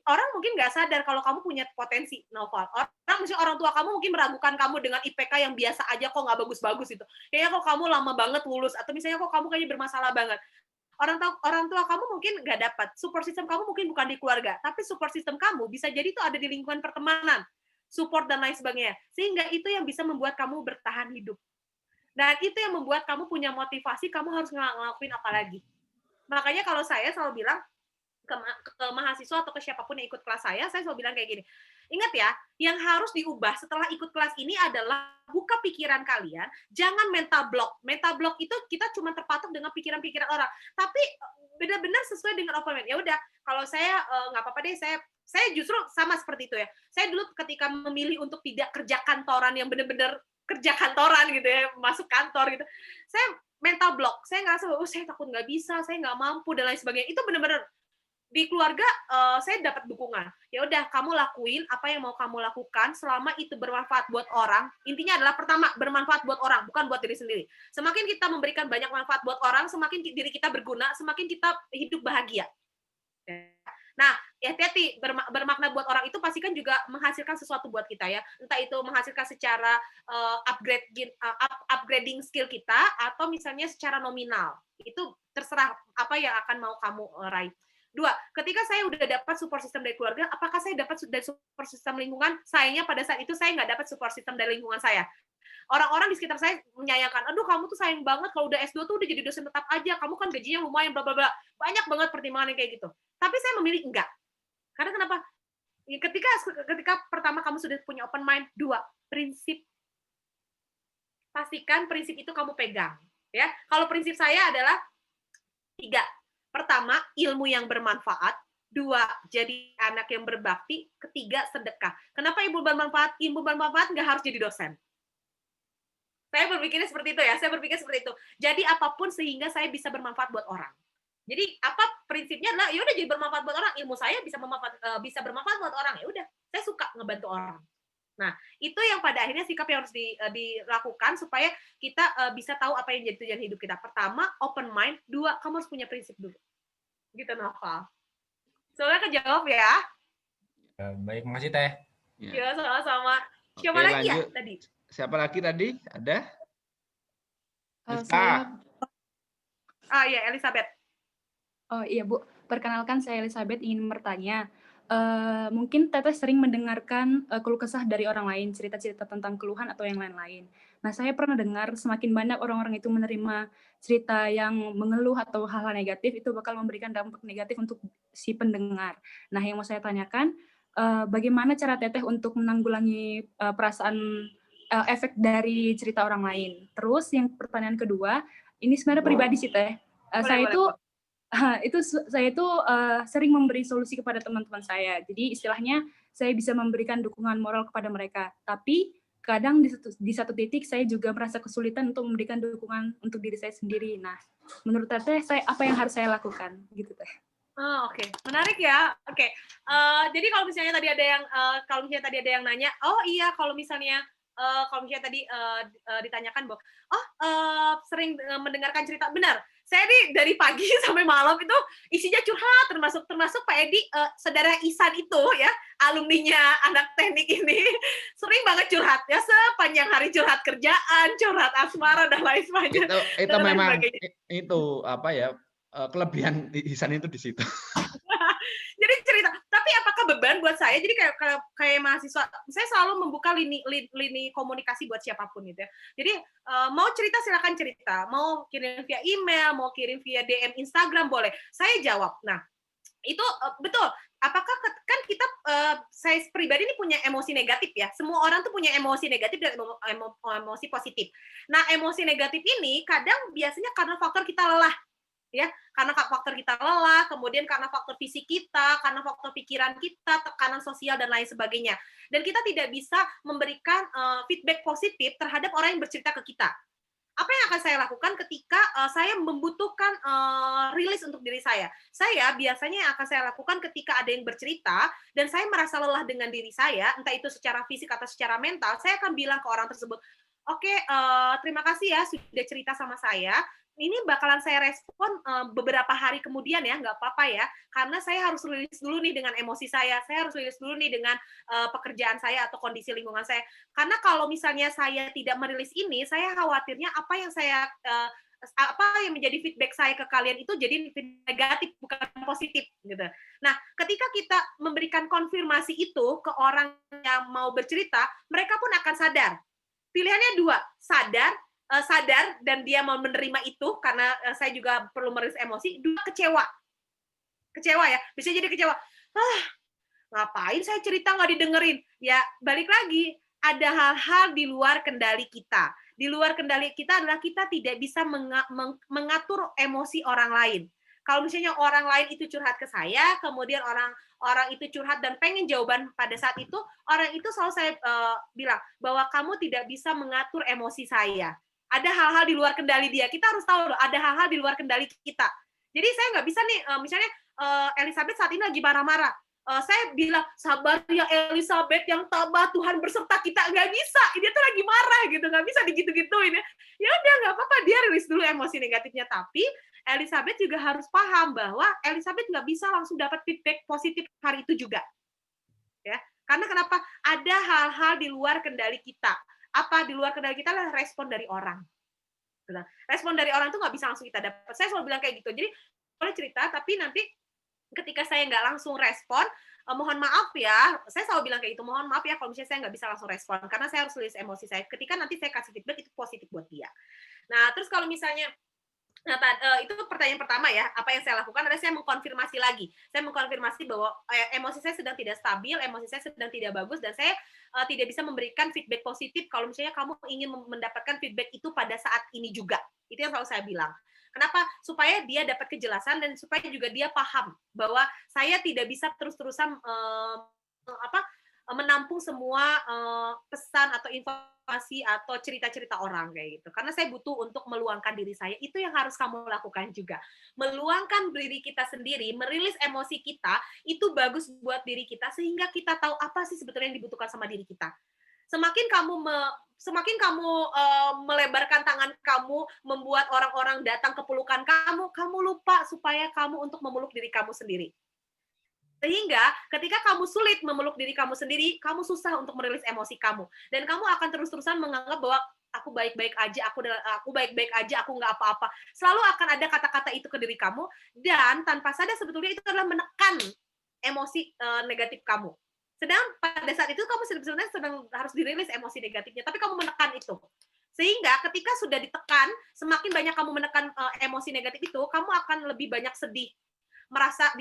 Orang mungkin nggak sadar kalau kamu punya potensi, Noval. Misalnya orang tua kamu mungkin meragukan kamu dengan IPK yang biasa aja, kok nggak bagus-bagus itu. Kayaknya kok kamu lama banget lulus, atau misalnya kok kamu kayaknya bermasalah banget. Orang tua kamu mungkin nggak dapat. Support system kamu mungkin bukan di keluarga, tapi support system kamu bisa jadi itu ada di lingkungan pertemanan, support dan lain sebagainya. Sehingga itu yang bisa membuat kamu bertahan hidup. Dan itu yang membuat kamu punya motivasi, kamu harus ngelakuin apa lagi. Makanya kalau saya selalu bilang ke mahasiswa atau ke siapapun yang ikut kelas saya selalu bilang kayak gini, ingat ya, yang harus diubah setelah ikut kelas ini adalah buka pikiran kalian, jangan mental block. Mental block itu kita cuma terpatok dengan pikiran-pikiran orang, tapi benar-benar sesuai dengan open mind. Ya udah, kalau saya nggak apa-apa deh, saya justru sama seperti itu ya. Saya dulu ketika memilih untuk tidak kerja kantoran yang benar-benar kerja kantoran gitu ya, masuk kantor gitu, saya mental block, saya ngerasa saya takut nggak bisa, saya nggak mampu dan lain sebagainya. Itu benar-benar di keluarga saya dapat dukungan. Ya udah, kamu lakuin apa yang mau kamu lakukan selama itu bermanfaat buat orang. Intinya adalah pertama, bermanfaat buat orang, bukan buat diri sendiri. Semakin kita memberikan banyak manfaat buat orang, semakin diri kita berguna, semakin kita hidup bahagia. Nah, hati-hati, bermakna buat orang itu pasti kan juga menghasilkan sesuatu buat kita ya. Entah itu menghasilkan secara upgrading skill kita, atau misalnya secara nominal. Itu terserah apa yang akan mau kamu raih. 2, ketika saya udah dapat support system dari keluarga, apakah saya dapat dari support system lingkungan? Sayangnya pada saat itu saya nggak dapat support system dari lingkungan saya. Orang-orang di sekitar saya menyayangkan, aduh kamu tuh sayang banget kalau udah S2 tuh udah jadi dosen tetap aja, kamu kan gajinya lumayan, bla bla bla. Banyak banget pertimbangan yang kayak gitu. Tapi saya memilih enggak. Karena kenapa? Ketika pertama kamu sudah punya open mind, 2, prinsip. Pastikan prinsip itu kamu pegang. Ya, kalau prinsip saya adalah 3. Pertama, ilmu yang bermanfaat. 2, jadi anak yang berbakti. 3, sedekah. Kenapa ilmu bermanfaat? Ilmu bermanfaat nggak harus jadi dosen. Saya berpikirnya seperti itu ya. Saya berpikir seperti itu. Jadi apapun sehingga saya bisa bermanfaat buat orang. Jadi apa prinsipnya adalah ya udah jadi bermanfaat buat orang. Ilmu saya bisa bermanfaat buat orang. Ya udah, saya suka ngebantu orang. Nah, itu yang pada akhirnya sikap yang harus dilakukan supaya kita bisa tahu apa yang jadi tujuan hidup kita. Pertama, open mind. 2, kamu harus punya prinsip dulu. Gitu, Noval. Soalnya kejawab ya. Baik, makasih Teh. Ya, sama-sama. Siapa Oke, lagi lanjut. ya tadi? Siapa lagi tadi? Ada? Ya, Elizabeth. Oh iya Bu, perkenalkan saya Elizabeth, ingin bertanya. Mungkin Teteh sering mendengarkan keluh kesah dari orang lain, cerita-cerita tentang keluhan atau yang lain-lain. Nah, saya pernah dengar semakin banyak orang-orang itu menerima cerita yang mengeluh atau hal-hal negatif, itu bakal memberikan dampak negatif untuk si pendengar. Nah, yang mau saya tanyakan, bagaimana cara Teteh untuk menanggulangi perasaan efek dari cerita orang lain? Terus yang pertanyaan kedua, ini sebenarnya pribadi sih Teh. Saya itu sering memberi solusi kepada teman-teman saya. Jadi istilahnya saya bisa memberikan dukungan moral kepada mereka. Tapi kadang di satu titik saya juga merasa kesulitan untuk memberikan dukungan untuk diri saya sendiri. Nah, menurut Teteh, apa yang harus saya lakukan? Gitu Teh. Oke. Menarik ya. Oke. Jadi kalau misalnya tadi ada yang nanya, oh iya kalau misalnya tadi ditanyakan bahwa sering mendengarkan cerita, benar. Saya dari pagi sampai malam itu isinya curhat, termasuk Pak Edi, saudara Isan itu ya, alumninya anak teknik ini, sering banget curhat ya, sepanjang hari curhat kerjaan, curhat asmara dan lain sebagainya. Itu memang itu apa ya, kelebihan Isan itu di situ. Jadi cerita, tapi apakah beban buat saya? Jadi kayak mahasiswa, saya selalu membuka lini komunikasi buat siapapun gitu ya. Jadi mau cerita silakan cerita, mau kirim via email, mau kirim via DM Instagram boleh. Saya jawab. Nah, itu betul. Apakah kan kita saya pribadi ini punya emosi negatif ya. Semua orang tuh punya emosi negatif dan emosi positif. Nah, emosi negatif ini kadang biasanya karena faktor kita lelah. Ya, karena faktor kita lelah, kemudian karena faktor fisik kita, karena faktor pikiran kita, tekanan sosial dan lain sebagainya. Dan kita tidak bisa memberikan feedback positif terhadap orang yang bercerita ke kita. Apa yang akan saya lakukan ketika saya membutuhkan rilis untuk diri saya? Saya biasanya yang akan saya lakukan ketika ada yang bercerita dan saya merasa lelah dengan diri saya, entah itu secara fisik atau secara mental, saya akan bilang ke orang tersebut, oke, terima kasih ya sudah cerita sama saya. ini bakalan saya respon beberapa hari kemudian ya, nggak apa-apa ya, karena saya harus rilis dulu nih dengan emosi saya harus rilis dulu nih dengan pekerjaan saya atau kondisi lingkungan saya. Karena kalau misalnya saya tidak merilis ini, saya khawatirnya apa yang menjadi feedback saya ke kalian itu jadi negatif bukan positif gitu. Nah, ketika kita memberikan konfirmasi itu ke orang yang mau bercerita, mereka pun akan sadar. Pilihannya dua, sadar dan dia mau menerima itu karena saya juga perlu merilis emosi. Dua, kecewa ya, bisa jadi kecewa. Ngapain saya cerita nggak didengerin? Ya balik lagi, ada hal-hal di luar kendali kita. Di luar kendali kita adalah kita tidak bisa mengatur emosi orang lain. Kalau misalnya orang lain itu curhat ke saya, kemudian orang itu curhat dan pengen jawaban pada saat itu, orang itu selalu saya bilang bahwa kamu tidak bisa mengatur emosi saya. Ada hal-hal di luar kendali dia. Kita harus tahu loh, ada hal-hal di luar kendali kita. Jadi saya nggak bisa nih, misalnya Elizabeth saat ini lagi marah-marah. Saya bilang, sabar ya Elizabeth, yang tabah, Tuhan berserta kita. Nggak bisa, dia tuh lagi marah gitu, nggak bisa digitu-gituin ya. Ya udah, nggak apa-apa, dia rilis dulu emosi negatifnya. Tapi Elizabeth juga harus paham bahwa Elizabeth nggak bisa langsung dapat feedback positif hari itu juga. Ya, karena kenapa? Ada hal-hal di luar kendali kita. Apa di luar kendali kita adalah respon dari orang. Respon dari orang itu nggak bisa langsung kita dapat. Saya selalu bilang kayak gitu. Jadi boleh cerita, tapi nanti ketika saya nggak langsung respon, mohon maaf ya, saya selalu bilang kayak gitu, mohon maaf ya kalau misalnya saya nggak bisa langsung respon, karena saya harus tulis emosi saya. Ketika nanti saya kasih feedback, itu positif buat dia. Nah, terus kalau misalnya, itu pertanyaan pertama ya, apa yang saya lakukan adalah saya mengkonfirmasi lagi. Saya mengkonfirmasi bahwa emosi saya sedang tidak stabil, emosi saya sedang tidak bagus, dan saya tidak bisa memberikan feedback positif kalau misalnya kamu ingin mendapatkan feedback itu pada saat ini juga. Itu yang selalu saya bilang. Kenapa? Supaya dia dapat kejelasan dan supaya juga dia paham bahwa saya tidak bisa terus-terusan menampung semua pesan atau informasi atau cerita-cerita orang kayak gitu. Karena saya butuh untuk meluangkan diri saya. Itu yang harus kamu lakukan juga. Meluangkan diri kita sendiri, merilis emosi kita, itu bagus buat diri kita sehingga kita tahu apa sih sebetulnya yang dibutuhkan sama diri kita. Semakin kamu melebarkan tangan kamu, membuat orang-orang datang ke pelukan kamu lupa supaya kamu untuk memeluk diri kamu sendiri. Sehingga ketika kamu sulit memeluk diri kamu sendiri, kamu susah untuk merilis emosi kamu. Dan kamu akan terus-terusan menganggap bahwa aku baik-baik aja, aku baik-baik aja, aku nggak apa-apa. Selalu akan ada kata-kata itu ke diri kamu, dan tanpa sadar sebetulnya itu adalah menekan emosi negatif kamu. Sedang pada saat itu kamu sebenarnya sedang harus dirilis emosi negatifnya, tapi kamu menekan itu. Sehingga ketika sudah ditekan, semakin banyak kamu menekan emosi negatif itu, kamu akan lebih banyak sedih. Merasa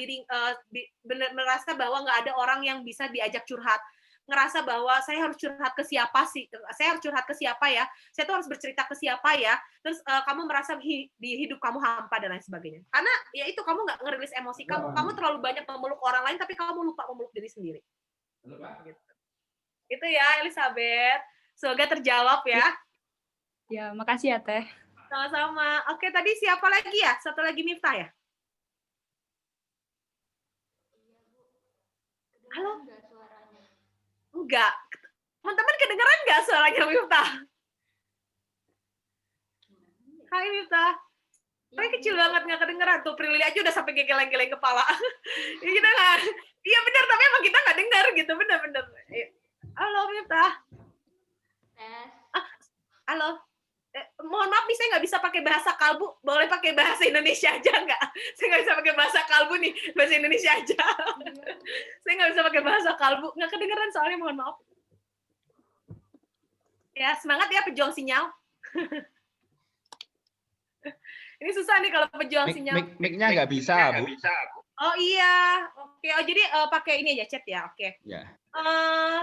bahwa nggak ada orang yang bisa diajak curhat, ngerasa bahwa saya harus curhat ke siapa sih, saya harus curhat ke siapa ya, saya tuh harus bercerita ke siapa ya, terus kamu merasa di hidup kamu hampa dan lain sebagainya. Karena ya itu kamu nggak ngerilis emosi kamu terlalu banyak memeluk orang lain, tapi kamu lupa memeluk diri sendiri. Gitu. Itu ya Elizabeth, semoga terjawab ya. Ya, makasih ya Teh. Sama-sama. Oke, tadi siapa lagi ya? Satu lagi Miftah ya? Halo? Enggak. Teman-teman kedengeran nggak suaranya Miftah? Hai Miftah. Tapi kecil banget, nggak kedengeran. Tuh Prilly aja udah sampai geleng-geleng kepala. Ya, kita nggak. Iya benar, tapi emang kita nggak dengar gitu. Benar-benar. Halo Miftah. Halo. Mohon maaf nih, saya nggak bisa pakai bahasa kalbu. Boleh pakai bahasa Indonesia aja nggak? Saya nggak bisa pakai bahasa kalbu nih. Bahasa Indonesia aja. Saya nggak bisa pakai bahasa kalbu. Nggak kedengeran soalnya, mohon maaf. Ya, semangat ya pejuang sinyal. Ini susah nih kalau pejuang sinyal. Mic-nya nggak bisa, Bu. Oh iya. Oke, jadi pakai ini aja chat ya. Oke. Ya.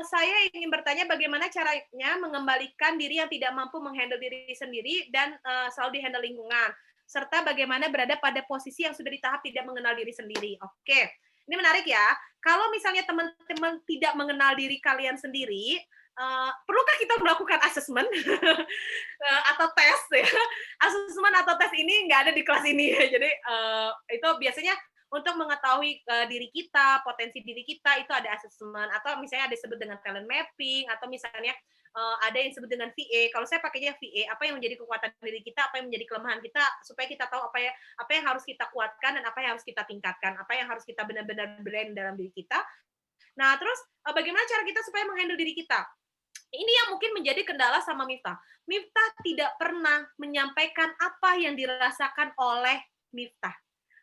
Saya ingin bertanya bagaimana caranya mengembalikan diri yang tidak mampu menghandle diri sendiri dan selalu dihandle lingkungan, serta bagaimana berada pada posisi yang sudah di tahap tidak mengenal diri sendiri. Oke, ini menarik ya. Kalau misalnya teman-teman tidak mengenal diri kalian sendiri, perlukah kita melakukan asesmen atau tes? Ya? Asesmen atau tes ini nggak ada di kelas ini. Jadi itu biasanya Untuk mengetahui diri kita, potensi diri kita, itu ada assessment, atau misalnya ada disebut dengan talent mapping, atau misalnya ada yang disebut dengan VA. Kalau saya pakainya VA, apa yang menjadi kekuatan diri kita, apa yang menjadi kelemahan kita, supaya kita tahu apa yang harus kita kuatkan dan apa yang harus kita tingkatkan, apa yang harus kita benar-benar blend dalam diri kita. Nah, terus bagaimana cara kita supaya menghandle diri kita? Ini yang mungkin menjadi kendala sama Miftah. Miftah tidak pernah menyampaikan apa yang dirasakan oleh Miftah.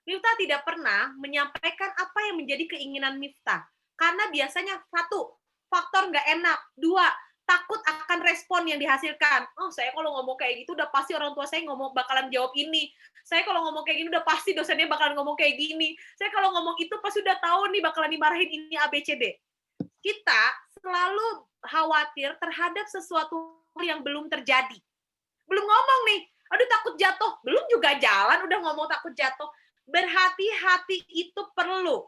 Miftah tidak pernah menyampaikan apa yang menjadi keinginan Miftah. Karena biasanya satu, faktor nggak enak. Dua, takut akan respon yang dihasilkan. Oh, saya kalau ngomong kayak gitu udah pasti orang tua saya ngomong bakalan jawab ini. Saya kalau ngomong kayak gini udah pasti dosennya bakalan ngomong kayak gini. Saya kalau ngomong itu pasti udah tahu nih bakalan dimarahin ini ABCD. Kita selalu khawatir terhadap sesuatu yang belum terjadi. Belum ngomong nih, aduh takut jatuh. Belum juga jalan udah ngomong takut jatuh. Berhati-hati itu perlu,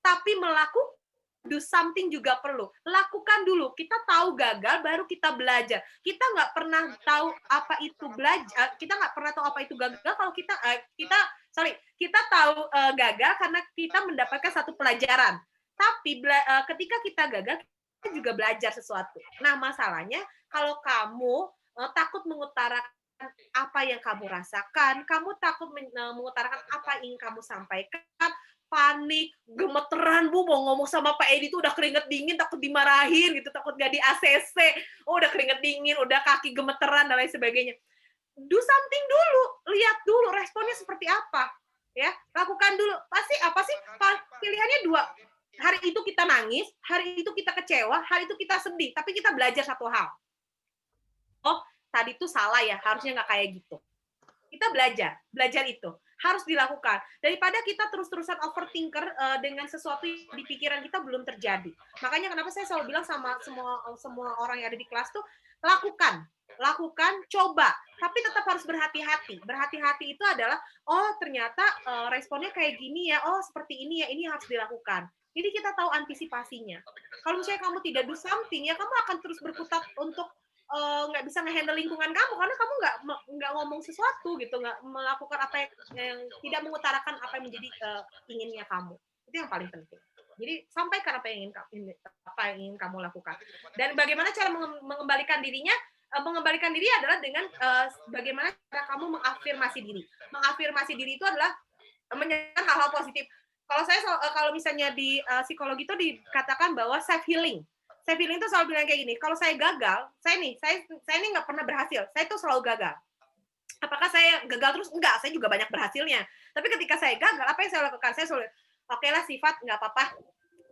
tapi melakukan do something juga perlu. Lakukan dulu. Kita tahu gagal, baru kita belajar. Kita nggak pernah tahu apa itu belajar. Kita nggak pernah tahu apa itu gagal kalau kita tahu gagal karena kita mendapatkan satu pelajaran. Tapi ketika kita gagal, kita juga belajar sesuatu. Nah, masalahnya kalau kamu takut mengutarakan apa yang kamu rasakan, kamu takut mengutarakan apa yang ingin kamu sampaikan, panik, gemeteran, Bu, mau ngomong sama Pak Edi tuh udah keringet dingin, takut dimarahin gitu, takut nggak di ACC, udah keringet dingin, udah kaki gemeteran dan lain sebagainya. Do something dulu, lihat dulu responnya seperti apa, ya, lakukan dulu. Pasti apa sih? Pilihannya dua. Hari itu kita nangis, hari itu kita kecewa, hari itu kita sedih, tapi kita belajar satu hal. Oh, tadi tuh salah ya, harusnya nggak kayak gitu. Kita belajar itu harus dilakukan daripada kita terus-terusan overthinker dengan sesuatu yang di pikiran kita belum terjadi. Makanya kenapa saya selalu bilang sama semua orang yang ada di kelas tuh lakukan, coba, tapi tetap harus berhati-hati. Berhati-hati itu adalah oh ternyata responnya kayak gini ya, oh seperti ini ya, ini harus dilakukan. Jadi kita tahu antisipasinya. Kalau misalnya kamu tidak do something ya kamu akan terus berkutat untuk nggak bisa nge-handle lingkungan kamu karena kamu nggak ngomong sesuatu gitu, nggak melakukan apa yang tidak mengutarakan apa yang menjadi inginnya kamu. Itu yang paling penting. Jadi sampaikan apa yang ingin kamu lakukan. Dan bagaimana cara mengembalikan dirinya? Mengembalikan diri adalah dengan bagaimana cara kamu mengafirmasi diri. Mengafirmasi diri itu adalah menyatakan hal-hal positif. Kalau misalnya di psikologi itu dikatakan bahwa self healing. Saya feeling itu selalu bilang kayak gini, kalau saya gagal, saya ini nggak pernah berhasil, saya tuh selalu gagal. Apakah saya gagal terus? Enggak, saya juga banyak berhasilnya. Tapi ketika saya gagal, apa yang saya lakukan? Saya selalu, oke lah Sifat, nggak apa-apa,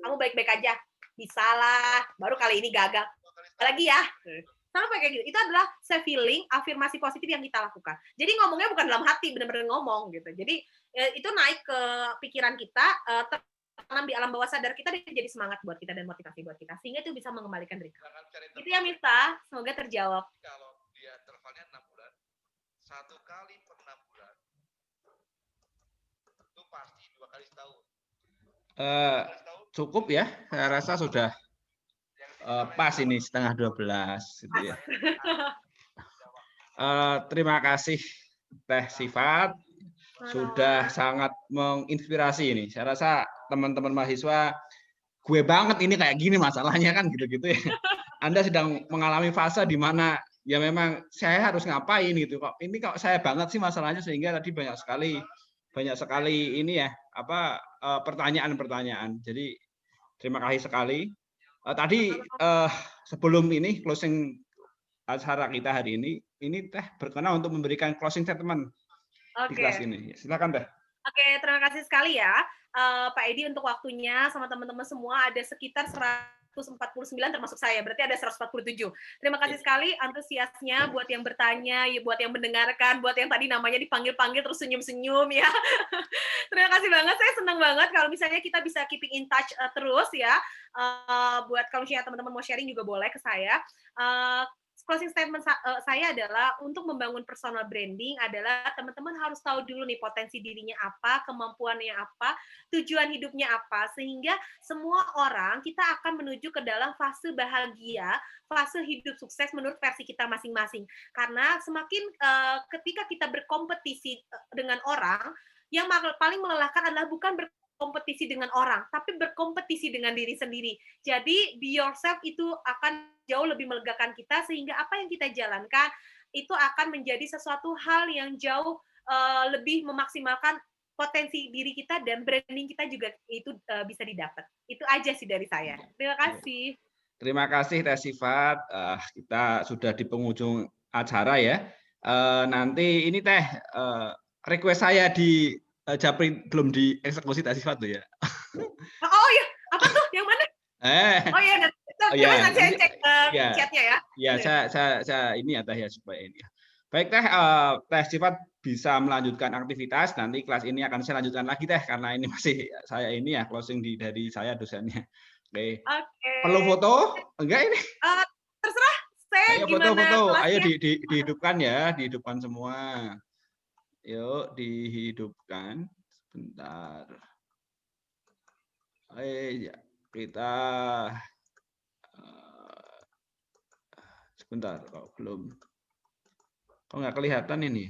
kamu baik-baik aja, bisa lah, baru kali ini gagal. Lagi ya, sama kayak gitu. Itu adalah self feeling, afirmasi positif yang kita lakukan. Jadi ngomongnya bukan dalam hati, benar-benar ngomong gitu. Jadi itu naik ke pikiran kita, di alam bawah sadar kita dan jadi semangat buat kita dan motivasi buat kita sehingga itu bisa mengembalikan diri. Itu ya Miftah, semoga terjawab. Kalau dia intervalnya 6 bulan, 1 kali per 6 bulan, itu pasti 2 kali setahun. Cukup ya, saya rasa sudah pas ini setengah 12 gitu ya. Terima kasih Teh Sifat, sudah sangat menginspirasi ini. Saya rasa teman-teman mahasiswa, gue banget ini kayak gini masalahnya kan gitu-gitu ya. Anda sedang mengalami fase di mana ya memang saya harus ngapain gitu kok. Ini kok saya banget sih masalahnya sehingga tadi banyak sekali ini ya pertanyaan-pertanyaan. Jadi terima kasih sekali. Tadi sebelum ini closing acara kita hari ini Teh berkenan untuk memberikan closing statement di kelas ini. Silakan Teh. Oke, terima kasih sekali ya Pak Edi untuk waktunya sama teman-teman semua. Ada sekitar 149 termasuk saya, berarti ada 147. Terima kasih sekali antusiasnya buat yang bertanya, buat yang mendengarkan, buat yang tadi namanya dipanggil-panggil terus senyum-senyum ya. Terima kasih banget, saya senang banget kalau misalnya kita bisa keeping in touch terus ya. Buat kalau misalnya teman-teman mau sharing juga boleh ke saya. Closing statement saya adalah untuk membangun personal branding adalah teman-teman harus tahu dulu nih potensi dirinya apa, kemampuannya apa, tujuan hidupnya apa, sehingga semua orang kita akan menuju ke dalam fase bahagia, fase hidup sukses menurut versi kita masing-masing. Karena semakin ketika kita berkompetisi dengan orang, yang paling melelahkan adalah bukan kompetisi dengan orang, tapi berkompetisi dengan diri sendiri. Jadi be yourself itu akan jauh lebih melegakan kita, sehingga apa yang kita jalankan itu akan menjadi sesuatu hal yang jauh lebih memaksimalkan potensi diri kita, dan branding kita juga itu bisa didapat. Itu aja sih dari saya. Terima kasih. Terima kasih Teh Sifat. Kita sudah di penghujung acara ya. Nanti ini Teh, request saya di Japri belum dieksekusi Teh Sifat tuh ya. Oh iya, apa tuh? Yang mana? Oh iya, nanti saya cek chatnya ya. Ya, saya ini ya Teh ya, supaya ini ya. Baik Teh, Teh Sifat bisa melanjutkan aktivitas. Nanti kelas ini akan saya lanjutkan lagi Teh, karena ini masih saya ini ya closing dari saya dosennya. Oke. Perlu foto? Enggak ini? Terserah. Saya Ayo gimana foto-foto. Ayo kelasnya. dihidupkan ya, dihidupkan semua. Yuk dihidupkan. Sebentar. Ayo kita sebentar kok belum. Kok nggak kelihatan ini?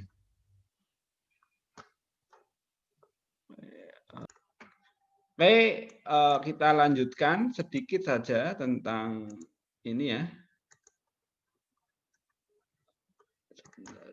Baik, kita lanjutkan sedikit saja tentang ini ya. Sebentar.